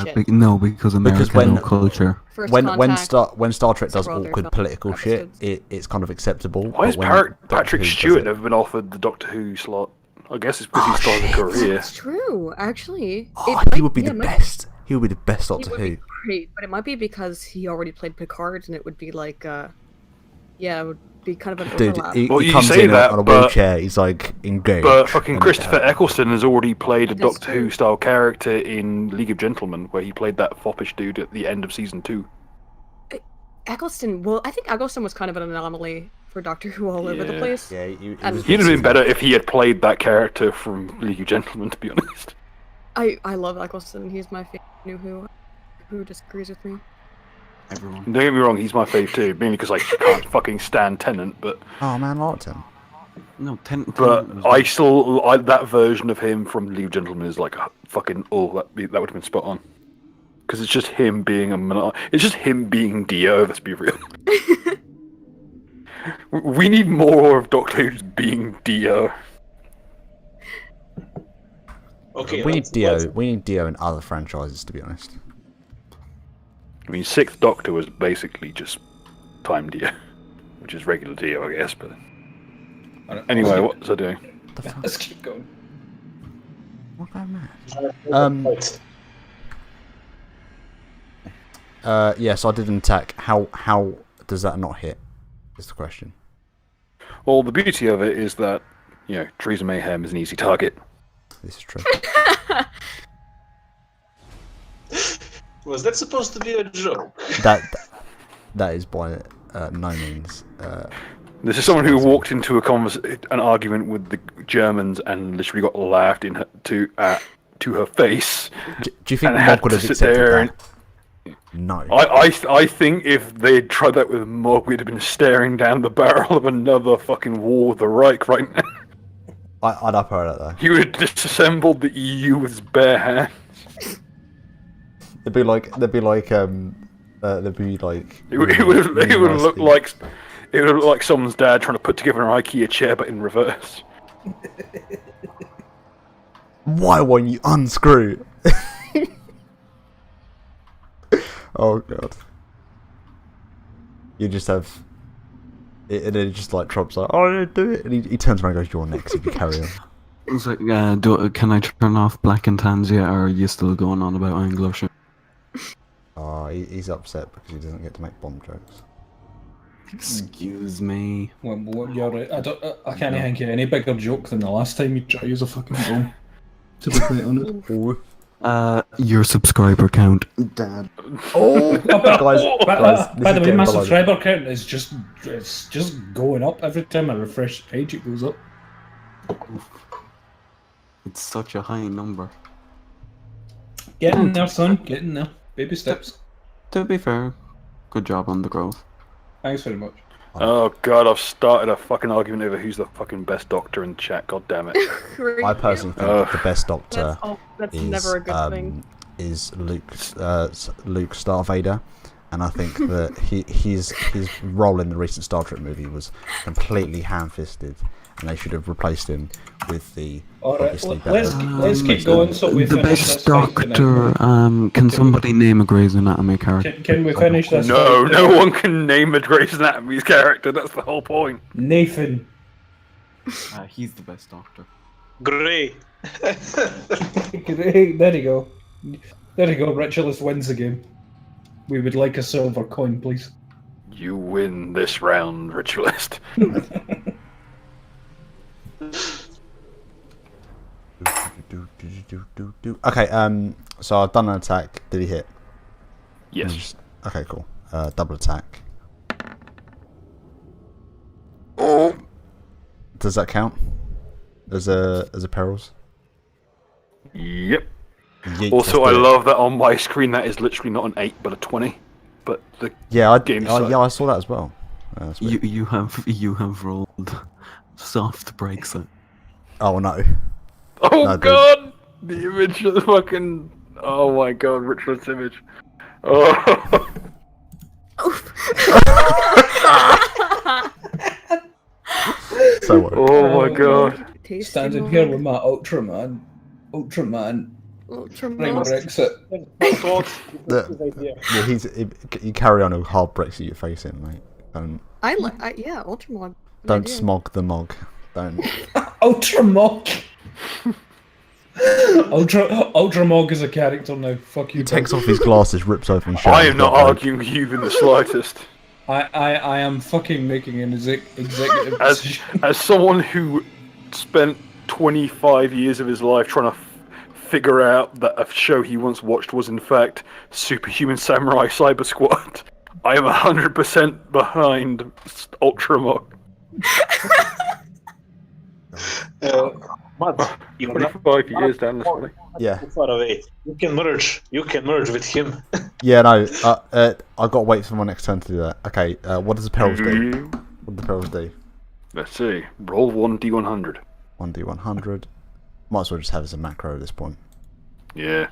shit. No, because American when- culture. First When Contact. Star Trek does several other awkward political shit, episodes. it's kind of acceptable. Why has but when Doctor Patrick Who does Stewart it- never been offered the Doctor Who slot? I guess it's because he started a career. That's true, actually. Oh, It he might- would be yeah, the it might- best. He would be the best He Doctor would Who. be great, but it might be because he already played Picard, and it would be like, yeah, it would be kind of an Dude, overlap. he Well, you comes say in that, on a but- wheelchair. He's like engaged. But fucking and, Christopher Eccleston has already played a That's Doctor true. Who style character in League of Gentlemen, where he played that foppish dude at the end of season 2. Eccleston, well, I think Eccleston was kind of an anomaly for Doctor Who all over the Yeah. place. Yeah, he And- was He'd have been better if he had played that character from League of Gentlemen, to be honest. I love Eccleston. He's my favorite new Who disagrees with me. Everyone. Don't get me wrong, he's my fave too, mainly because I can't fucking stand Tennant, but Oh man, I liked him. No, Tennant was I still that version of him from League of Gentlemen is like a fucking that would have been spot on. Because it's just him being it's just him being Dio. Let's be real. We need more of Doctor Who's being Dio. Okay, We need let's- Dio. let's- We need Dio in other franchises, to be honest. I mean, Sixth Doctor was basically just Time Dio, which is regular Dio, I guess. But anyway, what was I doing? The fuck? Let's keep going. What going mad? Right. Yes, I did an attack. How does that not hit? Is the question. Well, the beauty of it is that Theresa Mayhem is an easy target. This is true. Was that supposed to be a joke? that is by no means. This is someone who walked into an argument with the Germans and literally got laughed to her face. Do you think And had Mog would have to sit accepted there that? No. I think if they'd tried that with Mog, we'd have been staring down the barrel of another fucking war with the Reich right now. I'd upload it though. He would have disassembled the EU with his bare hands. It'd be like. It would look like someone's dad trying to put together an IKEA chair, but in reverse. Why won't you unscrew? Oh god. You just have. And then just like Trump's like, oh, I didn't do it. And he turns around and goes, you're next if you carry on. It's like, can I turn off Black and Tans yet, or are you still going on about Anglo shit? Oh, he's upset because he doesn't get to make bomb jokes. Excuse me. Well, you're right. I can't think of any bigger joke than the last time you tried to use a fucking bomb. To be quite honest. Your subscriber count, Dad. Oh, guys, by the way, my subscriber count is just going up every time I refresh the page. It goes up. It's such a high number. Getting there, son. Getting there. Baby steps. To be fair, good job on the growth. Thanks very much. Oh god, I've started a fucking argument over who's the fucking best doctor in chat. God damn it. I personally think the best doctor that's is, never a good thing. is Luke Star Vader, and I think that his role in the recent Star Trek movie was completely ham-fisted, and they should have replaced him with the obviously better. Let's keep going. So we the best doctor. Can somebody name a Grey's Anatomy character? Can we finish this? No, no one can name a Grey's Anatomy's character. That's the whole point. Nathan. He's the best doctor. Grey. Great. There you go. There you go. Ritualist wins the game. We would like a silver coin, please. You win this round, Ritualist. Okay, so I've done an attack. Did he hit? Yes. Okay, cool. Double attack. Oh. Does that count? As a perils? Yep. Yeet, Also, I love that on my screen that is literally not an 8 but a 20. But the game's I saw that as well. You have rolled soft breaks it. Oh no. Oh No, god! The image of the fucking... Oh my god, Richard's image. Oh. So what? Oh my god. Standing here with my Ultraman prime Brexit. Yeah, you carry on a hard Brexit you're facing, mate. Yeah, Ultramog. Don't smog the mog. Don't. Ultramog. Ultramog is a character now. Fuck you. He takes off his glasses, rips open his shirt. I am not arguing with you in the slightest. I am fucking making an executive decision. As someone who spent 25 years of his life trying to figure out that a show he once watched was in fact Superhuman Samurai Cyber Squad, I am 100% behind Ultramog. Matt, you're 25 years down this way. Yeah. too far away. You can merge with him. Yeah, no. I've got to wait for my next turn to do that. Okay. What does the perils do? What do the perils do? Let's see. Roll 1d100. 1d100. Might as well just have it as a macro at this point. Yeah.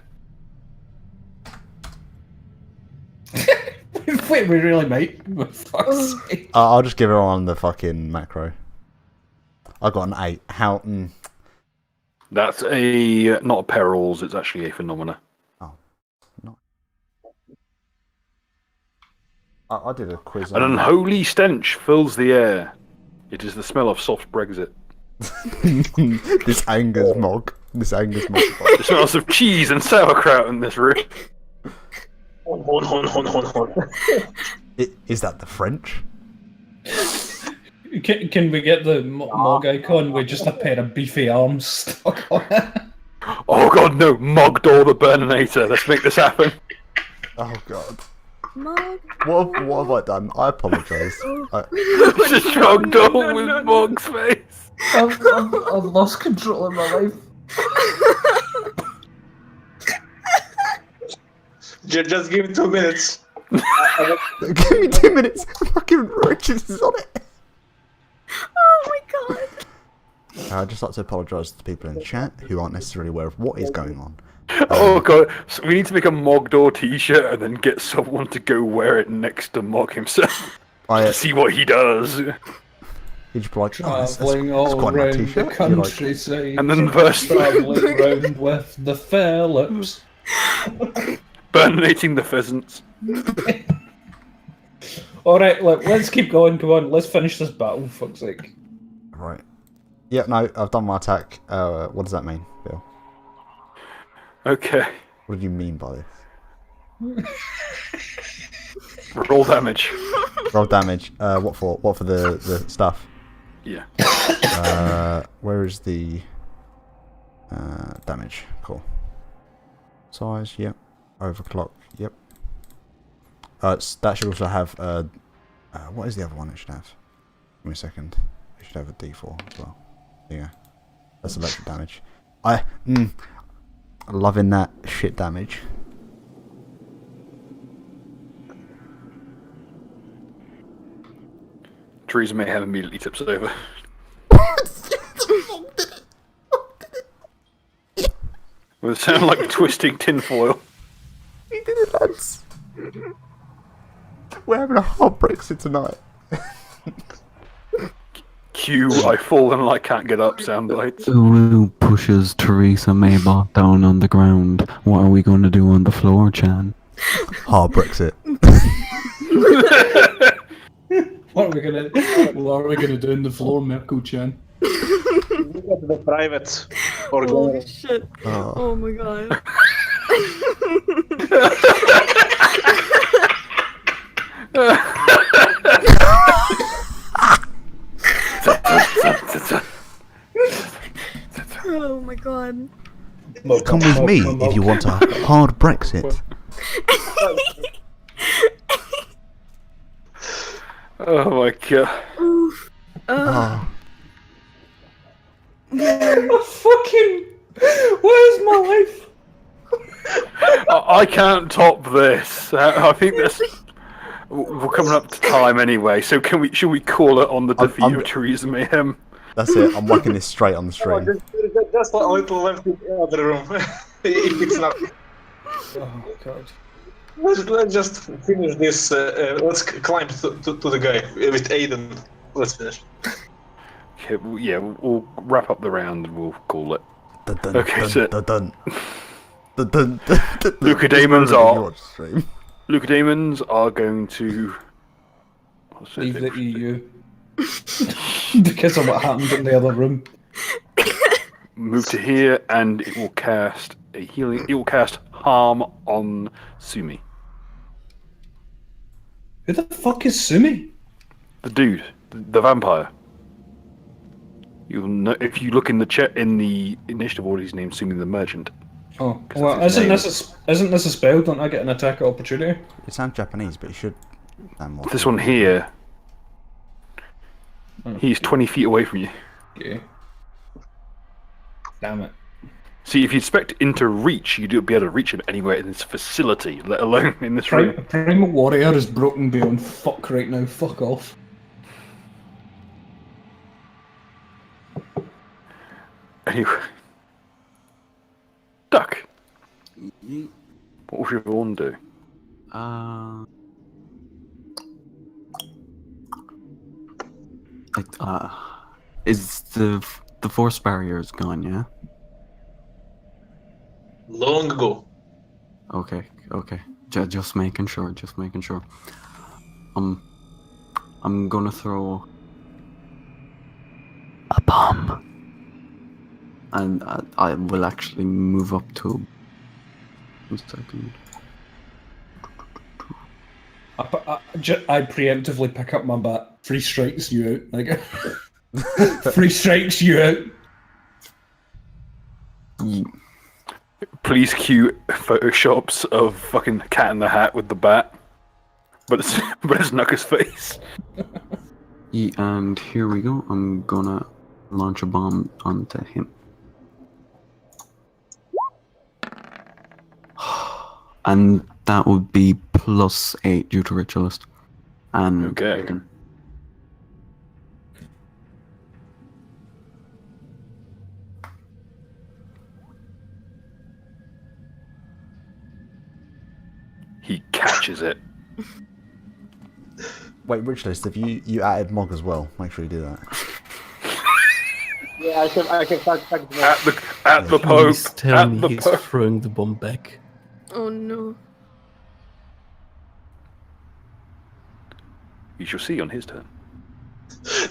Wait, we really might. For fuck's sake. I'll just give everyone the fucking macro. I got an 8. How? That's a not a perils. It's actually a phenomena. Oh, no. I did a quiz. An unholy stench fills the air. It is the smell of soft Brexit. This angers Mog. It smells of cheese and sauerkraut in this room. Hold on. Is that the French? Can we get the Mog icon with just a pair of beefy arms stuck on it? Oh god, no! Mogdor the Burninator. Let's make this happen. Oh god. Mog. What have I done? I apologise. Just Mogdor with Mog's face. I've lost control of my life. Just give me 2 minutes. Give me 2 minutes. Fucking Richards is on it. Oh my god. I'd just like to apologise to the people in the chat who aren't necessarily aware of what is going on. Oh god, so we need to make a Mogdor t-shirt and then get someone to go wear it next to Mog himself. To see what he does. He'd just be like, Travelling all quite a around nice the t-shirt. countryside. And then the verse Travelling round with the Phillips. Burninating the pheasants. Alright, let's keep going, come on, let's finish this battle, fuck's sake. Right. Yep, no, I've done my attack. What does that mean, Bill? Okay. What do you mean by this? Roll damage. Roll damage. What for? What for the stuff? Yeah. Where is the damage? Cool. Size. Yep. Overclock. Yep. That should also have. What is the other one it should have? Give me a second. It should have a D4 as well. Yeah. That's electric damage. Loving that shit damage. Teresa Mayhem immediately tips it over. Well, it sounded like twisting tinfoil. We did it, lads. We're having a hard Brexit tonight. Cue, I fall and I can't get up sound bites. Who pushes Theresa Maybot down on the ground? What are we going to do on the floor, Chan? Hard Brexit. What are we gonna do on the floor, Merkel Chan? Look at the private or Holy shit. Oh. Oh my god. Oh my god. Come with me if you want a hard Brexit. Oh my god. Oof. Oh. Fucking. Where's my life? I can't top this. I think that's. We're coming up to time anyway, so should we call it on the defeat of Teresa Mayhem? That's it. I'm whacking this straight on the stream. just a little left in the other room. If it's not. Oh god. Let's just finish this. Let's climb to the guy with Aiden. Let's finish. Okay, yeah, we'll wrap up the round and we'll call it. Dun, Okay, so Luca Demons are going to Leave the EU. Because of what happened in the other room. move to here, and it will cast a healing. It will cast harm on Sumi. Who the fuck is Sumi? The dude, the vampire. You'll know if you look in the initiative order. His name's Sumi the Merchant. Oh, well, isn't this a spell? Don't I get an attack of opportunity? It sounds Japanese, but you should. This one here. He's 20 feet away from you. Okay. Damn it. See, if you expect him to reach, you'd be able to reach him anywhere in this facility, let alone in this room. Primal Warrior is broken beyond fuck right now. Fuck off. Anyway. Duck. What would your Vaughn do? Is the force barrier is gone? Yeah. Long ago. Okay. Just making sure. I'm gonna throw a bomb, and I will actually move up to. 1 second. I preemptively pick up my bat. 3 strikes you out. Like 3 strikes you out. Please cue photoshops of fucking Cat in the Hat with the bat. But it's Knucker's face. Yeah, and here we go. I'm gonna launch a bomb onto him. And that would be +8 due to Ritualist. And Okay. He catches it. Wait, Richlist, if you added Mog as well, make sure you do that. Yeah, I can tag them. At the Pope. Please tell At me the he's Pope. throwing the bomb back. Oh no. You shall see on his turn.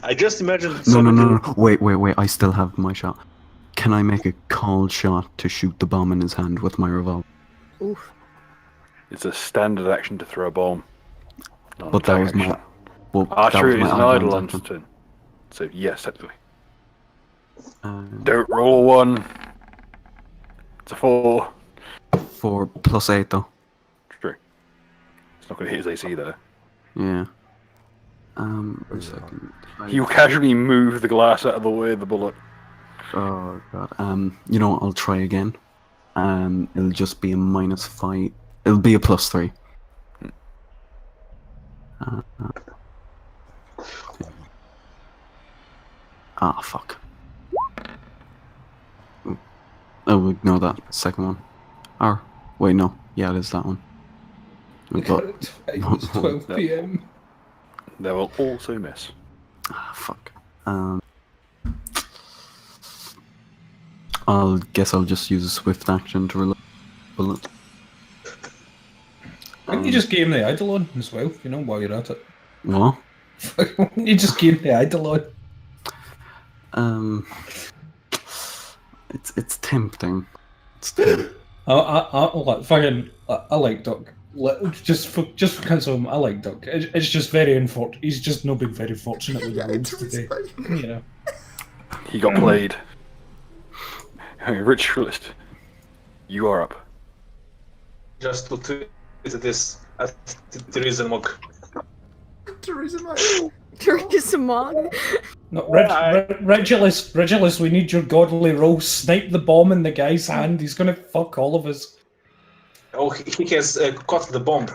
I just imagined No. somebody. Wait. I still have my shot. Can I make a called shot to shoot the bomb in his hand with my revolver? Oof. It's a standard action to throw a bomb. Not an But that attack was my. action. Well, that Archery was is my an advanced idle action. turn. So yes, technically. Um, Don't roll a 1. It's a 4. for +8 though. True. It's not going to hit his AC though. Yeah. A second. He'll casually move the glass out of the way of the bullet. Oh god. You know what? I'll try again. It'll just be a -5. It'll be a +3. Fuck. Oh, ignore that second one. Or wait, no. Yeah, it is that one. But It's 12 p.m. They will also miss. fuck. I'll just use a swift action to reload bullet. Why don't you just game the Eidolon as well, you know, while you're at it? What? Why don't you just game the Eidolon? It's tempting. It's tempting. I like Duck. Just for him, I like Duck. It's just very unfortunate. He's just not been very fortunate with the roads today. You know. He got played. Ritualist, you are up. Just to tweet this at Theresa Mock. Teresa Mog. No, Regulus, we need your godly roll. Snipe the bomb in the guy's hand. He's gonna fuck all of us. Oh, he has caught the bomb.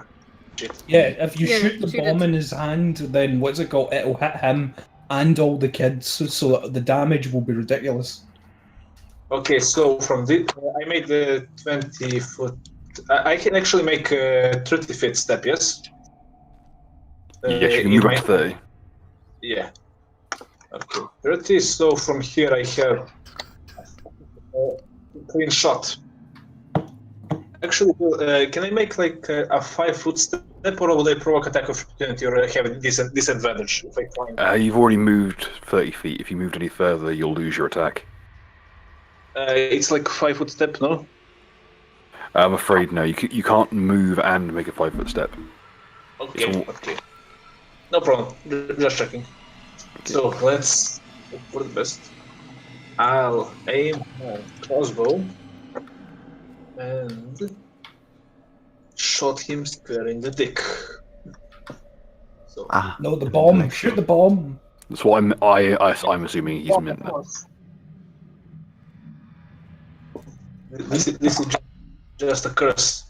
Shit. Yeah, if you Yeah, shoot the shoot bomb it. in his hand, then what's it called? It'll hit him and all the kids, so the damage will be ridiculous. Okay, so from this, I made the 20-foot. I can actually make a 30-foot step, yes? Yes, you can in move my- up to 30. Yeah. Okay, 30. So from here I have a clean shot. Actually, can I make like a 5-foot step, or will I provoke attack of opportunity, or have a disadvantage if I climb? You've already moved 30 feet. If you moved any further, you'll lose your attack. It's like 5-foot step, no? I'm afraid no. You can't move and make a 5-foot step. Okay, okay. No problem. Just checking. So let's hope for the best. I'll aim my crossbow and shot him square in the dick. So No, the bomb. Shoot the bomb. That's what I'm assuming he's meant that. This is just a curse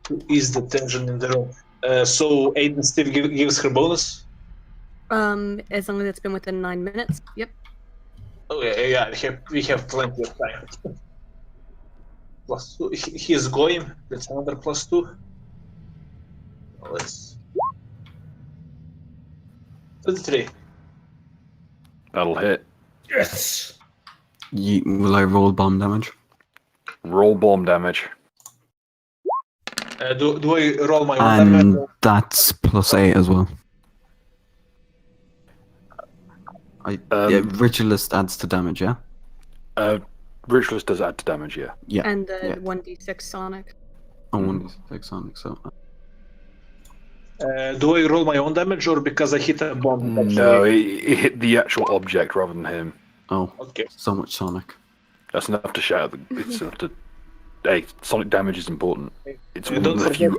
to ease the tension in the room. So Aiden still gives her bonus. As long as it's been within 9 minutes. Yep. Oh yeah. We have plenty of time. +2. He is going. That's another +2. Let's. 23. That'll hit. Yes. Will I roll bomb damage? Roll bomb damage. Do I roll my own And damage? that's +8 as well. Ritualist adds to damage, yeah? Ritualist does add to damage, yeah. Yeah. And the yeah. 1d6 Sonic. Oh, 1d6 Sonic, so. Do I roll my own damage, or because I hit a bomb? No, it hit the actual object rather than him. Oh, Okay. so much Sonic. That's enough to shout. It's enough to. Hey, sonic damage is important. It's Don't one of the forget-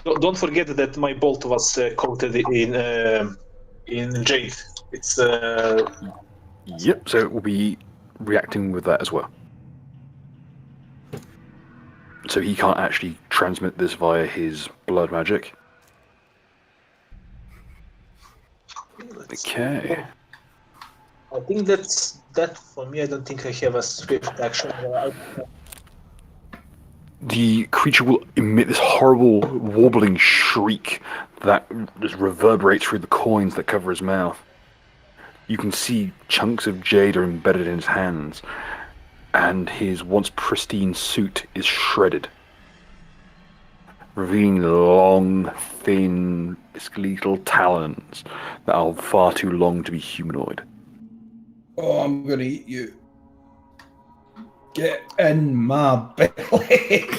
few. Don't forget that my bolt was coated in jade. It's Yep. So it will be reacting with that as well. So he can't actually transmit this via his blood magic. Okay. I think that's that for me. I don't think I have a swift action. The creature will emit this horrible wobbling shriek that just reverberates through the coins that cover his mouth. You can see chunks of jade are embedded in his hands, and his once pristine suit is shredded. revealing long, thin, skeletal talons that are far too long to be humanoid. Oh, I'm gonna eat you. Get in my belly.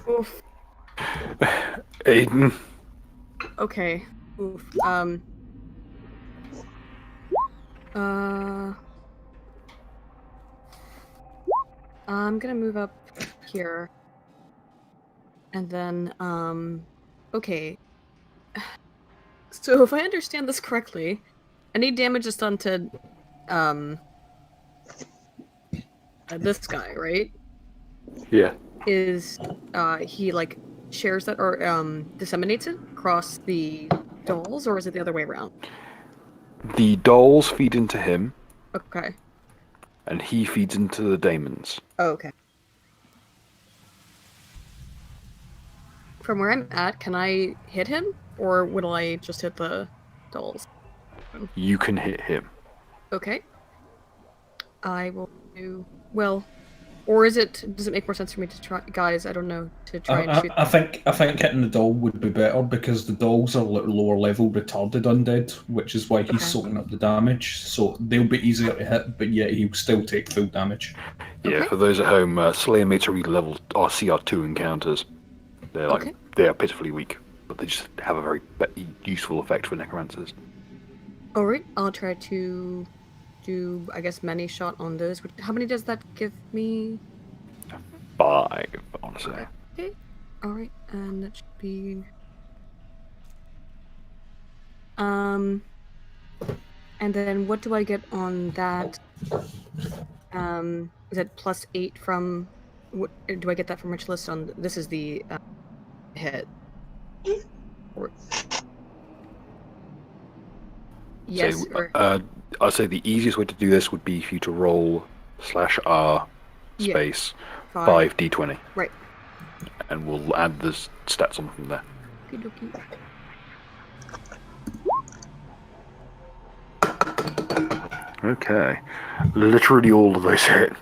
Oof. Aiden, Okay. Oof. I'm gonna move up here. And then, okay. So if I understand this correctly, any damage is done to, this guy, right? yeah, Is, he, like, shares that, or, disseminates it across the dolls, or is it the other way around? the dolls feed into him, Okay. and he feeds into the daemons. Oh, okay. From where I'm at, can I hit him, or will I just hit the dolls? You can hit him. Okay. I will do well. Or is it? Does it make more sense for me to try, guys? I don't know, to try and shoot. I think hitting the doll would be better because the dolls are lower level retarded undead, which is why he's Okay. soaking up the damage. So they'll be easier to hit, but yet he'll still take full damage. Yeah, Okay. for those at home, Slayer mates are level or CR2 encounters. They're like Okay. they are pitifully weak, but they just have a very useful effect for necromancers. All right. I'll try to do, I guess, many shot on those. How many does that give me? 5, I want to say. Okay. All right, and that should be. And then what do I get on that? Is it +8 from? What do I get that from which list? On this is the hit. Or... Yes. So, or... I'd say the easiest way to do this would be for you to roll /R space 5d20. Right. And we'll add the stats on from there. Okey-dokey. Okay. Literally all of those hit.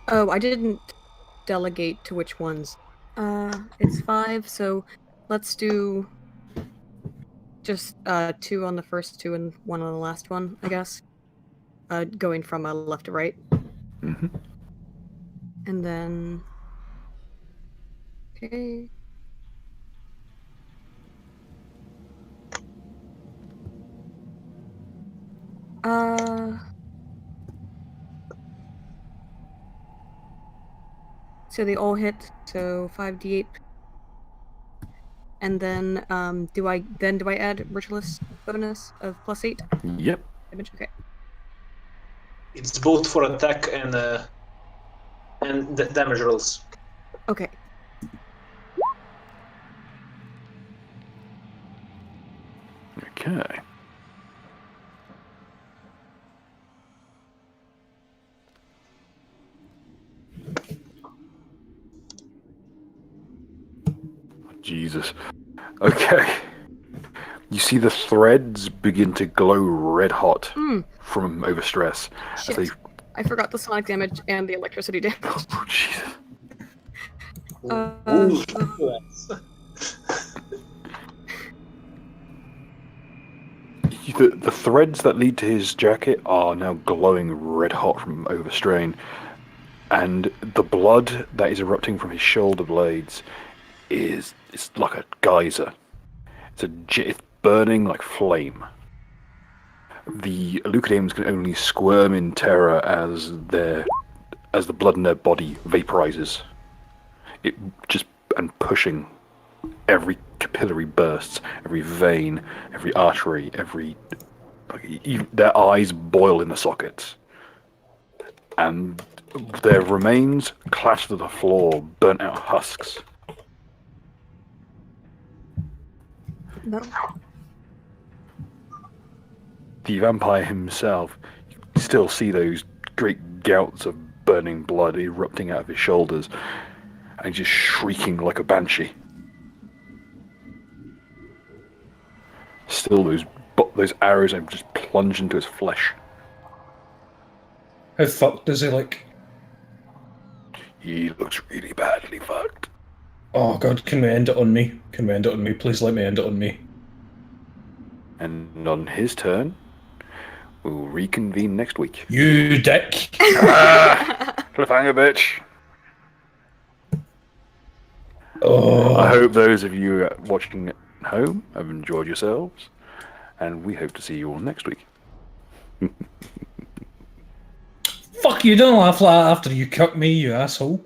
Oh, I didn't delegate to which ones. It's 5, so let's do just 2 on the first 2 and 1 on the last one, I guess. Going from left to right. Mm-hmm. And then... Okay. So they all hit, so 5d8. And then do I add ritualist bonus of +8? Yep. Damage? Okay. It's both for attack and damage rolls. Okay. Okay. Jesus. Okay. You see the threads begin to glow red hot from overstress. Shit. I forgot the sonic damage and the electricity damage. Oh, Jesus. The threads that lead to his jacket are now glowing red hot from overstrain, and the blood that is erupting from his shoulder blades it's like a geyser. It's burning like flame. The Leucodaemons can only squirm in terror as the blood in their body vaporizes. It just and pushing. Every capillary bursts, every vein, every artery, their eyes boil in the sockets, and their remains clatter to the floor, burnt out husks. No. The vampire himself, you can still see those great gouts of burning blood erupting out of his shoulders, and he's just shrieking like a banshee. Still, those arrows have just plunged into his flesh. How fucked is he like? He looks really badly fucked. Oh god, can we end it on me? Can we end it on me? Please let me end it on me. And on his turn, we'll reconvene next week. You dick! Cliffhanger, bitch. Oh. I hope those of you watching at home have enjoyed yourselves, and we hope to see you all next week. Fuck you, don't laugh like that after you cuck me, you asshole.